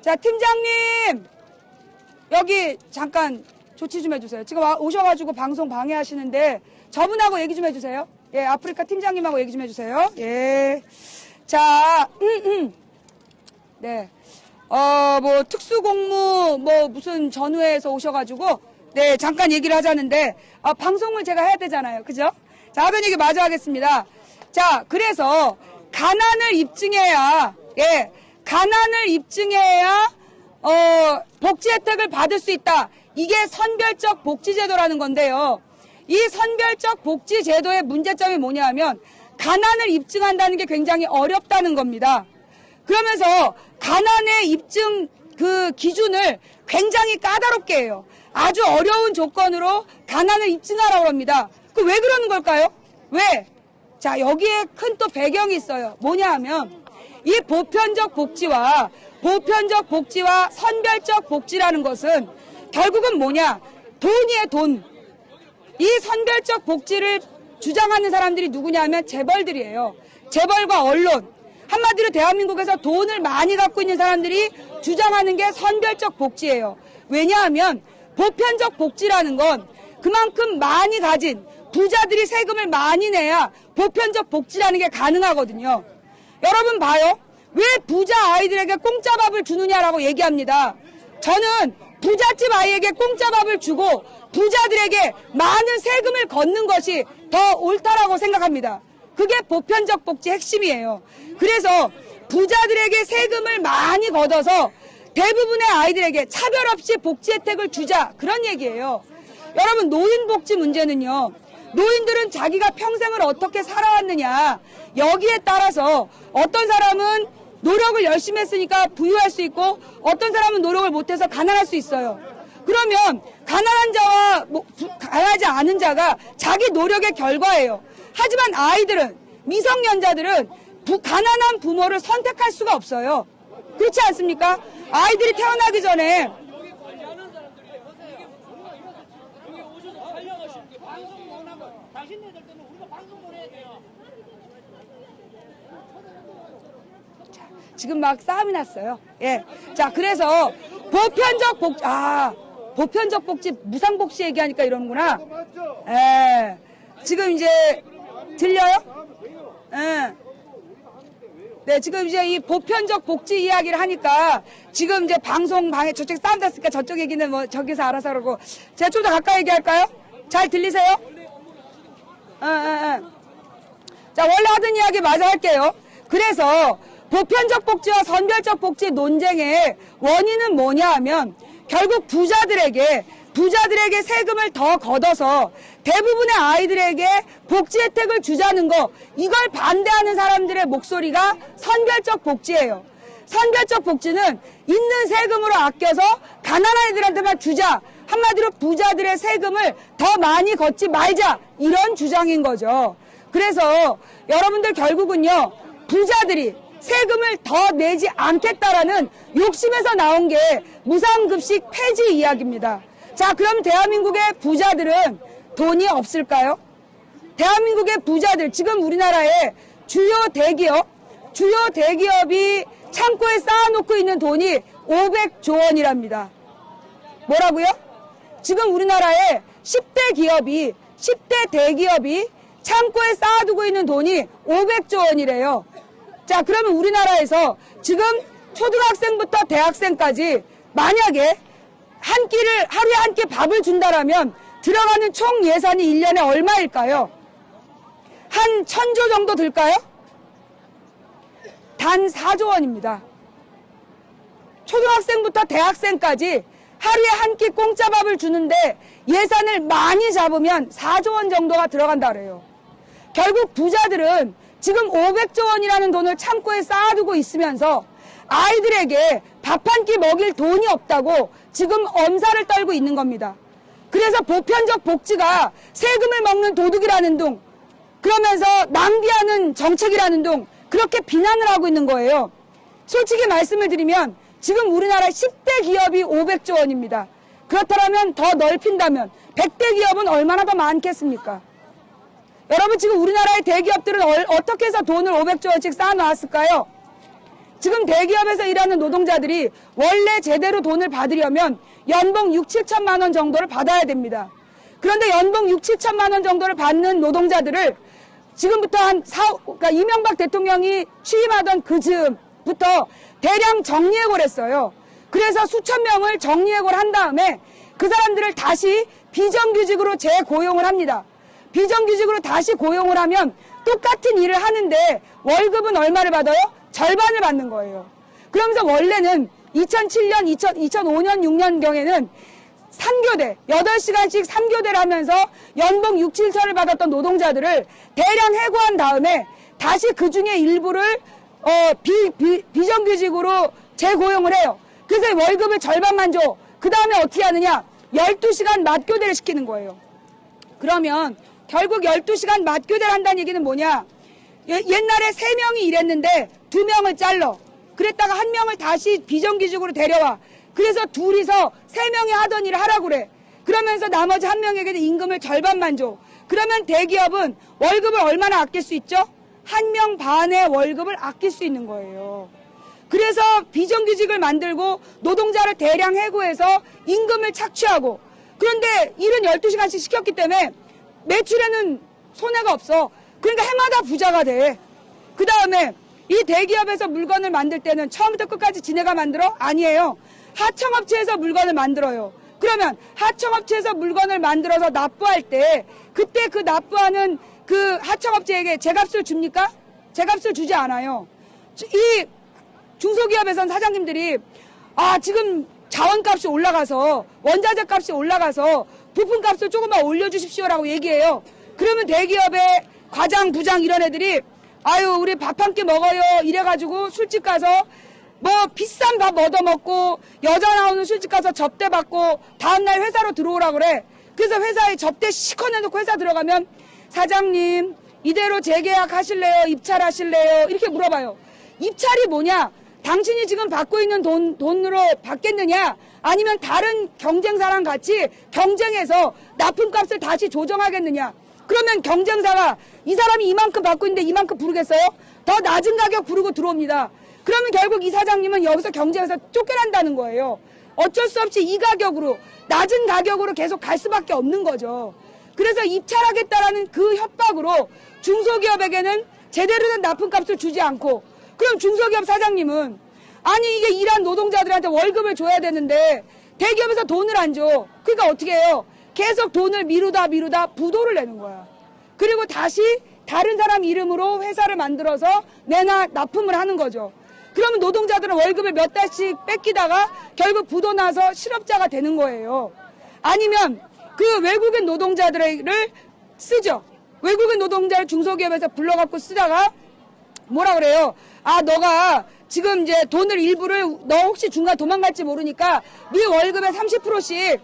자, 팀장님, 여기 잠깐 조치 좀 해주세요. 지금 오셔가지고 방송 방해하시는데 저분하고 얘기 좀 해주세요. 예, 아프리카 팀장님하고 얘기 좀 해주세요. 예. 자, 네. 뭐, 특수공무, 뭐, 무슨 전후회에서 오셔가지고, 네, 잠깐 얘기를 하자는데, 방송을 제가 해야 되잖아요. 그죠? 자, 하변 얘기 마저 하겠습니다. 자, 그래서, 가난을 입증해야, 복지 혜택을 받을 수 있다. 이게 선별적 복지제도라는 건데요. 이 선별적 복지제도의 문제점이 뭐냐 하면, 가난을 입증한다는 게 굉장히 어렵다는 겁니다. 그러면서 가난의 입증 그 기준을 굉장히 까다롭게 해요. 아주 어려운 조건으로 가난을 입증하라고 합니다. 그 왜 그러는 걸까요? 왜? 자, 여기에 큰 또 배경이 있어요. 뭐냐 하면 이 보편적 복지와 선별적 복지라는 것은 결국은 뭐냐? 돈이에요, 돈. 이 선별적 복지를 주장하는 사람들이 누구냐 하면 재벌들이에요. 재벌과 언론. 한마디로 대한민국에서 돈을 많이 갖고 있는 사람들이 주장하는 게 선별적 복지예요. 왜냐하면 보편적 복지라는 건 그만큼 많이 가진 부자들이 세금을 많이 내야 보편적 복지라는 게 가능하거든요. 여러분 봐요. 왜 부자 아이들에게 공짜 밥을 주느냐라고 얘기합니다. 저는 부잣집 아이에게 공짜 밥을 주고 부자들에게 많은 세금을 걷는 것이 더 옳다라고 생각합니다. 그게 보편적 복지 핵심이에요. 그래서 부자들에게 세금을 많이 걷어서 대부분의 아이들에게 차별 없이 복지 혜택을 주자, 그런 얘기예요. 여러분, 노인복지 문제는요, 노인들은 자기가 평생을 어떻게 살아왔느냐, 여기에 따라서 어떤 사람은 노력을 열심히 했으니까 부유할 수 있고 어떤 사람은 노력을 못해서 가난할 수 있어요. 그러면 가난한 자와 가난하지 않은 자가 자기 노력의 결과예요. 하지만 아이들은, 미성년자들은 가난한 부모를 선택할 수가 없어요. 그렇지 않습니까? 아이들이 태어나기 전에 지금 막 싸움이 났어요. 예. 자, 그래서 보편적 복지, 무상복지 얘기하니까 이러는구나. 예. 지금 이제 들려요? 예. 네, 지금 이제 이 보편적 복지 이야기를 하니까 지금 이제 방송방에 저쪽에 싸움 났으니까 저쪽 얘기는 뭐 저기서 알아서 그러고 제가 좀 더 가까이 얘기할까요? 잘 들리세요? 자, 원래 하던 이야기 마저 할게요. 그래서 보편적 복지와 선별적 복지 논쟁의 원인은 뭐냐 하면 결국 부자들에게 세금을 더 걷어서 대부분의 아이들에게 복지 혜택을 주자는 거, 이걸 반대하는 사람들의 목소리가 선별적 복지예요. 선별적 복지는 있는 세금으로 아껴서 가난한 애들한테만 주자. 한마디로 부자들의 세금을 더 많이 걷지 말자. 이런 주장인 거죠. 그래서 여러분들 결국은요, 부자들이 세금을 더 내지 않겠다라는 욕심에서 나온 게 무상급식 폐지 이야기입니다. 자, 그럼 대한민국의 부자들은 돈이 없을까요? 대한민국의 부자들, 지금 우리나라의 주요 대기업이 창고에 쌓아놓고 있는 돈이 500조 원이랍니다. 뭐라고요? 지금 우리나라의 10대 대기업이 창고에 쌓아두고 있는 돈이 500조 원이래요. 자, 그러면 우리나라에서 지금 초등학생부터 대학생까지 만약에 하루에 한 끼 밥을 준다라면 들어가는 총 예산이 1년에 얼마일까요? 한 1000조 정도 들까요? 단 4조 원입니다. 초등학생부터 대학생까지 하루에 한 끼 공짜 밥을 주는데 예산을 많이 잡으면 4조 원 정도가 들어간다 그래요. 결국 부자들은 지금 500조 원이라는 돈을 창고에 쌓아두고 있으면서 아이들에게 밥 한 끼 먹일 돈이 없다고 지금 엄살을 떨고 있는 겁니다. 그래서 보편적 복지가 세금을 먹는 도둑이라는 둥, 그러면서 낭비하는 정책이라는 둥, 그렇게 비난을 하고 있는 거예요. 솔직히 말씀을 드리면 지금 우리나라 10대 기업이 500조 원입니다. 그렇다면 더 넓힌다면 100대 기업은 얼마나 더 많겠습니까? 여러분, 지금 우리나라의 대기업들은 어떻게 해서 돈을 500조 원씩 쌓아놨을까요? 지금 대기업에서 일하는 노동자들이 원래 제대로 돈을 받으려면 연봉 6, 7천만 원 정도를 받아야 됩니다. 그런데 연봉 6, 7천만 원 정도를 받는 노동자들을 지금부터 그러니까 이명박 대통령이 취임하던 그 즈음부터 대량 정리해고를 했어요. 그래서 수천 명을 정리해고를 한 다음에 그 사람들을 다시 비정규직으로 재고용을 합니다. 비정규직으로 다시 고용을 하면 똑같은 일을 하는데 월급은 얼마를 받아요? 절반을 받는 거예요. 그러면서 원래는 2007년, 2005년, 6년경에는 3교대, 8시간씩 3교대를 하면서 연봉 6, 7천을 받았던 노동자들을 대량 해고한 다음에 다시 그 중에 일부를 비정규직으로 재고용을 해요. 그래서 월급을 절반만 줘. 그 다음에 어떻게 하느냐? 12시간 맞교대를 시키는 거예요. 그러면 결국 12시간 맞교대를 한다는 얘기는 뭐냐? 옛날에 3명이 일했는데 2명을 잘라. 그랬다가 1명을 다시 비정규직으로 데려와. 그래서 둘이서 3명이 하던 일을 하라고 그래. 그러면서 나머지 1명에게는 임금을 절반만 줘. 그러면 대기업은 월급을 얼마나 아낄 수 있죠? 한 명 반의 월급을 아낄 수 있는 거예요. 그래서 비정규직을 만들고 노동자를 대량 해고해서 임금을 착취하고, 그런데 일은 12시간씩 시켰기 때문에 매출에는 손해가 없어. 그러니까 해마다 부자가 돼. 그 다음에 이 대기업에서 물건을 만들 때는 처음부터 끝까지 지네가 만들어? 아니에요. 하청업체에서 물건을 만들어요. 그러면 하청업체에서 물건을 만들어서 납부할 때 그때 그 납부하는 그 하청업체에게 제값을 줍니까? 제값을 주지 않아요. 이 중소기업에선 사장님들이 지금 자원값이 올라가서 원자재 값이 올라가서 부품값을 조금만 올려주십시오라고 얘기해요. 그러면 대기업의 과장, 부장 이런 애들이 아유 우리 밥 한 끼 먹어요 이래가지고 술집 가서 뭐 비싼 밥 얻어먹고 여자 나오는 술집 가서 접대 받고 다음날 회사로 들어오라 그래. 그래서 회사에 접대 시커 내놓고 회사 들어가면 사장님 이대로 재계약 하실래요? 입찰하실래요? 이렇게 물어봐요. 입찰이 뭐냐? 당신이 지금 받고 있는 돈으로 받겠느냐? 아니면 다른 경쟁사랑 같이 경쟁해서 납품값을 다시 조정하겠느냐? 그러면 경쟁사가 이 사람이 이만큼 받고 있는데 이만큼 부르겠어요? 더 낮은 가격 부르고 들어옵니다. 그러면 결국 이 사장님은 여기서 경쟁에서 쫓겨난다는 거예요. 어쩔 수 없이 이 가격으로, 낮은 가격으로 계속 갈 수밖에 없는 거죠. 그래서 입찰하겠다라는 그 협박으로 중소기업에게는 제대로 된 납품값을 주지 않고, 그럼 중소기업 사장님은 아니 이게 일한 노동자들한테 월급을 줘야 되는데 대기업에서 돈을 안 줘. 그러니까 어떻게 해요? 계속 돈을 미루다 부도를 내는 거야. 그리고 다시 다른 사람 이름으로 회사를 만들어서 납품을 하는 거죠. 그러면 노동자들은 월급을 몇 달씩 뺏기다가 결국 부도 나서 실업자가 되는 거예요. 아니면 그 외국인 노동자들을 쓰죠. 외국인 노동자를 중소기업에서 불러갖고 쓰다가 뭐라 그래요? 너가 지금 이제 돈을 일부를 너 혹시 중간 도망갈지 모르니까 네 월급의 30%씩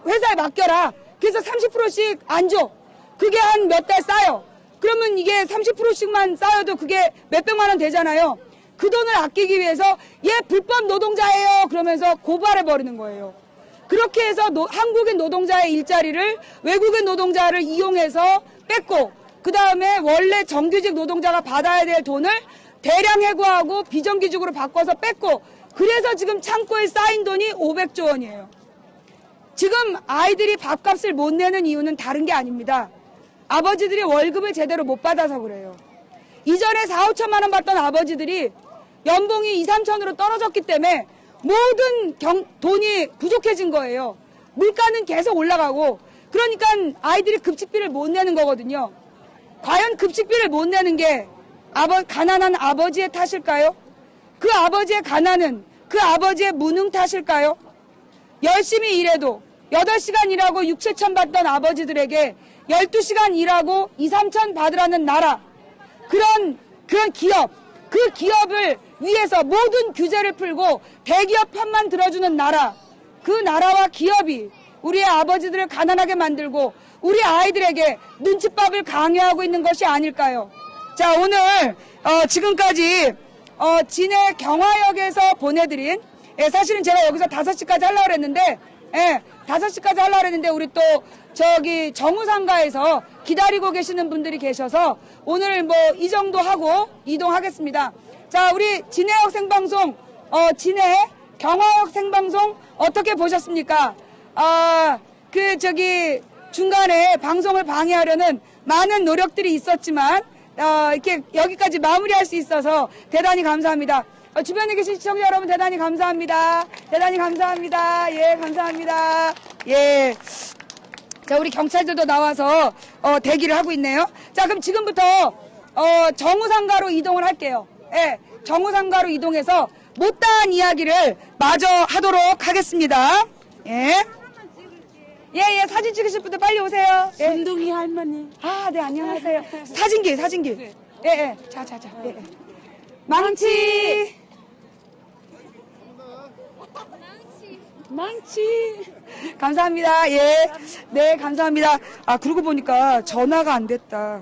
회사에 맡겨라. 그래서 30%씩 안 줘. 그게 한 몇 달 쌓여. 그러면 이게 30%씩만 쌓여도 그게 몇백만 원 되잖아요. 그 돈을 아끼기 위해서 얘 불법 노동자예요. 그러면서 고발해버리는 거예요. 그렇게 해서 한국인 노동자의 일자리를 외국인 노동자를 이용해서 뺏고, 그 다음에 원래 정규직 노동자가 받아야 될 돈을 대량 해고하고 비정규직으로 바꿔서 뺏고, 그래서 지금 창고에 쌓인 돈이 500조 원이에요. 지금 아이들이 밥값을 못 내는 이유는 다른 게 아닙니다. 아버지들이 월급을 제대로 못 받아서 그래요. 이전에 4, 5천만 원 받던 아버지들이 연봉이 2, 3천으로 떨어졌기 때문에 모든 돈이 부족해진 거예요. 물가는 계속 올라가고, 그러니까 아이들이 급식비를 못 내는 거거든요. 과연 급식비를 못 내는 게 가난한 아버지의 탓일까요? 그 아버지의 가난은 그 아버지의 무능 탓일까요? 열심히 일해도 8시간 일하고 6, 7천 받던 아버지들에게 12시간 일하고 2, 3천 받으라는 나라, 그런 기업, 그 기업을 위해서 모든 규제를 풀고 대기업 편만 들어주는 나라, 그 나라와 기업이 우리의 아버지들을 가난하게 만들고 우리 아이들에게 눈칫밥을 강요하고 있는 것이 아닐까요? 자, 오늘 지금까지 진해 경화역에서 보내드린, 사실은 제가 여기서 5시까지 하려고 그랬는데 5시까지 하려고 그랬는데 우리 또 저기 정우상가에서 기다리고 계시는 분들이 계셔서 오늘 뭐 이 정도 하고 이동하겠습니다. 자, 우리 진해역 생방송, 진해 경화역 생방송 어떻게 보셨습니까? 중간에 방송을 방해하려는 많은 노력들이 있었지만 이렇게 여기까지 마무리할 수 있어서 대단히 감사합니다. 주변에 계신 시청자 여러분 대단히 감사합니다. 대단히 감사합니다. 예, 감사합니다. 예. 자, 우리 경찰들도 나와서 대기를 하고 있네요. 자, 그럼 지금부터 정우상가로 이동을 할게요. 예, 정우상가로 이동해서 못다한 이야기를 마저 하도록 하겠습니다. 예. 예, 사진 찍으실 분들 빨리 오세요. 예. 운동이 할머니. 네, 안녕하세요. 사진기. 예. 자. 예. 망치. 감사합니다. 예. 네, 감사합니다. 그러고 보니까 전화가 안 됐다.